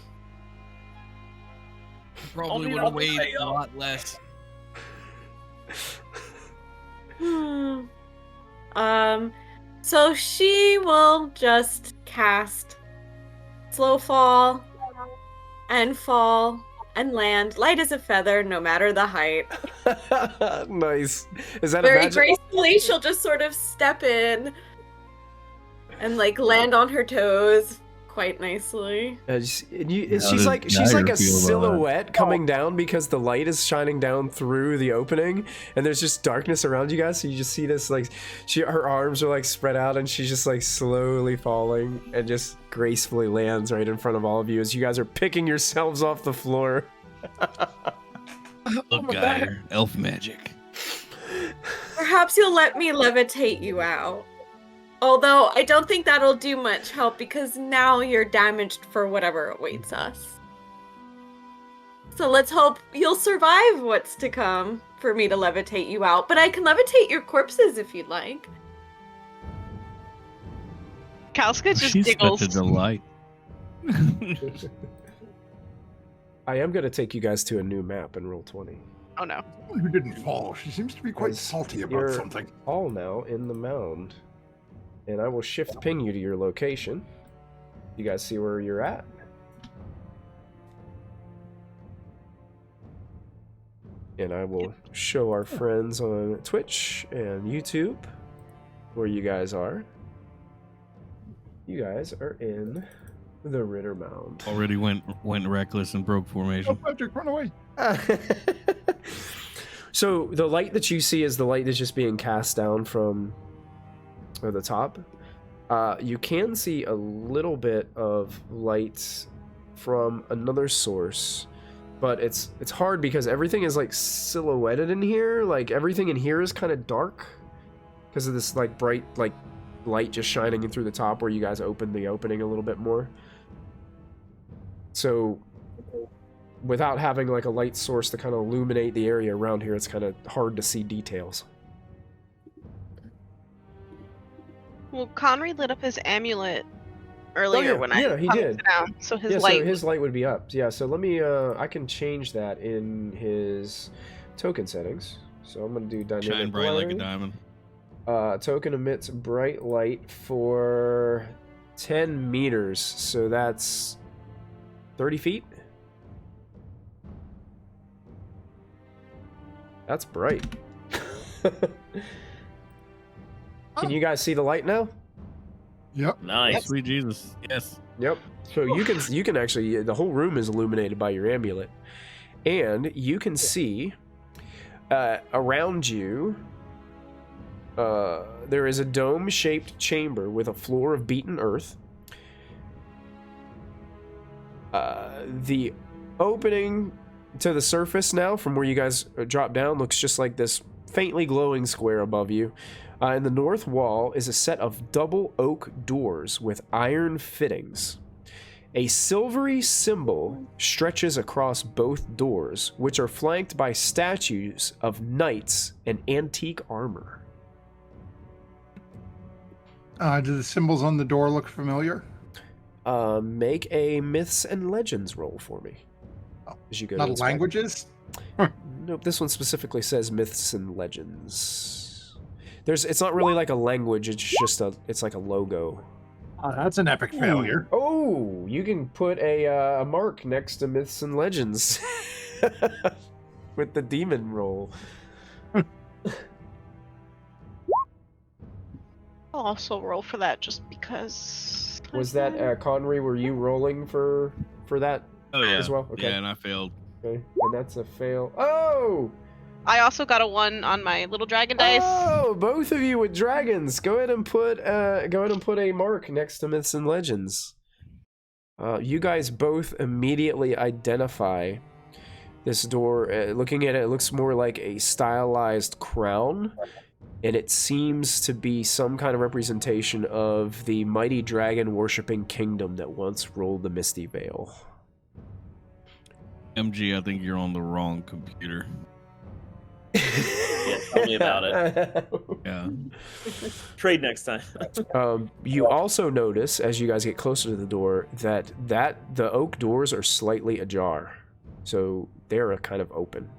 Probably would have weighed a lot less. So she will just cast slow fall and land light as a feather, no matter the height. Nice. Is that very a magic? gracefully? She'll just sort of step in and like land on her toes quite nicely. She's like a silhouette coming down because the light is shining down through the opening, and there's just darkness around you guys. So you just see this like her arms are like spread out, and she's just like slowly falling and just gracefully lands right in front of all of you as you guys are picking yourselves off the floor. Look, guy, elf magic. Perhaps you'll let me levitate you out. Although I don't think that'll do much help because now you're damaged for whatever awaits us. So let's hope you'll survive what's to come for me to levitate you out. But I can levitate your corpses if you'd like. Kalska just She's giggles. such a delight. I am going to take you guys to a new map in Roll20. Oh no. Someone who didn't fall. She seems to be quite salty about You're something. all now in the mound. And I will shift ping you to your location. You guys see where you're at? And I will show our friends on Twitch and YouTube where you guys are. You guys are in the Riddermound. Already went reckless and broke formation. Oh, Patrick, run away. So the light that you see is the light that's just being cast down from the top. You can see a little bit of light from another source, but it's hard because everything is like silhouetted in here. Like everything in here is kind of dark because of this like bright like light just shining in through the top where you guys opened the opening a little bit more. So without having like a light source to kind of illuminate the area around here, it's kind of hard to see details. Well, Conry lit up his amulet earlier when I he did. down, so his light. So his light would be up. Yeah, so let me I can change that in his token settings. So I'm gonna do dynamic Shine bright like a blurring. diamond. Token emits bright light for 10 meters, so that's 30 feet. That's bright. Can you guys see the light now? Yep. Nice. Sweet Jesus. Yes. Yep. So you can actually, the whole room is illuminated by your amulet, and you can see around you. There is a dome-shaped chamber with a floor of beaten earth. The opening to the surface now, from where you guys drop down, looks just like this faintly glowing square above you. In the north wall is a set of double oak doors with iron fittings. A silvery symbol stretches across both doors, which are flanked by statues of knights in antique armor. Do the symbols on the door look familiar? Make a myths and legends roll for me. As you go to Not inspect. languages? Nope, this one specifically says myths and legends. It's not really like a language, it's like a logo. Oh, that's an epic failure. Oh, you can put a mark next to myths and legends with the demon roll. I'll also roll for that just because. Was that Conry? Were you rolling for that Oh yeah. as well? Okay. Yeah, and I failed. Okay, and that's a fail. Oh! I also got a 1 on my little dragon dice. Oh, both of you with dragons. Go ahead and put a mark next to myths and legends. You guys both immediately identify this door. Looking at it, it looks more like a stylized crown, and it seems to be some kind of representation of the mighty dragon worshipping kingdom that once ruled the Misty Vale. MG, I think you're on the wrong computer. Yeah, tell me about it. Yeah. Trade next time. You also notice, as you guys get closer to the door, that the oak doors are slightly ajar. So they're kind of open.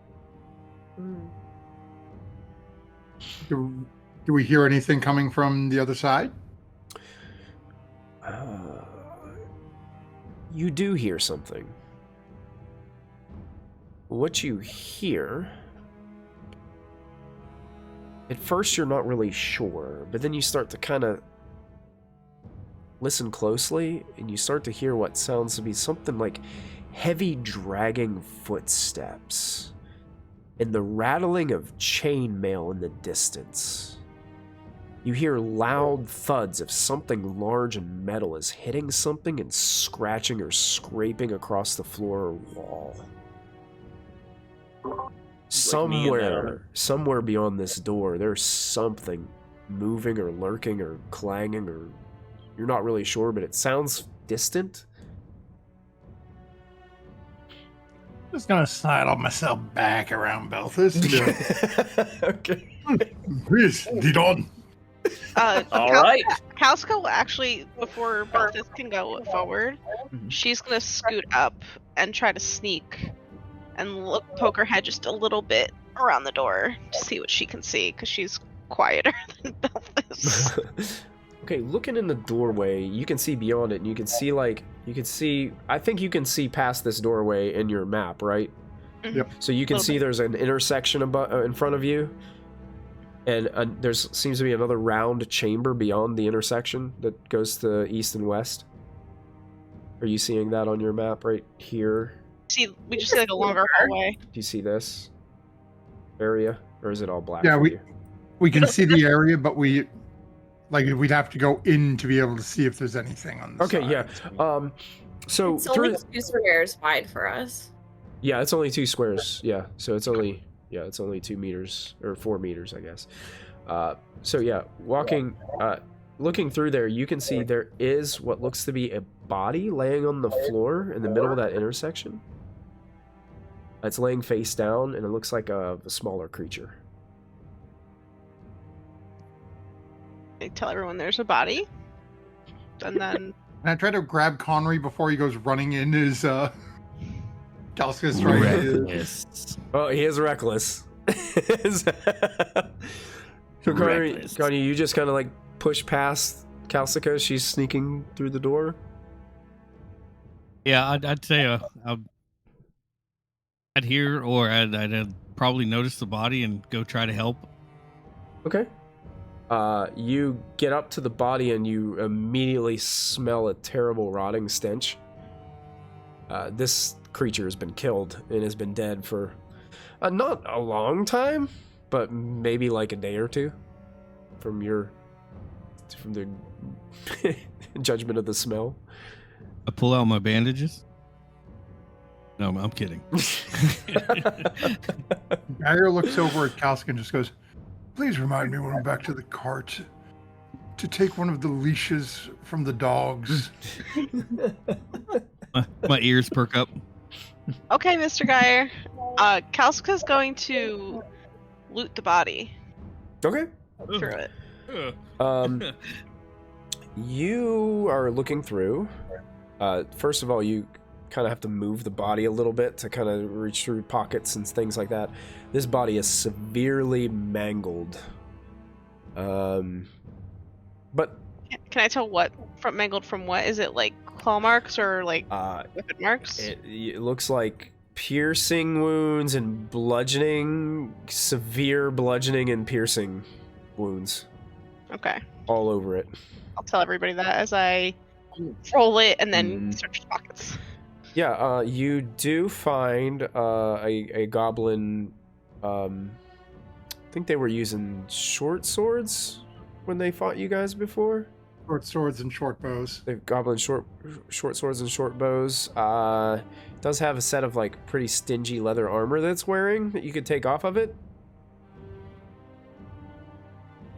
Do we hear anything coming from the other side? You do hear something. What you hear... At first, you're not really sure, but then you start to kind of listen closely, and you start to hear what sounds to be something like heavy dragging footsteps, and the rattling of chainmail in the distance. You hear loud thuds of something large and metal is hitting something and scratching or scraping across the floor or wall. Somewhere beyond this door, there's something moving or lurking or clanging, or you're not really sure, but it sounds distant. Just gonna sidle myself back around Belthus. Okay. Please, lead on. All right. Kalska will actually, before this can go forward, she's gonna scoot up and try to sneak and poke her head just a little bit around the door to see what she can see, because she's quieter than Belthus. Okay, looking in the doorway, you can see beyond it, and you can see I think you can see past this doorway in your map, right? Yep. So you can see there's an intersection in front of you, and seems to be another round chamber beyond the intersection that goes to east and west. Are you seeing that on your map right here? We just see like a longer hallway. Do you see this area, or is it all black? Yeah, for you? we can see the area, but we'd have to go in to be able to see if there's anything on the side. Yeah. So It's only 2 squares wide for us. Yeah, it's only 2 squares. Yeah, so it's only 2 meters or 4 meters, I guess. So yeah, looking through there, you can see there is what looks to be a body laying on the floor in the middle of that intersection. It's laying face down, and it looks like a smaller creature. They tell everyone there's a body, and then And I try to grab Conry before he goes running in his Kalska's right. Yes. Oh, he is reckless. So Connie, you just kind of like push past Kalsika. She's sneaking through the door. Yeah, I'd say I'd hear, or I'd probably notice the body and go try to help. Okay. You get up to the body and you immediately smell a terrible rotting stench. This creature has been killed and has been dead for not a long time, but maybe like a day or two from the judgment of the smell. I pull out my bandages. No, I'm kidding. Dagger looks over at Kalsk and just goes, "Please remind me when I'm back to the cart to take one of the leashes from the dogs." My ears perk up. Okay, Mr. Geyer. Kalska's going to loot the body. Okay. Through it. You are looking through. First of all, you kind of have to move the body a little bit to kind of reach through pockets and things like that. This body is severely mangled. But Can I tell what from mangled from what? Is it like claw marks or like weapon marks? it looks like piercing wounds and bludgeoning, severe bludgeoning and piercing wounds Okay. all over it. I'll tell everybody that as I roll it and then search the pockets. Yeah, you do find a goblin. I think they were using short swords when they fought you guys before. Short swords and short bows. The goblin short swords and short bows. Does have a set of like pretty stingy leather armor that's wearing that you could take off of it.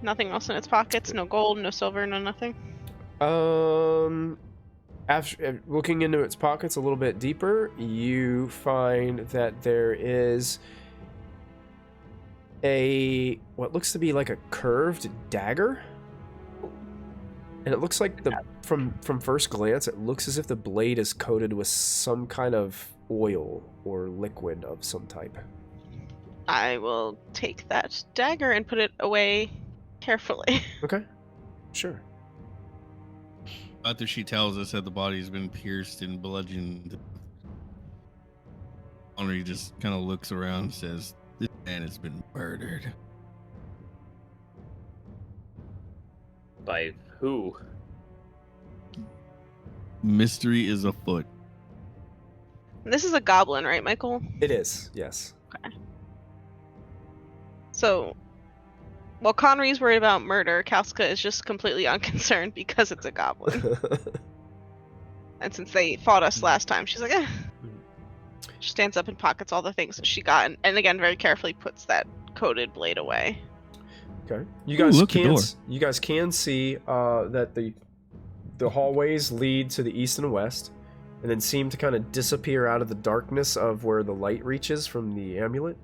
Nothing else in its pockets? No gold, no silver, no nothing? After looking into its pockets a little bit deeper, you find that there is what looks to be like a curved dagger. And it looks like from first glance, it looks as if the blade is coated with some kind of oil or liquid of some type. I will take that dagger and put it away carefully. Okay, sure. After she tells us that the body's been pierced and bludgeoned, Henry just kind of looks around and says, "This man has been murdered." By who? Mystery is afoot. This is a goblin, right, Michael? It is, yes. Okay. So, while Conry's worried about murder, Kalska is just completely unconcerned because it's a goblin. And since they fought us last time, she's like, eh. She stands up and pockets all the things that she got, and again, very carefully puts that coated blade away. Okay. You guys can see that the hallways lead to the east and west, and then seem to kind of disappear out of the darkness of where the light reaches from the amulet.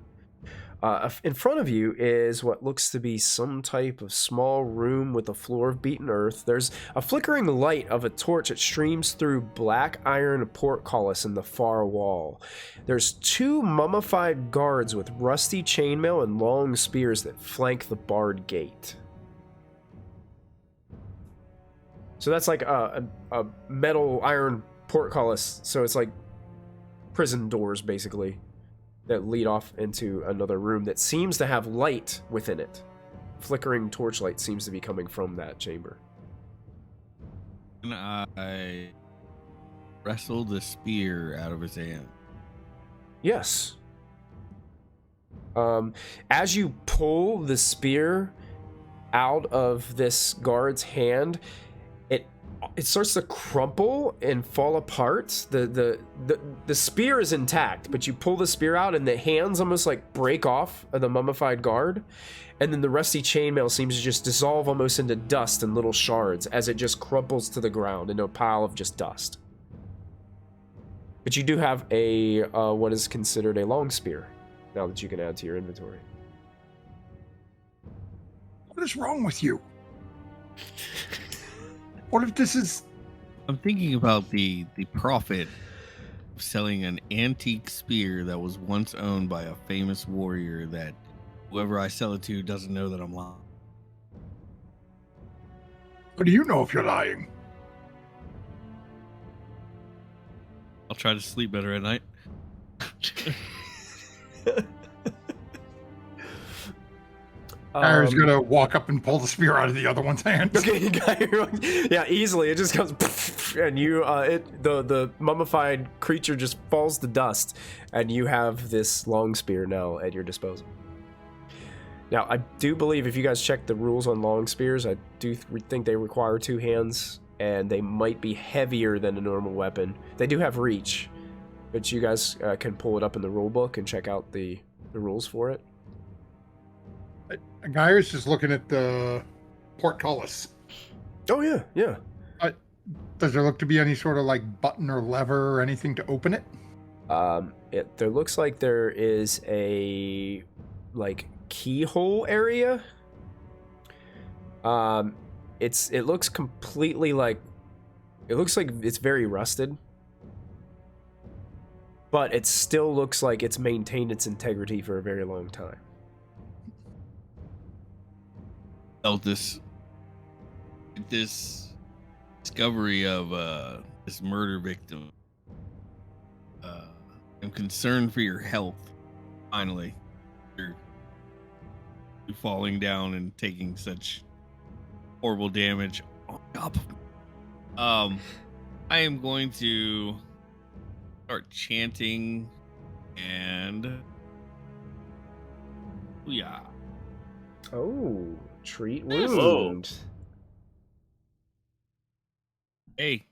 In front of you is what looks to be some type of small room with a floor of beaten earth. There's a flickering light of a torch that streams through black iron portcullis in the far wall. There's two mummified guards with rusty chainmail and long spears that flank the barred gate. So that's like a metal iron portcullis. So it's like prison doors, basically, that lead off into another room that seems to have light within it. Flickering torchlight seems to be coming from that chamber. And I wrestle the spear out of his hand. Yes. As you pull the spear out of this guard's hand, it starts to crumple and fall apart. The spear is intact, but you pull the spear out and the hands almost like break off of the mummified guard, and then the rusty chainmail seems to just dissolve almost into dust and little shards as it just crumples to the ground into a pile of just dust. But you do have a what is considered a long spear now that you can add to your inventory. What is wrong with you? What if this is... I'm thinking about the profit of selling an antique spear that was once owned by a famous warrior that whoever I sell it to doesn't know that I'm lying. How do you know if you're lying? I'll try to sleep better at night. Kyra's gonna walk up and pull the spear out of the other one's hand. Okay, yeah, easily. It just comes, and you, the mummified creature just falls to dust, and you have this long spear now at your disposal. Now, I do believe if you guys check the rules on long spears, I do think they require 2 hands, and they might be heavier than a normal weapon. They do have reach, but you guys can pull it up in the rule book and check out the rules for it. Kyra's just looking at the portcullis. Oh, yeah. Does there look to be any sort of like button or lever or anything to open it? There looks like there is a like keyhole area. It looks completely like it's very rusted, but it still looks like it's maintained its integrity for a very long time. Felt this discovery of this murder victim. I'm concerned for your health. Finally, you're falling down and taking such horrible damage on top of me. I am going to start chanting and yeah. Oh, treat Whoa. wound. Hey,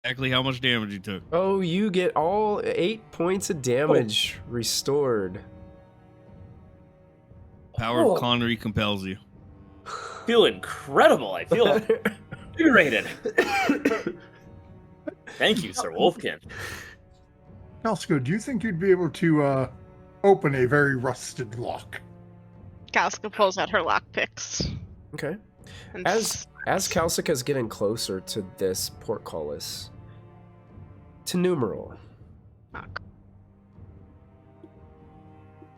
exactly how much damage you took. Oh, you get all 8 points of damage restored. Power of Connery compels you. Feel incredible. I feel invigorated. Thank you, Sir Wolfkin. Kalsko, do you think you'd be able to open a very rusted lock? Kalska pulls out her lockpicks. Okay. and As Kalsika's getting closer to this portcullis, to numeral,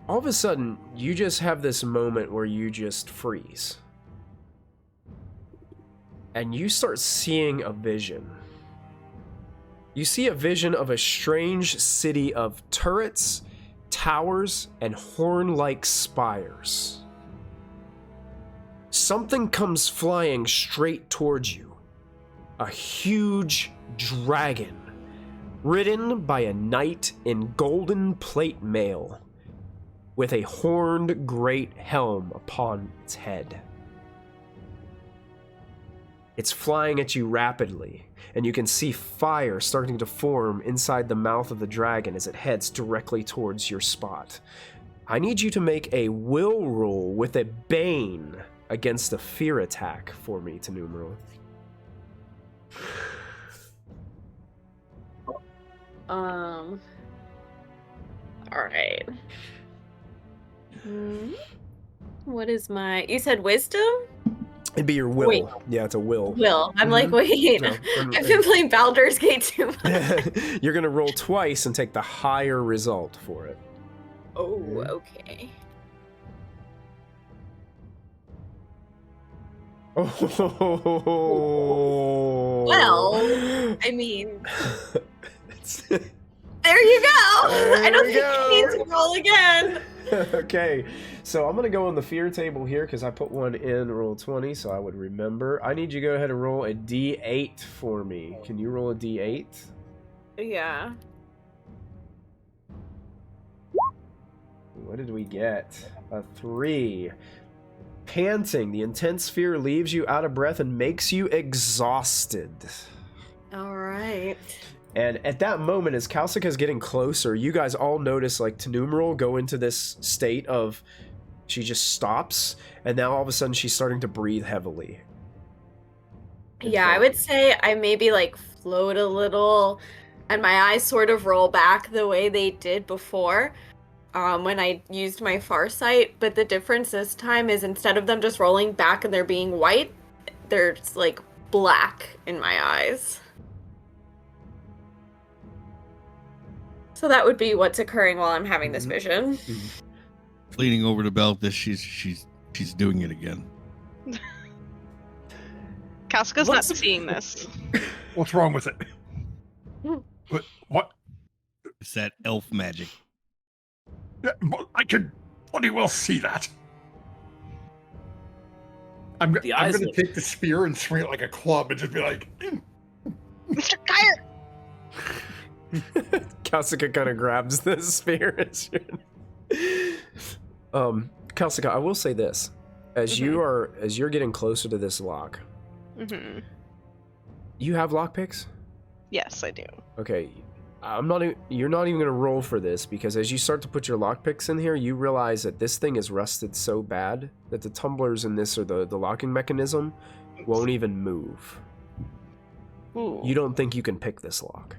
all of a sudden, you just have this moment where you just freeze. And you start seeing a vision. You see a vision of a strange city of turrets, towers, and horn-like spires. Something comes flying straight towards you. A huge dragon, ridden by a knight in golden plate mail, with a horned great helm upon its head. It's flying at you rapidly, and you can see fire starting to form inside the mouth of the dragon as it heads directly towards your spot. I need you to make a will roll with a bane against a fear attack for me, to numeral. All right. What is my? You said wisdom? It'd be your will. Wait. Yeah, it's a will. Will. I'm like, wait. No, I've been playing Baldur's Gate too much. You're gonna roll twice and take the higher result for it. Oh, okay. Oh. Well, I mean, there you go. I don't think I need to roll again. Okay, so I'm gonna go on the fear table here because I put one in roll 20, so I would remember. I need you to go ahead and roll a d8 for me. Can you roll a d8? Yeah. What did we get? A 3. Panting, the intense fear leaves you out of breath and makes you exhausted. All right. And at that moment, as Kalsika's getting closer, you guys all notice, like, Tenumeral go into this state of she just stops, and now all of a sudden she's starting to breathe heavily. Yeah, I would say I maybe like float a little, and my eyes sort of roll back the way they did before when I used my Farsight. But the difference this time is instead of them just rolling back and they're being white, there's like black in my eyes. So that would be what's occurring while I'm having this vision. Leaning over to Beltis, she's doing it again. Kalska's not seeing this. What's wrong with it? What? It's that elf magic. Yeah, I could bloody well see that. I'm The eyes going to look- take the spear and swing it like a club and just be like, Mr. Geyer! Kalsika kind of grabs the spear. Kalsika, I will say this: as you're getting closer to this lock, Mm-hmm. you have lockpicks. Yes, I do. Okay, you're not even gonna roll for this, because as you start to put your lockpicks in here, you realize that this thing is rusted so bad that the tumblers in this, or the locking mechanism, won't even move. Ooh. You don't think you can pick this lock.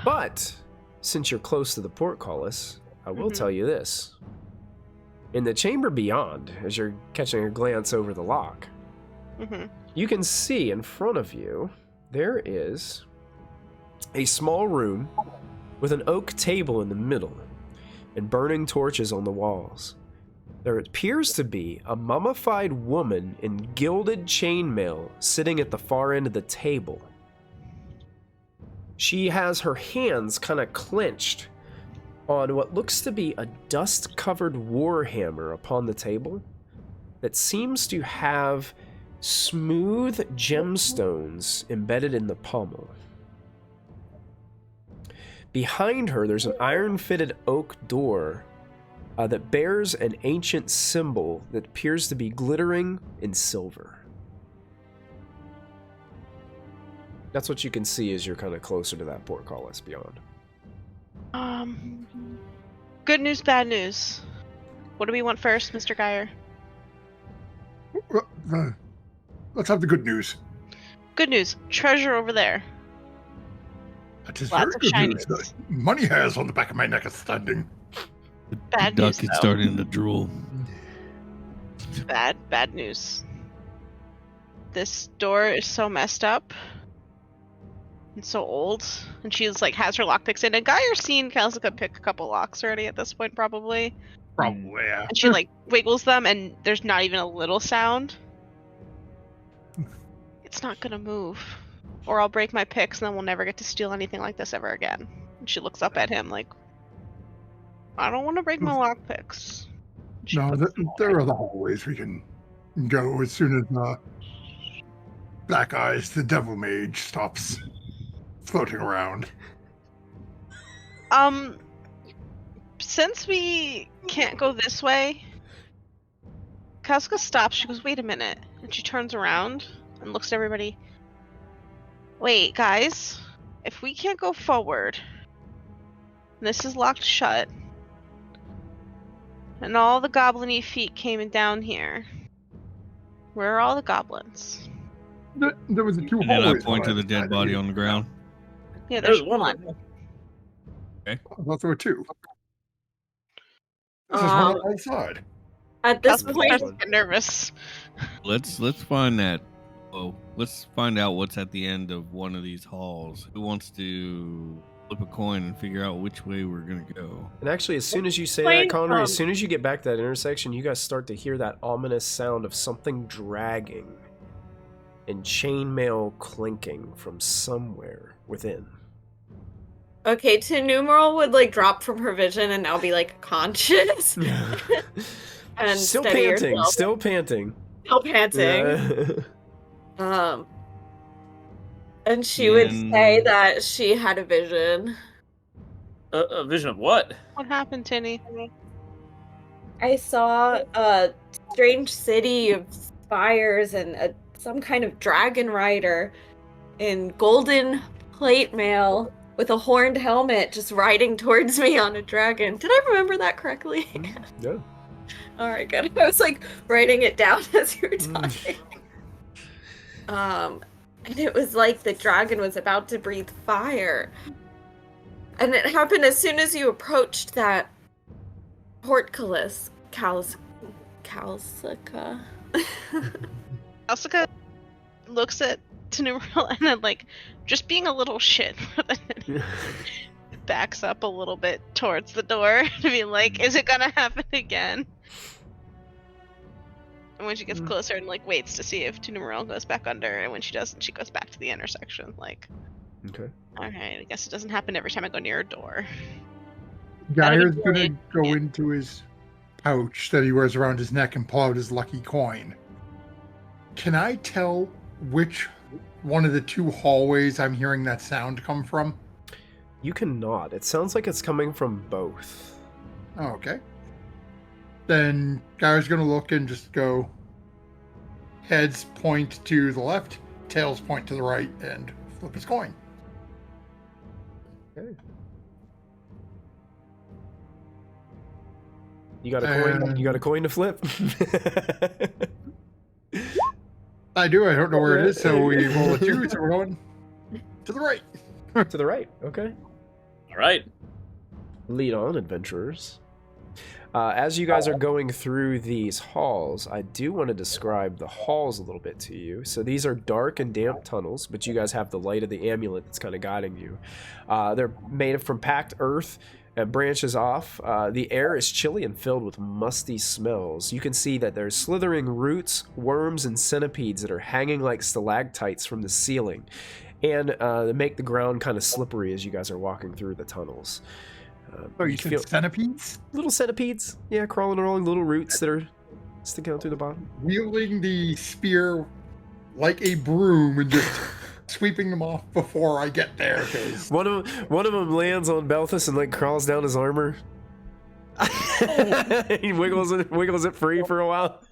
But since you're close to the portcullis, I will tell you this. In the chamber beyond, as you're catching a glance over the lock, you can see in front of you there is a small room with an oak table in the middle and burning torches on the walls. There appears to be a mummified woman in gilded chainmail sitting at the far end of the table. She has her hands kind of clenched on what looks to be a dust-covered warhammer upon the table that seems to have smooth gemstones embedded in the pommel. Behind her, there's an iron-fitted oak door that bears an ancient symbol that appears to be glittering in silver. That's what you can see as you're kind of closer to that portcullis beyond. Good news, bad news. What do we want first, Mr. Geyer? let's have the good news. Good news. Treasure over there. That is Lots very of good shinies. news. The money hairs on the back of my neck are standing. Bad the news, duck is though. starting to drool. Bad news. This door is so messed up. And so old. And she's like has her lockpicks in. And Geyer's seen Kalsika pick a couple locks already at this point, probably. Probably, yeah. And she like wiggles them and there's not even a little sound. It's not gonna move. Or I'll break my picks and then we'll never get to steal anything like this ever again. And she looks up at him like, I don't want to break my lockpicks. She No, puts them there away. are other hallways we can go as soon as Black Eyes, the Devil Mage, stops floating around. Since we can't go this way, Kalsika stops. She goes, wait a minute. And she turns around and looks at everybody. Wait, guys. If we can't go forward, and this is locked shut, and all the goblin-y feet came down here, where are all the goblins? There was the two And then I hallways. point to on the either dead side. body on the ground. Yeah, There's there's one. one. I thought there were two. This is Um, one on the side. At this Kalsika point, starts to get nervous. Let's find that. Oh, let's find out what's at the end of one of these halls. Who wants to flip a coin and figure out which way we're gonna go? And actually, as soon as you say Plain that, Connery, as from- soon as you get back to that intersection, you guys start to hear that ominous sound of something dragging and chainmail clinking from somewhere within. okay, to numeral would like drop from her vision and now be like conscious and Still steady panting, herself. still panting. Still panting. Yeah. And she would And- say that she had a vision. A vision of what? What happened, Tinny? I saw a strange city of spires and some kind of dragon rider in golden plate mail with a horned helmet just riding towards me on a dragon. Did I remember that correctly? Yeah. Alright, good. I was like writing it down as you were talking. And it was like the dragon was about to breathe fire. And it happened as soon as you approached that portcullis. Kalsika. Kalsika looks at Tenumeril and then, like, just being a little shit, backs up a little bit towards the door to be like, is it gonna happen again? And when she gets closer and, like, waits to see if Tenumeril goes back under, and when she doesn't, she goes back to the intersection, like, Okay. alright, I guess it doesn't happen every time I go near a door. Geyer's be gonna really- go yeah. into his pouch that he wears around his neck and pull out his lucky coin. Can I tell which one of the two hallways I'm hearing that sound come from? You cannot. It sounds like it's coming from both. Oh, okay. Then Guy's going to look and just go, heads point to the left, tails point to the right, and flip his coin. Okay. You got a coin? You got a coin to flip? I do. I don't know where it is, so we roll a 2, so we're going to the right. To the right. Okay. All right. Lead on, adventurers. As you guys are going through these halls, I do want to describe the halls a little bit to you. So these are dark and damp tunnels, but you guys have the light of the amulet that's kind of guiding you. They're made from packed earth and branches off. The air is chilly and filled with musty smells. You can see that there's slithering roots, worms, and centipedes that are hanging like stalactites from the ceiling, and they make the ground kind of slippery as you guys are walking through the tunnels. Oh, you said centipedes? Little centipedes, yeah, crawling along, little roots that are sticking out through the bottom. Wielding the spear like a broom and just sweeping them off before I get there. One of them lands on Belthus and like crawls down his armor. He wiggles it free for a while.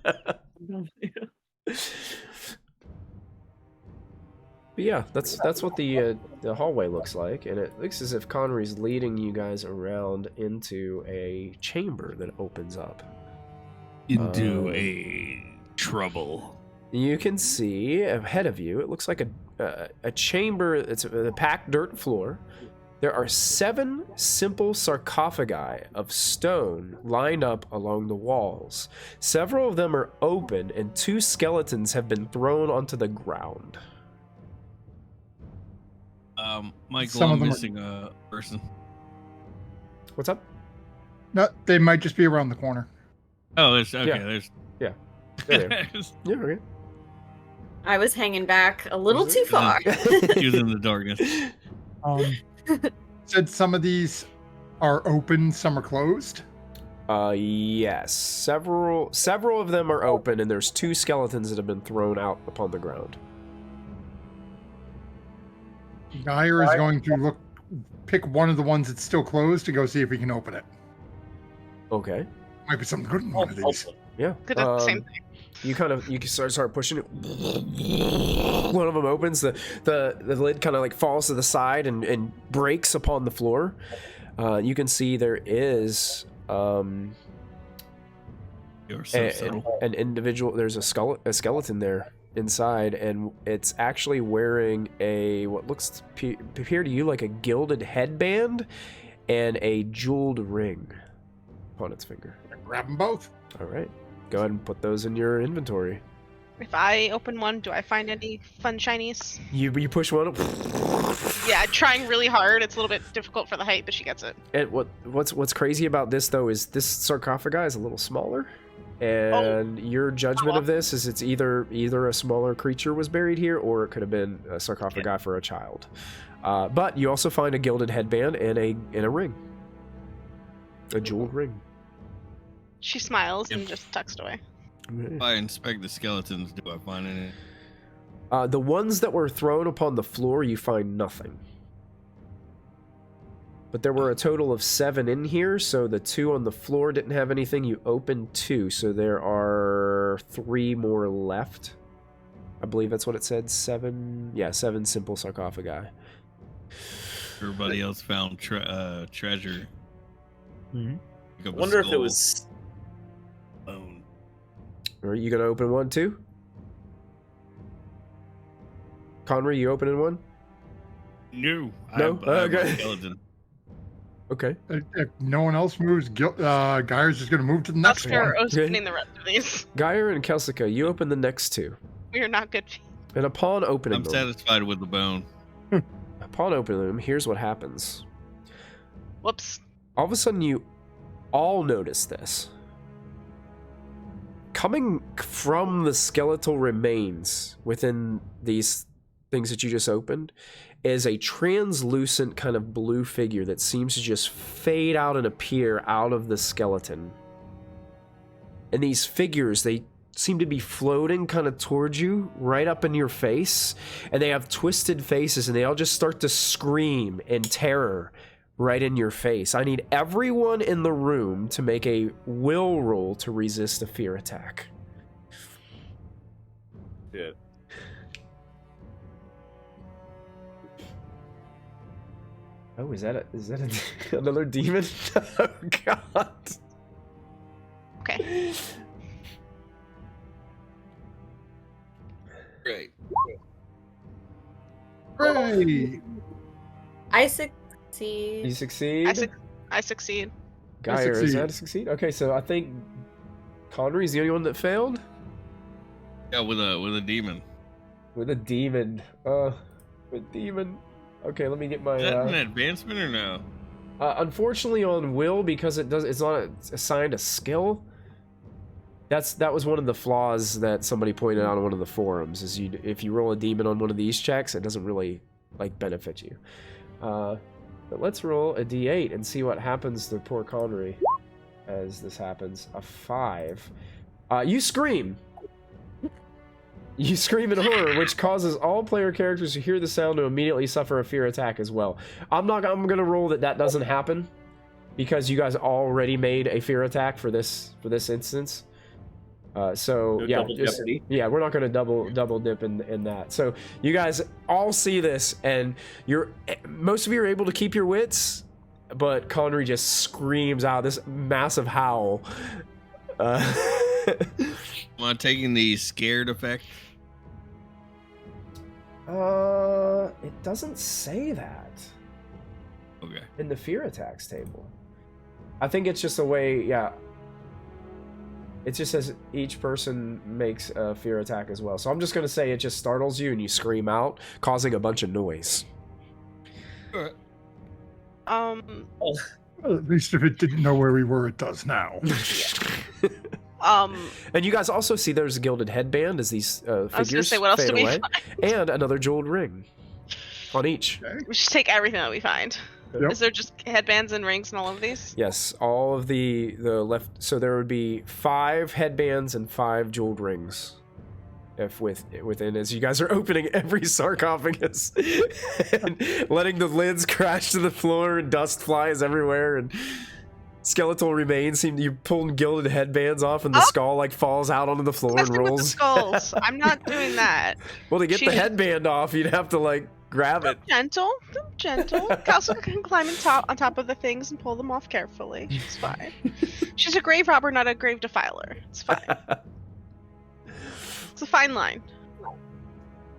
But yeah, that's what the hallway looks like, and it looks as if Connery's leading you guys around into a chamber that opens up Into a trouble. You can see ahead of you, it looks like a chamber. It's a packed dirt floor. There are 7 simple sarcophagi of stone lined up along the walls. Several of them are open, and 2 skeletons have been thrown onto the ground. Michael, Some I'm of them missing a person. What's up? No, they might just be around the corner. Oh, there's okay. Yeah. There's There they are. Yeah, okay. I was hanging back a little Is too it? far. He was in the darkness. Said some of these are open, some are closed. Yes. Several of them are open, and there's 2 skeletons that have been thrown out upon the ground. Geyer is going to pick one of the ones that's still closed to go see if we can open it. Okay. Might be something good in one of these. Yeah. Could do the same thing. You can start pushing it. One of them opens. The lid kind of like falls to the side and breaks upon the floor. You can see there is You're so subtle. an individual. There's a skeleton there inside, and it's actually wearing what looks to appear to you like a gilded headband and a jeweled ring upon its finger. Grab them both. All right, go ahead and put those in your inventory. If I open one, do I find any fun shinies? You push one up. Yeah, trying really hard. It's a little bit difficult for the height, but she gets it. And what's crazy about this though is this sarcophagi is a little smaller, and your judgment of this is it's either a smaller creature was buried here, or it could have been a sarcophagi for a child. But you also find a gilded headband and a ring, a jeweled ring. She smiles and just tucks it away. If I inspect the skeletons, do I find any? The ones that were thrown upon the floor, you find nothing. But there were a total of 7 in here, so the 2 on the floor didn't have anything. You opened 2, so there are 3 more left. I believe that's what it said. 7. Yeah, 7 simple sarcophagi. Everybody else found treasure. I wonder if it was bone. Are you gonna open one too? Conry, you opening one? No. No? I have a Okay. skeleton. Okay. If no one else moves, Geyer's just going to move to the next Oscar one. opening the rest of these. Geyer and Kelsica, you open the next 2. We are not good. And upon opening I'm them, satisfied with the bone. upon opening them, here's what happens. Whoops. All of a sudden, you all notice this. Coming from the skeletal remains within these things that you just opened is a translucent kind of blue figure that seems to just fade out and appear out of the skeleton. and these figures, they seem to be floating kind of towards you, right up in your face, and they have twisted faces, and they all just start to scream in terror right in your face. I need everyone in the room to make a will roll to resist a fear attack. Yeah. Oh, is that another demon? Oh God. Okay. Great. Hooray! I You succeed. succeed? I succeed. Geyer, is succeed. that a succeed? Okay, so I think Connery's the only one that failed? Yeah, with a demon. With a demon. With demon. Okay, let me get my Is that an advancement or no? unfortunately on will, because it's not assigned a skill. That was one of the flaws that somebody pointed out on one of the forums, is if you roll a demon on one of these checks, it doesn't really benefit you. But let's roll a d8 and see what happens to poor Connery as this happens. A 5. You scream. You scream in horror, which causes all player characters who hear the sound to immediately suffer a fear attack as well. I'm gonna roll that doesn't happen, because you guys already made a fear attack for this instance. So No yeah, double jeopardy. yeah, we're not gonna double dip in that. So you guys all see this, and most of you are able to keep your wits, but Connery just screams out this massive howl. Am I taking the scared effect? It doesn't say that Okay. in the fear attacks table. I think it's just a way, yeah. It just says each person makes a fear attack as well. So I'm just going to say it just startles you and you scream out, causing a bunch of noise. Alright. Well, at least if it didn't know where we were, it does now. And you guys also see there's a gilded headband as these I was gonna figures say, what else fade do we away, find? and another jeweled ring on each. We should take everything that we find. Yep. Is there just headbands and rings and all of these? Yes, all of the left. So there would be 5 headbands and 5 jeweled rings. If within, as you guys are opening every sarcophagus and letting the lids crash to the floor and dust flies everywhere and skeletal remains seem to you pulling gilded headbands off and the skull falls out onto the floor and Messing with the rolls. skulls. I'm not doing that. Well, to get the She- headband off, you'd have to grab it. Gentle, gentle. Castle can climb on top of the things and pull them off carefully. It's fine. She's a grave robber, not a grave defiler. It's fine. It's a fine line.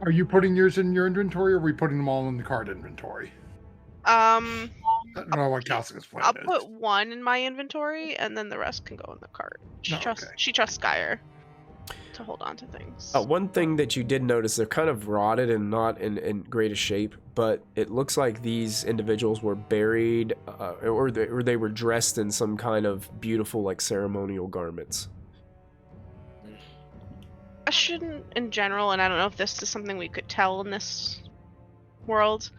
Are you putting yours in your inventory, or are we putting them all in the card inventory? I don't know what Calcica's plan I'll is. put one in my inventory, and then the rest can go in the cart. She Oh, trusts. okay. She trusts Skyer to hold on to things. One thing that you did notice, they're kind of rotted and not in greatest shape, but it looks like these individuals were buried or they were dressed in some kind of beautiful ceremonial garments. I shouldn't, in general, and I don't know if this is something we could tell in this world.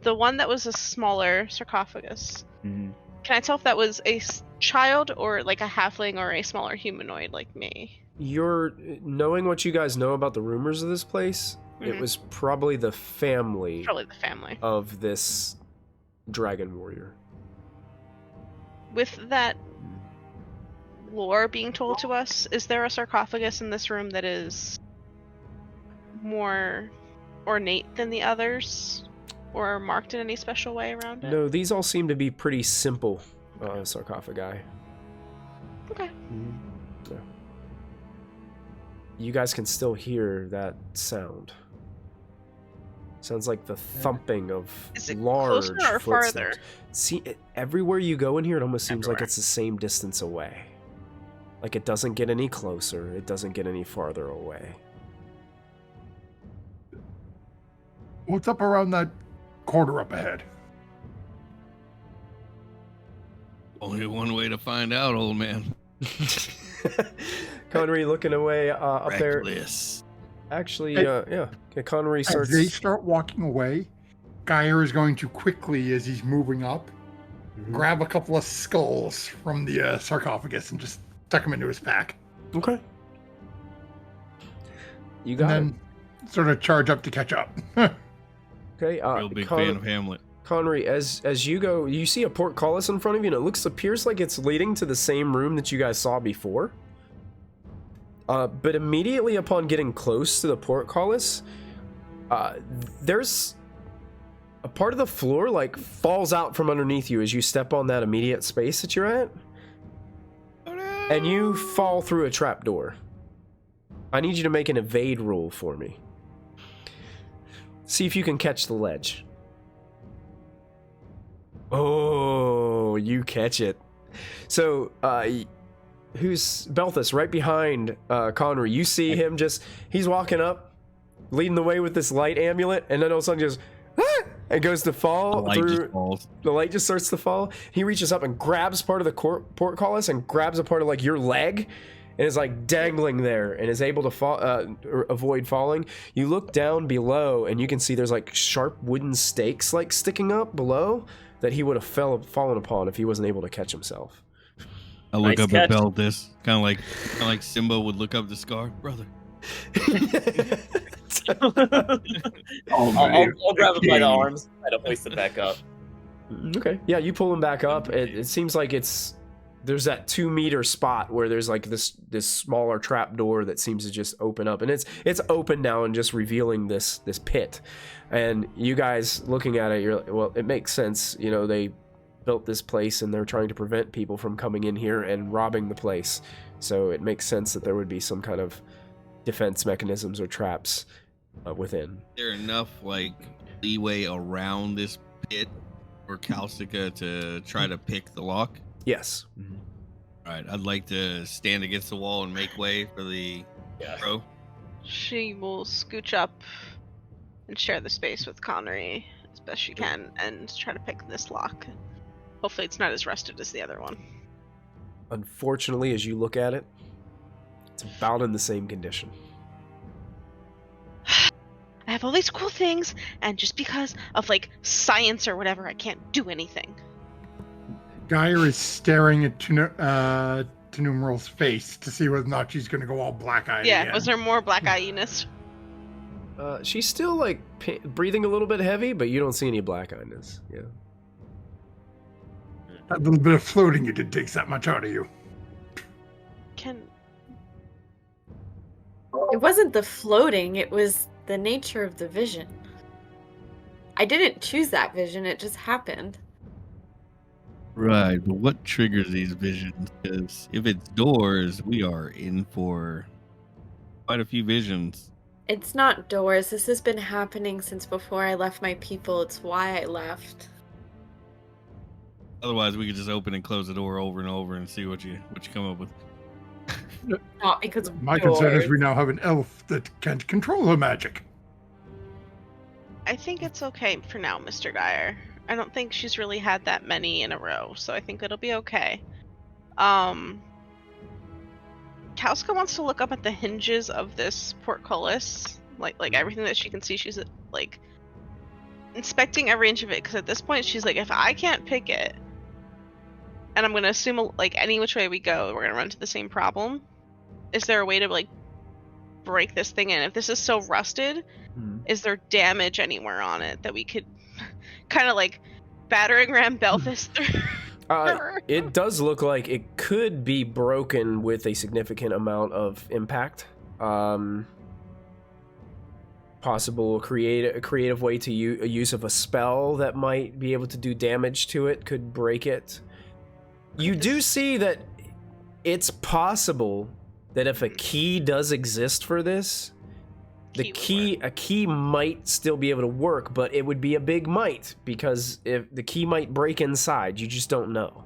The one that was a smaller sarcophagus. Mm-hmm. Can I tell if that was a child or a halfling or a smaller humanoid like me? You're knowing what you guys know about the rumors of this place. It Mhm. was probably the family Probably the family. of this dragon warrior. With that lore being told to us, is there a sarcophagus in this room that is more ornate than the others? Or marked in any special way around it? No, these all seem to be pretty simple sarcophagi. Okay. Yeah. You guys can still hear that sound. Sounds like the thumping of Is it large closer or footsteps. farther? See, everywhere you go in here, it almost seems like Everywhere. it's the same distance away. It doesn't get any closer. It doesn't get any farther away. What's up around that corner up ahead? Only one way to find out, old man. Connery looking away up there. Reckless. Actually, Hey. yeah. Connery As starts. they start walking away, Geyer is going to quickly, as he's moving up, Mhm. grab a couple of skulls from the sarcophagus and just tuck them into his pack. Okay. You got And then sort of charge up to catch up. it. Okay. Real big fan of Hamlet. Connery, as you go, you see a portcullis in front of you, and it appears like it's leading to the same room that you guys saw before. But immediately upon getting close to the portcullis, there's a part of the floor like falls out from underneath you as you step on that immediate space that you're at, and you fall through a trapdoor. I need you to make an evade roll for me. See if you can catch the ledge. Oh, you catch it. So, who's Belthus right behind Connery? You see him he's walking up, leading the way with this light amulet, and then all of a sudden just, and goes to fall. The light just starts to fall. He reaches up and grabs part of the portcullis and grabs a part of like your leg, and is like dangling there and is able to fall, avoid falling. You look down below and you can see there's like sharp wooden stakes like sticking up below that he would have fallen upon if he wasn't able to catch himself. I look Nice up catch. at Beltis, kind of like Simba would look up the Scar, brother. I'll grab him by the arms, try to hoist him back up. Okay. Yeah, you pull him back up. It seems like there's that 2-meter spot where there's like this smaller trap door that seems to just open up, and it's open now and just revealing this pit. And you guys looking at it, you're like, well, it makes sense. You know, they built this place and they're trying to prevent people from coming in here and robbing the place. So it makes sense that there would be some kind of defense mechanisms or traps within. Is there enough like leeway around this pit for Calcica to try to pick the lock? Yes. All right, I'd like to stand against the wall and make way for the pro. She will scooch up and share the space with Connery as best she can and try to pick this lock. Hopefully it's not as rusted as the other one. Unfortunately, as you look at it, it's about in the same condition. I have all these cool things, and just because of like science or whatever, I can't do anything. Geyer is staring at Numeral's face to see whether or not she's going to go all black-eyed Yeah, again. was there more black-eyedness? She's still like breathing a little bit heavy, but you don't see any black-eyedness. Yeah. That little bit of floating you did takes that much out of you. It wasn't the floating, it was the nature of the vision. I didn't choose that vision, it just happened. Right, but what triggers these visions? Because if it's doors, we are in for quite a few visions. It's not doors. This has been happening since before I left my people. It's why I left. Otherwise, we could just open and close the door over and over and see what you come up with. Not because of My doors. concern is we now have an elf that can't control her magic. I think it's okay for now, Mr. Geyer. I don't think she's really had that many in a row, so I think it'll be okay. Kauska wants to look up at the hinges of this portcullis, like everything that she can see. She's like inspecting every inch of it, because at this point she's like, if I can't pick it, and I'm gonna assume like any which way we go, we're gonna run into the same problem. Is there a way to like break this thing in? If this is so rusted, is there damage anywhere on it that we could kind of like battering ram Belthus through? It does look like it could be broken with a significant amount of impact. Possible a creative way to use of a spell that might be able to do damage to it could break it. You do see that it's possible that if a key does exist for this, a key might still be able to work, but it would be a big might, because if the key might break inside, you just don't know.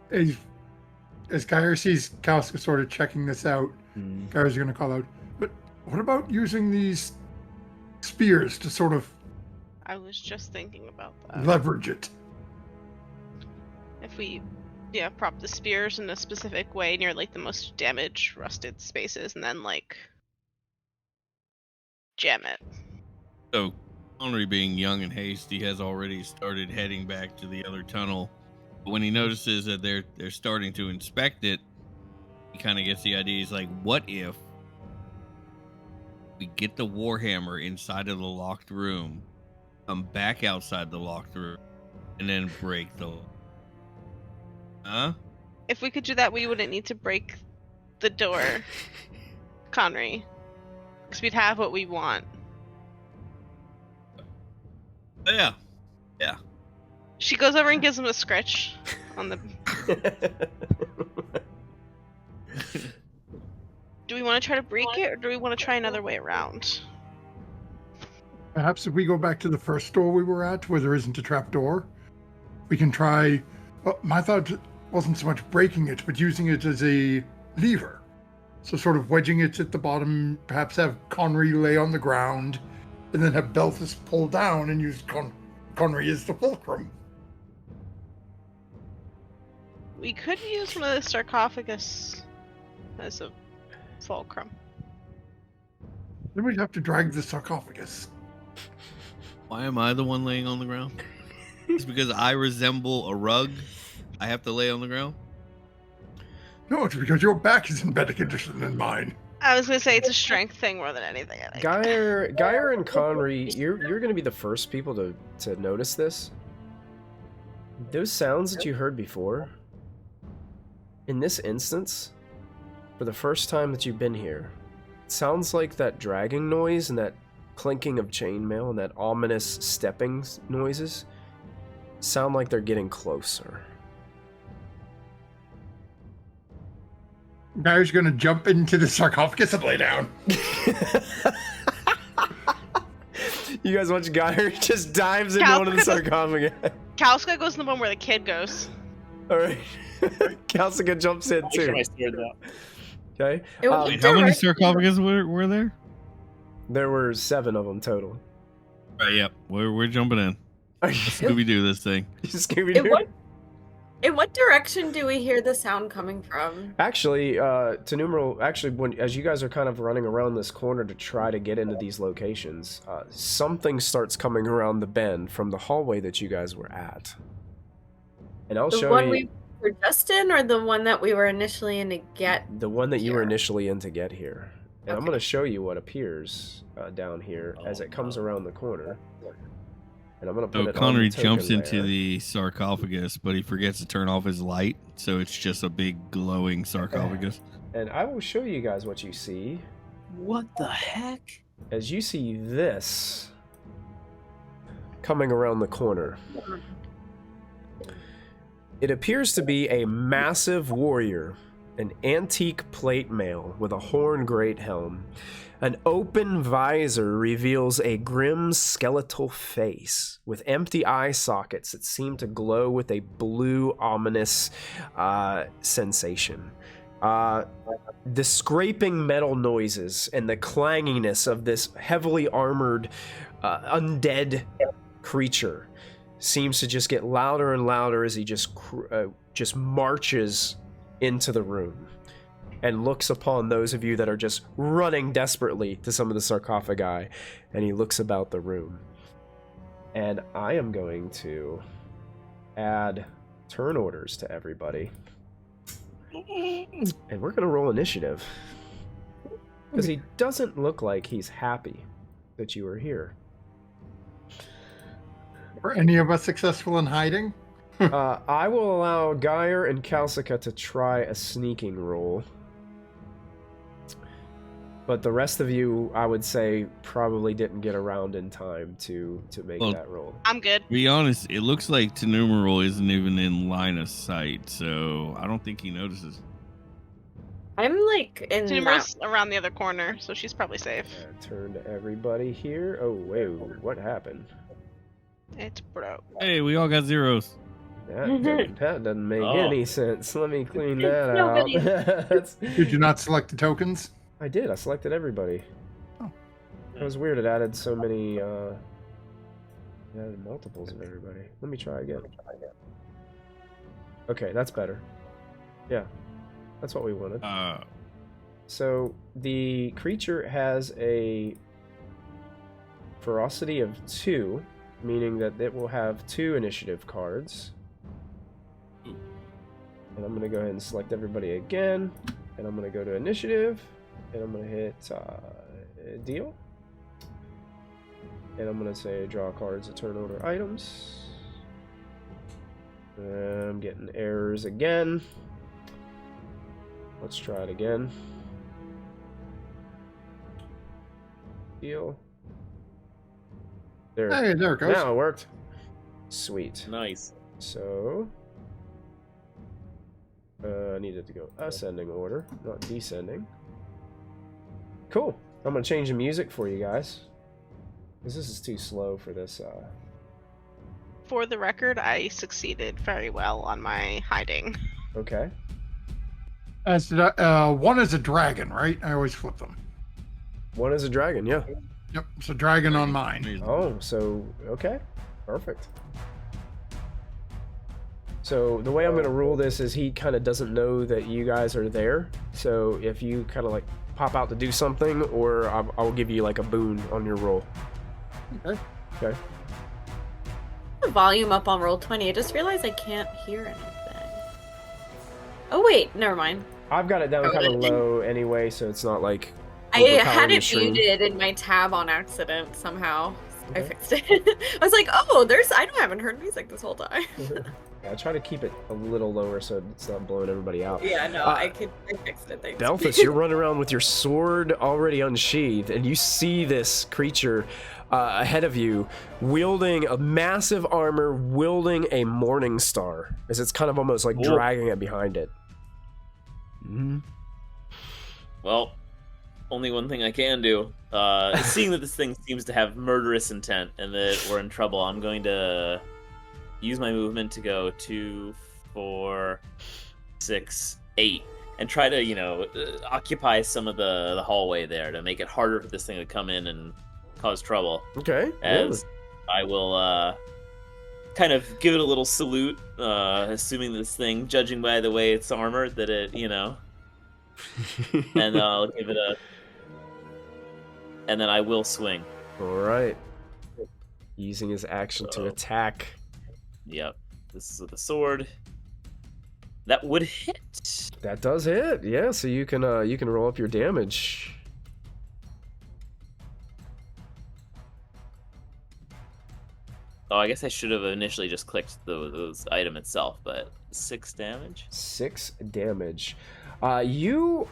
As Geyer sees Kauska sort of checking this out, Geyer's going to call out, but what about using these spears to sort of I was just thinking about that. leverage it? If we prop the spears in a specific way near like the most damaged rusted spaces, and then like jam it. So, Henry, being young and hasty, has already started heading back to the other tunnel But when he notices that they're starting to inspect it, he kind of gets the idea. He's like, what if we get the Warhammer inside of the locked room, come back outside the locked room, and then break the... Huh? If we could do that, we wouldn't need to break the door, Connery. Because we'd have what we want. Yeah. She goes over and gives him a scratch on the... Do we want to try to break it, or do we want to try another way around? Perhaps if we go back to the first door we were at, where there isn't a trap door, we can try... Well, my thought wasn't so much breaking it, but using it as a lever. So sort of wedging it at the bottom, perhaps have Connery lay on the ground, and then have Belfast pull down and use Connery as the fulcrum. We could use one of the sarcophagus as a fulcrum. Then we'd have to drag the sarcophagus. Why am I the one laying on the ground? It's because I resemble a rug. I have to lay on the ground. No, it's because your back is in better condition than mine. I was gonna say it's a strength thing more than anything. I think. Geyer and Connery, you're gonna be the first people to notice this. Those sounds that you heard before, in this instance, for the first time that you've been here, it sounds like that dragging noise and that clinking of chainmail and that ominous stepping noises sound like they're getting closer. Guy's gonna jump into the sarcophagus and lay down. You guys watch Geyer just dives into one of the sarcophagus. Kalska goes in the one where the kid goes. Alright. Kalska jumps in Make sure too. my sword's out. Okay. Wait, how many sarcophagus were there? There were 7 of them total. Right, yep. We're jumping in. Let's Scooby-Doo this thing. Scooby-Doo? In what direction do we hear the sound coming from? Actually, to numeral, as you guys are kind of running around this corner to try to get into these locations, something starts coming around the bend from the hallway that you guys were at. And I'll The show one you we were just in, or the one that we were initially in to get? the one that you were here? initially in to get here. And I'm Okay. going to show you what appears down here as it comes around the corner. And I'm going to put So it Connery on the token jumps into layer. the sarcophagus, but he forgets to turn off his light, so it's just a big glowing sarcophagus. And I will show you guys what you see. What the heck? As you see this coming around the corner. It appears to be a massive warrior, an antique plate mail with a horn great helm. An open visor reveals a grim skeletal face with empty eye sockets that seem to glow with a blue ominous sensation. The scraping metal noises and the clanginess of this heavily armored undead creature seems to just get louder and louder as he just marches into the room and looks upon those of you that are just running desperately to some of the sarcophagi, and he looks about the room. And I am going to add turn orders to everybody. And we're going to roll initiative. Because he doesn't look like he's happy that you are here. Were any of us successful in hiding? I will allow Geyer and Kalsika to try a sneaking roll. But the rest of you, I would say, probably didn't get around in time to make that roll. I'm good. To be honest, it looks like Tenumeral isn't even in line of sight, so I don't think he notices. I'm like in Timber's around the other corner, so she's probably safe. Turn to everybody here. Oh, wait, what happened? It's broke. Hey, we all got zeros. That doesn't make Oh. any sense. Let me clean that Nobody- out. That's- Did you not select the tokens? I did. I selected everybody. Oh. It was weird. It added so many. It added multiples of everybody. Let me try again. Okay, that's better. Yeah, that's what we wanted. So the creature has a ferocity of 2, meaning that it will have 2 initiative cards. And I'm going to go ahead and select everybody again. And I'm going to go to initiative. And I'm going to hit deal. And I'm going to say draw cards to turn order items. I'm getting errors again. Let's try it again. Deal. There. Hey, there it goes. Now it worked. Sweet. Nice. So I needed to go ascending order, not descending. Cool. I'm gonna change the music for you guys, because this is too slow for this. For the record, I succeeded very well on my hiding. Okay. As one is a dragon, right? I always flip them. One is a dragon, yeah. Yep, it's a dragon on mine. Oh, so okay, perfect. So the way I'm going to rule this is he kind of doesn't know that you guys are there. So if you kind of like pop out to do something, or I'll give you like a boon on your roll. Okay. Okay. The volume up on Roll20. I just realized I can't hear anything. Oh wait, never mind. I've got it down kind of low anyway, so it's not like I had overpowering the it stream. muted in my tab on accident somehow. I Okay. fixed it. I was like, oh, I haven't heard music this whole time. Yeah, I try to keep it a little lower so it's not blowing everybody out. Yeah, no, I fixed it. Thanks. Belfus, you're running around with your sword already unsheathed, and you see this creature ahead of you wielding a massive armor, wielding a morning star, as it's kind of almost like dragging it behind it. Mm-hmm. Well, only one thing I can do. Seeing that this thing seems to have murderous intent and that we're in trouble, I'm going to use my movement to go 2, 4, 6, 8, and try to, occupy some of the hallway there to make it harder for this thing to come in and cause trouble. Okay. As I will kind of give it a little salute, assuming this thing, judging by the way it's armored, that it, and I'll give it a... And then I will swing. Alright. Using his action to attack. Yep. This is with a sword. That would hit. That does hit, yeah, so you can roll up your damage. Oh, I guess I should have initially just clicked those item itself, but 6 damage? 6 damage. You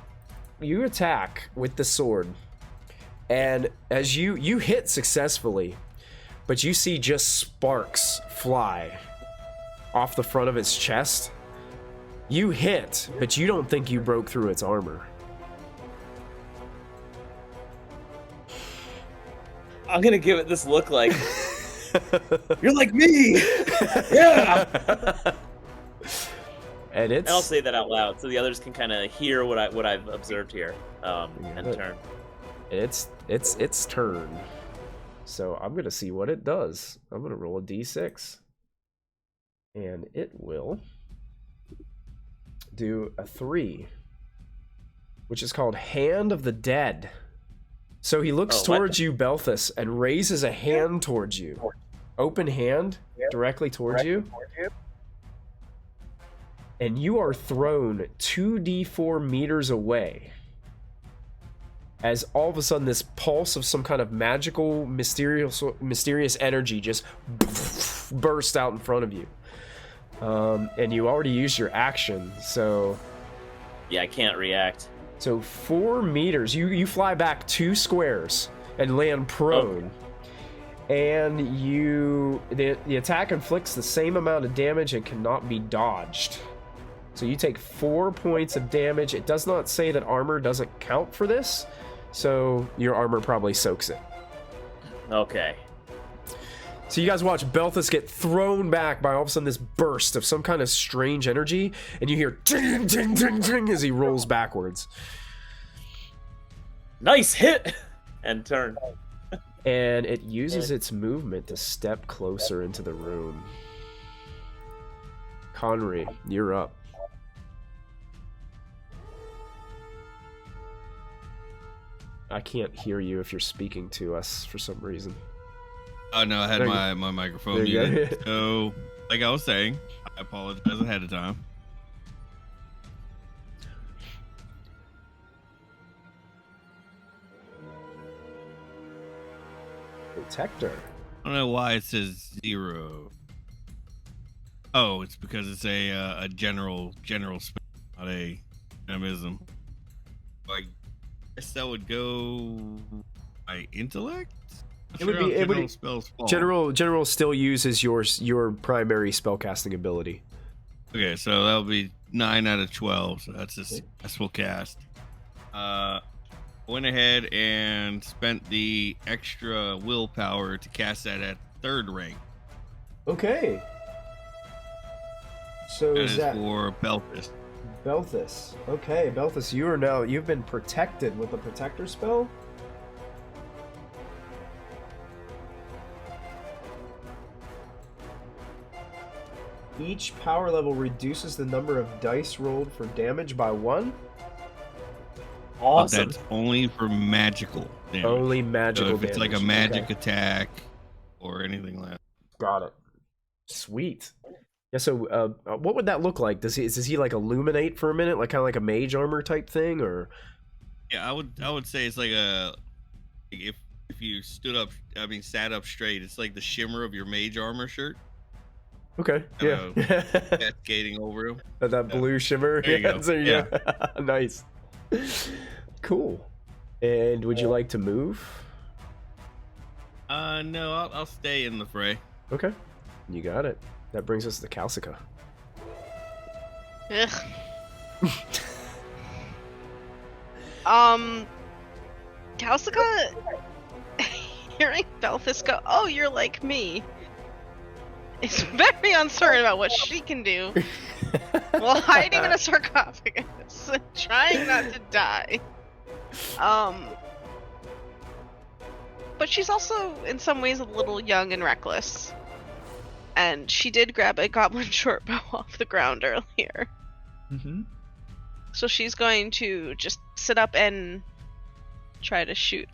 attack with the sword, and as you hit successfully, but you see just sparks fly off the front of its chest. You hit, but you don't think you broke through its armor. I'm gonna give it this look like, you're like me! Yeah! And I'll say that out loud so the others can kind of hear what I've observed here, and turn. It's turn. So I'm gonna see what it does. I'm gonna roll a d6, and it will do a 3, which is called Hand of the Dead. So he looks towards you, Belfus, and raises a hand towards you. Open hand directly towards you. And you are thrown 2d4 meters away. As all of a sudden this pulse of some kind of magical, mysterious energy just bursts out in front of you. And you already used your action, so... Yeah, I can't react. So 4 meters, you fly back 2 squares and land prone. And the attack inflicts the same amount of damage and cannot be dodged. So you take 4 points of damage. It does not say that armor doesn't count for this, so your armor probably soaks it. Okay. So you guys watch Belfus get thrown back by all of a sudden this burst of some kind of strange energy, and you hear ding, ding, ding, ding as he rolls backwards. Nice hit! And turn. And it uses its movement to step closer into the room. Conry, you're up. I can't hear you if you're speaking to us for some reason. Oh no, I had my microphone There you muted. go. So, like I was saying, I apologize ahead of time. Protector. I don't know why it says 0. Oh, it's because it's a general spell, not a dynamism. I guess that would go by intellect. It would be. It would. Spells fall. General still uses your primary spellcasting ability. Okay, so that'll be 9 out of 12. So that's a successful cast. Went ahead and spent the extra willpower to cast that at 3rd rank. Okay. So That is is that for Belthus. Belthus? Okay, Belthus, you've been protected with a protector spell. Each power level reduces the number of dice rolled for damage by 1. Awesome. That's only for magical damage. Only magical So if it's damage. like a magic Okay. attack or anything like that. Got it. Sweet. Yeah. So, what would that look like? Does he like illuminate for a minute, like kind of like a mage armor type thing, or? Yeah, I would say it's like if you sat up straight, it's like the shimmer of your mage armor shirt. Okay. Yeah. Cascading over him. That blue shimmer. There you go. There you go. Nice. Cool. And would you like to move? No, I'll stay in the fray. Okay. You got it. That brings us to Calcica. Ugh. Calcica, hearing Belthus go, "Oh, you're like me," is very uncertain about what she can do while hiding in a sarcophagus and trying not to die. But she's also, in some ways, a little young and reckless. And she did grab a goblin short bow off the ground earlier. Mm-hmm. So she's going to just sit up and try to shoot.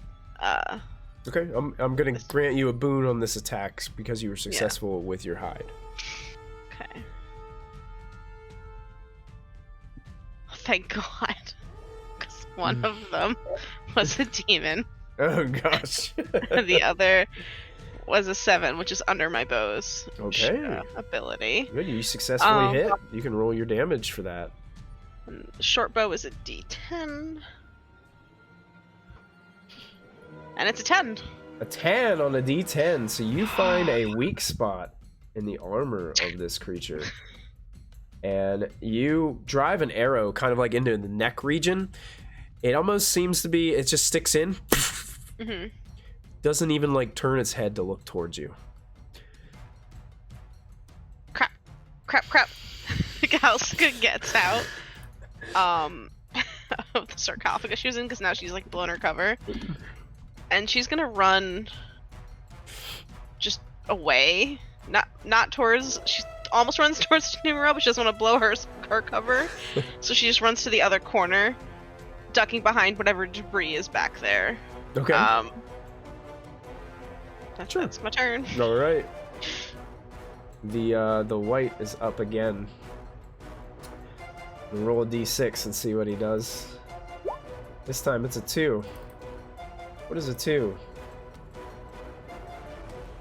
Okay, I'm gonna grant you a boon on this attack because you were successful with your hide. Okay. Thank God. Because one of them was a demon. Oh gosh. The other was a 7, which is under my bow's Okay. ability. Good, you successfully hit. You can roll your damage for that. And the short bow is a D10. And it's a 10. A 10 on a D10, so you find a weak spot in the armor of this creature. And you drive an arrow kind of like into the neck region. It almost seems to be, it just sticks in. Mm-hmm. Doesn't even like turn its head to look towards you. Crap. Calcica gets out of the sarcophagus she was in, because now she's like blown her cover. And she's gonna run just away. Not towards, she almost runs towards Numero, but she doesn't want to blow her cover. So she just runs to the other corner, ducking behind whatever debris is back there. Okay. That's my turn. All right. The white is up again. We'll roll a d6 and see what he does. This time it's a 2. What is a 2?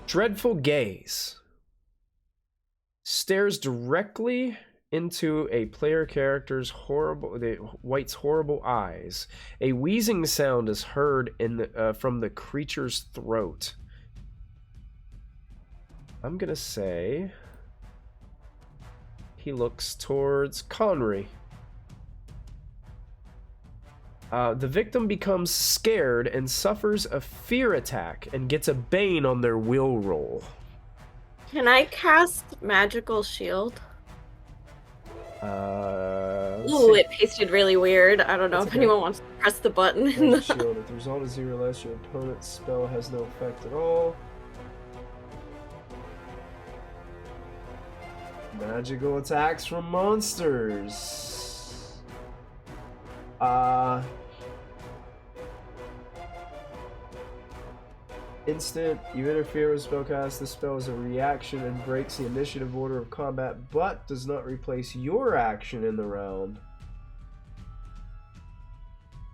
Dreadful gaze. Stares directly into a player character's white's horrible eyes. A wheezing sound is heard from the creature's throat. I'm gonna say he looks towards Conry. The victim becomes scared and suffers a fear attack and gets a bane on their will roll. Can I cast Magical Shield? Ooh, it pasted really weird. I don't know if anyone wants to press the button. Shield. If the result is 0 or less, your opponent's spell has no effect at all. Magical attacks from monsters. Instant, you interfere with spellcast. This spell is a reaction and breaks the initiative order of combat, but does not replace your action in the round.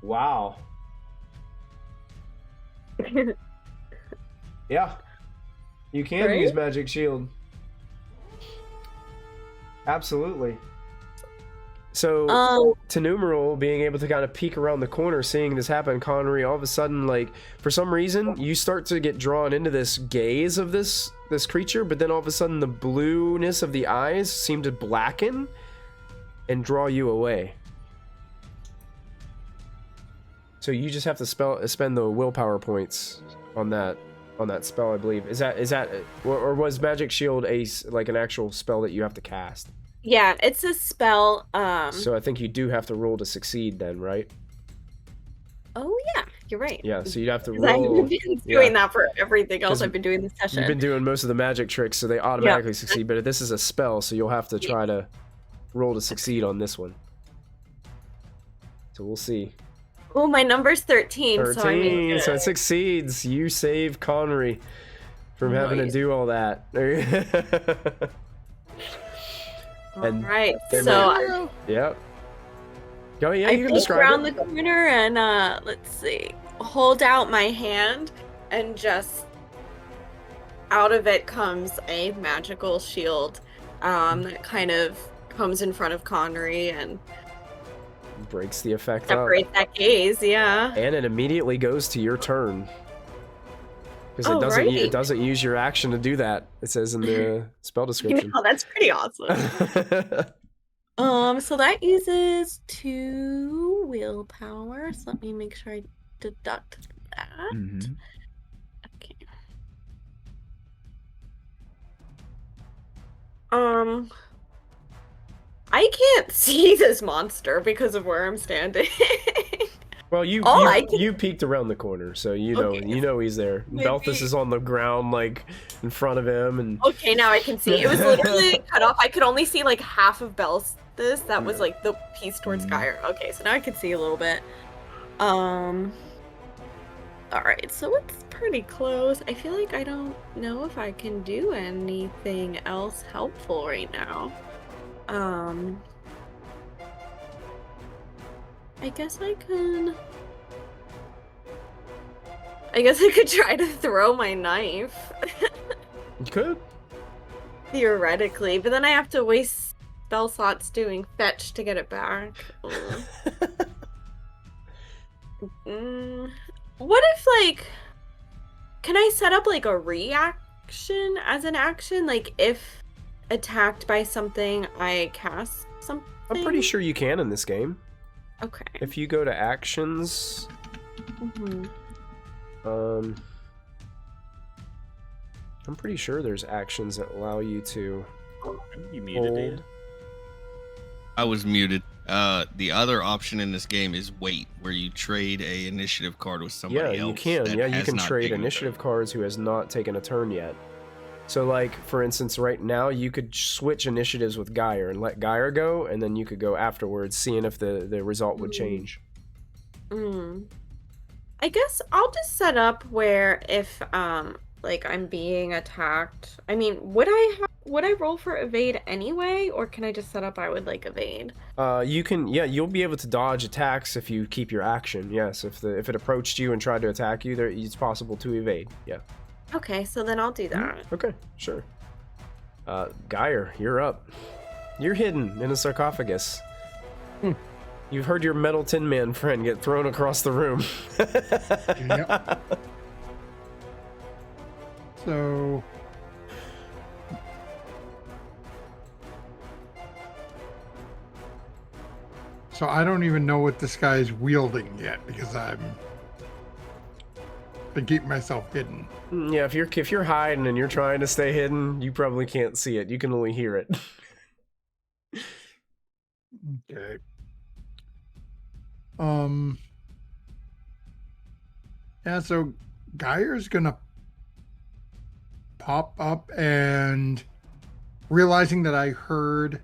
Wow. Yeah. You can Right? use Magic Shield. Absolutely. So, to Numeral being able to kind of peek around the corner, seeing this happen, Connery, all of a sudden, like, for some reason, you start to get drawn into this gaze of this creature, but then all of a sudden the blueness of the eyes seem to blacken and draw you away. So you just have to spend the willpower points on that spell, I believe. Is that or was Magic Shield like an actual spell that you have to cast? Yeah, it's a spell. So I think you do have to roll to succeed then, right? Oh yeah, you're right. Yeah, so you'd have to I've roll. been doing that for everything else I've been doing this session. You've been doing most of the magic tricks, so they automatically succeed. But this is a spell, so you'll have to try to roll to succeed on this one. So we'll see. Oh, my number's 13. 13, so I mean, so it succeeds. You save Connery from having to do all that. And right. then So yep. Oh yeah, I you can peek describe around it. the corner and let's see, hold out my hand, and just out of it comes a magical shield that kind of comes in front of Connery and Breaks the effect up. separates that gaze. Yeah. And it immediately goes to your turn. Because Oh, it doesn't use your action to do that. It says in the spell description. Oh, that's pretty awesome. So that uses 2 willpower. So let me make sure I deduct that. Mhm. Okay. I can't see this monster because of where I'm standing. Well, you I can- you peeked around the corner, so you know he's there. Maybe- Belthus is on the ground, like in front of him, and Okay, now I can see. It was literally cut off. I could only see like half of Belthus. That was like the piece towards Gyre. Okay, so now I can see a little bit. All right, so it's pretty close. I feel like I don't know if I can do anything else helpful right now. I guess I could try to throw my knife. you could. Theoretically, but then I have to waste spell slots doing fetch to get it back. What if, like, can I set up like a reaction as an action? Like, if attacked by something, I cast something? I'm pretty sure you can in this game. Okay. If you go to actions, I'm pretty sure there's actions that allow you to You muted, Dave? hold. I was muted. The other option in this game is wait, where you trade a initiative card with somebody Yeah, else. you can. that Yeah, you has can not trade taken a initiative turn. cards who has not taken a turn yet. So, like, for instance, right now, you could switch initiatives with Gyre and let Gyre go, and then you could go afterwards, seeing if the result would change. I guess I'll just set up where if like I'm being attacked. I mean, would I roll for evade anyway, or can I just set up I would like evade? You can, yeah, you'll be able to dodge attacks if you keep your action. Yes, if it approached you and tried to attack you, it's possible to evade. Yeah. Okay, so then I'll do that. Okay, sure. Gyre, you're up. You're hidden in a sarcophagus. You've heard your metal tin man friend get thrown across the room. Yep. So I don't even know what this guy's wielding yet because I've been keeping myself hidden. Yeah, if you're hiding and you're trying to stay hidden, you probably can't see it. You can only hear it. Okay. Yeah, so Gyre's gonna pop up and realizing that I heard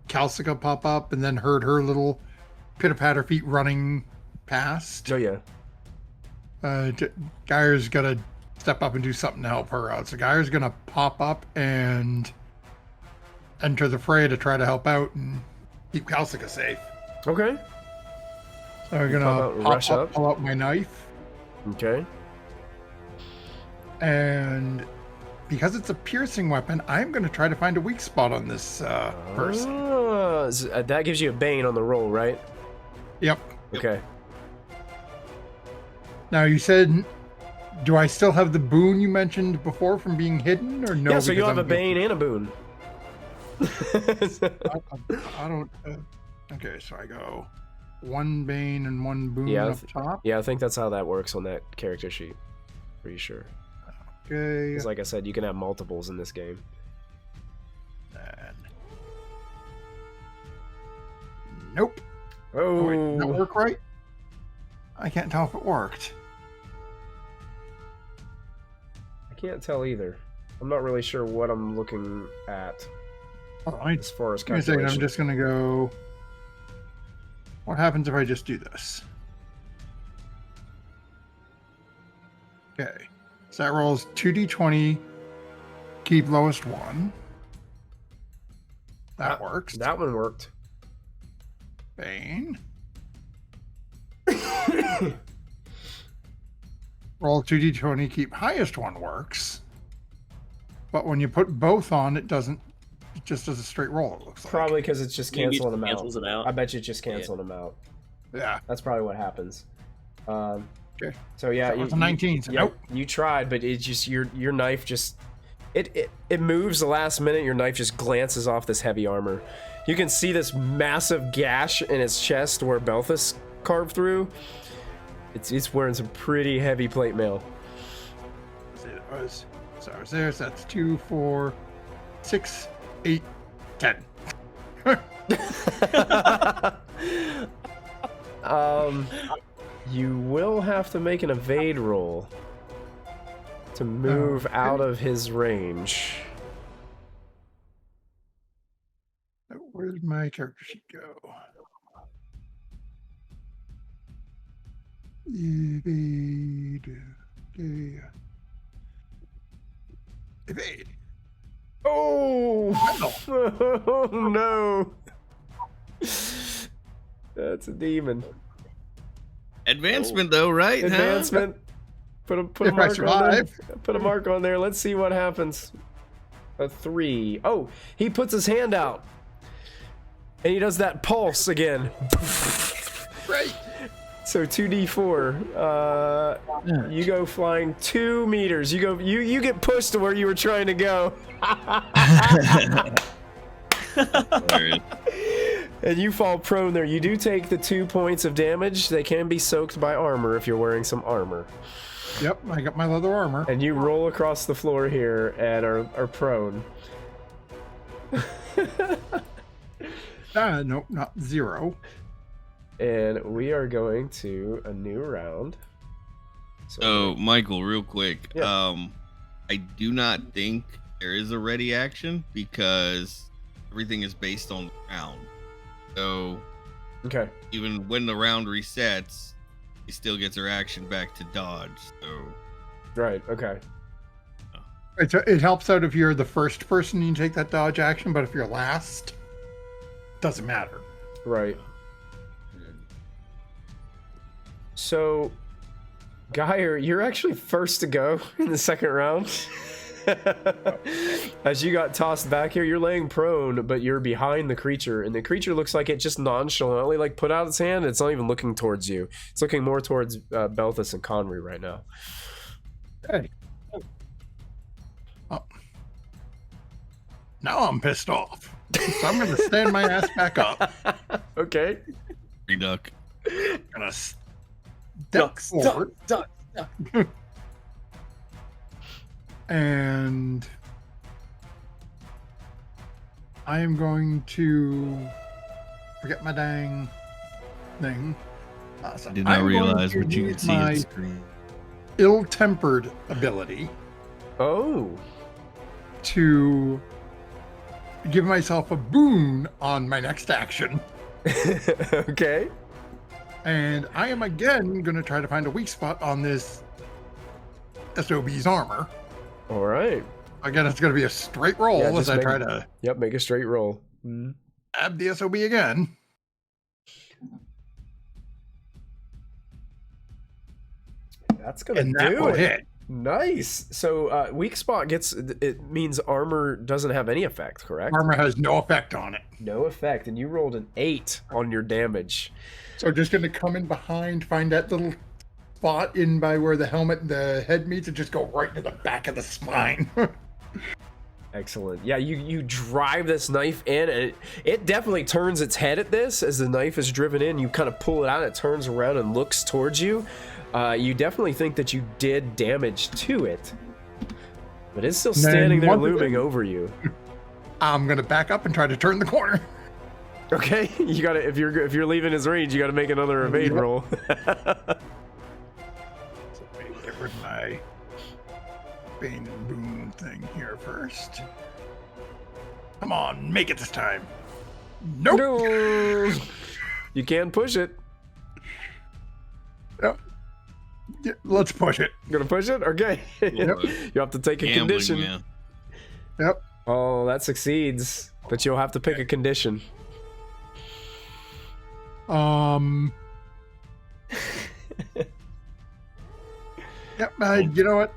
Calcica pop up and then heard her little pitter-patter feet running past. Oh yeah. Gyre's gonna step up and do something to help her out. So Gyre's gonna pop up and enter the fray to try to help out and keep Calcica safe. Okay. So I'm Pop out gonna and rush up. pull out my knife. Okay. And because it's a piercing weapon, I'm going to try to find a weak spot on this person. That gives you a bane on the roll, right? Yep. Okay. Now, you said, do I still have the boon you mentioned before from being hidden, or no? Yeah, so you'll have I'm a bane and a boon. I don't... okay, so I go 1 bane and 1 boon Yeah, up top. Yeah, I think that's how that works on that character sheet. Pretty sure. Okay. Because like I said, you can have multiples in this game. And... nope. Oh, Wait, did that work right? I can't tell if it worked. I can't tell either. I'm not really sure what I'm looking at All right. as far as Give me a second, calculation. I'm just going to go... what happens if I just do this? Okay. So that rolls 2d20, keep lowest 1. That works. That one worked. Bane. Roll 2d20, keep highest 1 works. But when you put both on, it doesn't. It just does a straight roll, it looks like. Probably because it's just Maybe it canceling them cancels out. it out. I bet you it's just canceling them out. Yeah. That's probably what happens. Okay. So yeah, That was a 19, so yeah, nope. you tried, but it just your knife just it moves the last minute. Your knife just glances off this heavy armor. You can see this massive gash in its chest where Belthus carved through. It's wearing some pretty heavy plate mail. So I was there, so that's 2, 4, 6, 8, 10. You will have to make an evade roll to move out of his range. Where did my character sheet go? Evade. Okay. Evade. Oh! Oh no! That's a demon. Advancement, though, right? Advancement. Put a If I mark on there. survive. Put a mark on there. Let's see what happens. A 3. Oh, he puts his hand out. And he does that pulse again. Right. So 2d4. You go flying 2 meters. You get pushed to where you were trying to go. And you fall prone there. You do take the 2 points of damage. They can be soaked by armor if you're wearing some armor. Yep, I got my leather armor. And you roll across the floor here and are prone. Nope, not 0. And we are going to a new round. So, Michael, real quick. Yeah. I do not think there is a ready action because everything is based on the round. So, Okay. even when the round resets, he still gets her action back to dodge. So, Right, okay. It helps out if you're the first person, you can take that dodge action, but if you're last, doesn't matter. Right. So, Geyer, you're actually first to go in the second round. As you got tossed back here, you're laying prone, but you're behind the creature, and the creature looks like it just nonchalantly put out its hand. It's not even looking towards you. It's looking more towards Belthus and Conry right now. Hey. Oh. Now I'm pissed off. So I'm going to stand my ass back up. Okay. reduck. I'm going to step forward. Duck. And I am going to forget my dang thing. So Did not I'm going realize to what you use could see on my the screen. ill-tempered ability Oh. to give myself a boon on my next action. Okay. And I am again going to try to find a weak spot on this SOB's armor. All right. Again, it's going to be a straight roll Yeah, as just I make- try to Yep, make a straight roll. stab the SOB again. That's gonna And that do will it. hit. Nice. So weak spot it means armor doesn't have any effect, correct? Armor has no effect on it. No effect, and you rolled an 8 on your damage. So just going to come in behind, find that little spot in by where the helmet and the head meets, and just go right into the back of the spine. Excellent. Yeah, you drive this knife in, and it definitely turns its head at this as the knife is driven in. You kind of pull it out, it turns around and looks towards you. You definitely think that you did damage to it, but it's still standing there looming over you. I'm gonna back up and try to turn the corner. Okay, you gotta if you're leaving his range, you gotta make another evade roll. So let me get rid of my Bane and Boom thing here first. Come on, make it this time. Nope. No. You can push it. Yep. Yeah, let's push it. You gonna push it? Okay. Yep. You have to take a Gambling, condition. man. Yep. Oh, that succeeds, but you'll have to pick a condition. Yep. You know what?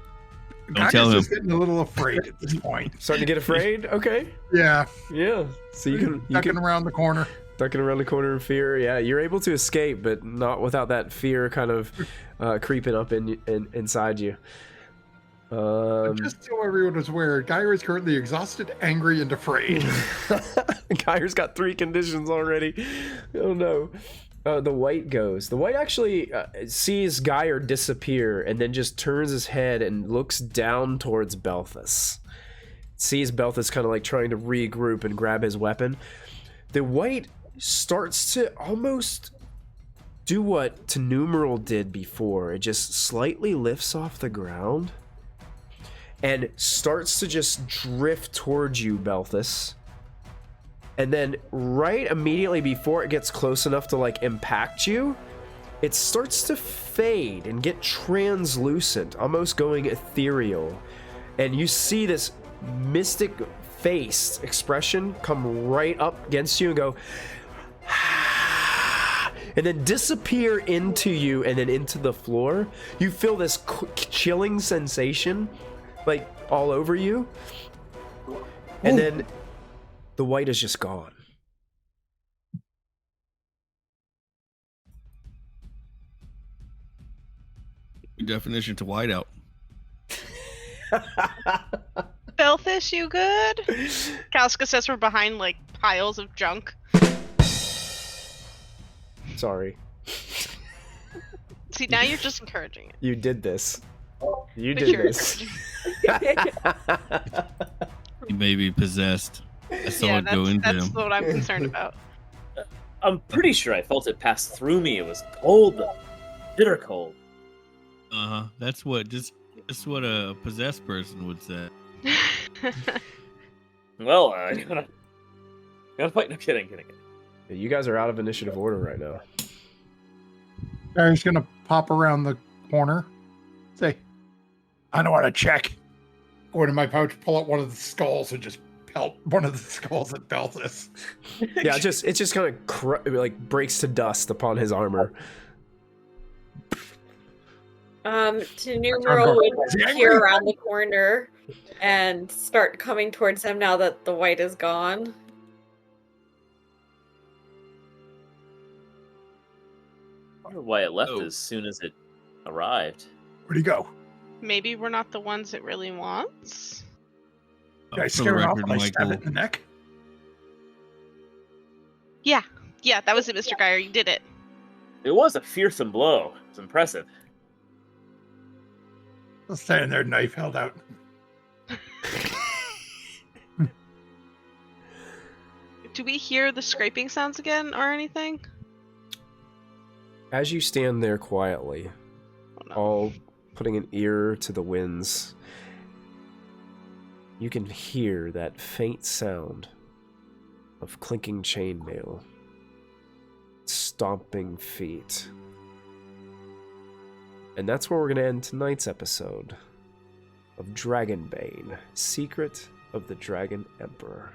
Don't tell him. Just getting a little afraid at this point. Starting to get afraid? Okay. Yeah. Yeah. So you Ducking around the corner. Ducking around the corner in fear. Yeah, you're able to escape, but not without that fear kind of creeping up inside you. Just so everyone is aware, Geyer is currently exhausted, angry, and afraid. Geyer's got 3 conditions already. Oh no. The white goes. The white actually sees Geyer disappear and then just turns his head and looks down towards Belthus. Sees Belthus kind of like trying to regroup and grab his weapon. The white starts to almost do what Numeral did before. It just slightly lifts off the ground and starts to just drift towards you, Belthus. And then right immediately before it gets close enough to like impact you, it starts to fade and get translucent, almost going ethereal. And you see this mystic face expression come right up against you and go and then disappear into you and then into the floor. You feel this chilling sensation like all over you, and then the white is just gone. Definition to whiteout. Belthus, you good? Kalska says we're behind like piles of junk. Sorry. See, now you're just encouraging it. You did this. You But did you're this. He may be possessed. I saw Yeah, it go into that's him. what I'm concerned about. I'm pretty sure I felt it pass through me. It was cold though. Bitter cold. That's what a possessed person would say. Well, gotta fight. No, kidding. You guys are out of initiative order right now. Geyer's gonna pop around the corner. Say, I know how to check. Go into my pouch, pull out one of the skulls, and just pelt one of the skulls at Belthus. Yeah, it just kind of like breaks to dust upon his armor. Numeral would peer around the corner and start coming towards him now that the white is gone. I wonder why it left as soon as it arrived. Where'd he go? Maybe we're not the ones it really wants. Did I For the scare him off record, and I stab Michael, it in the neck? Yeah, that was it, Mr. Geyer. You did it. It was a fearsome blow. It's impressive. I'll stand there, knife held out. Do we hear the scraping sounds again or anything? As you stand there quietly, all putting an ear to the winds, you can hear that faint sound of clinking chainmail, stomping feet. And that's where we're going to end tonight's episode of Dragonbane, Secret of the Dragon Emperor.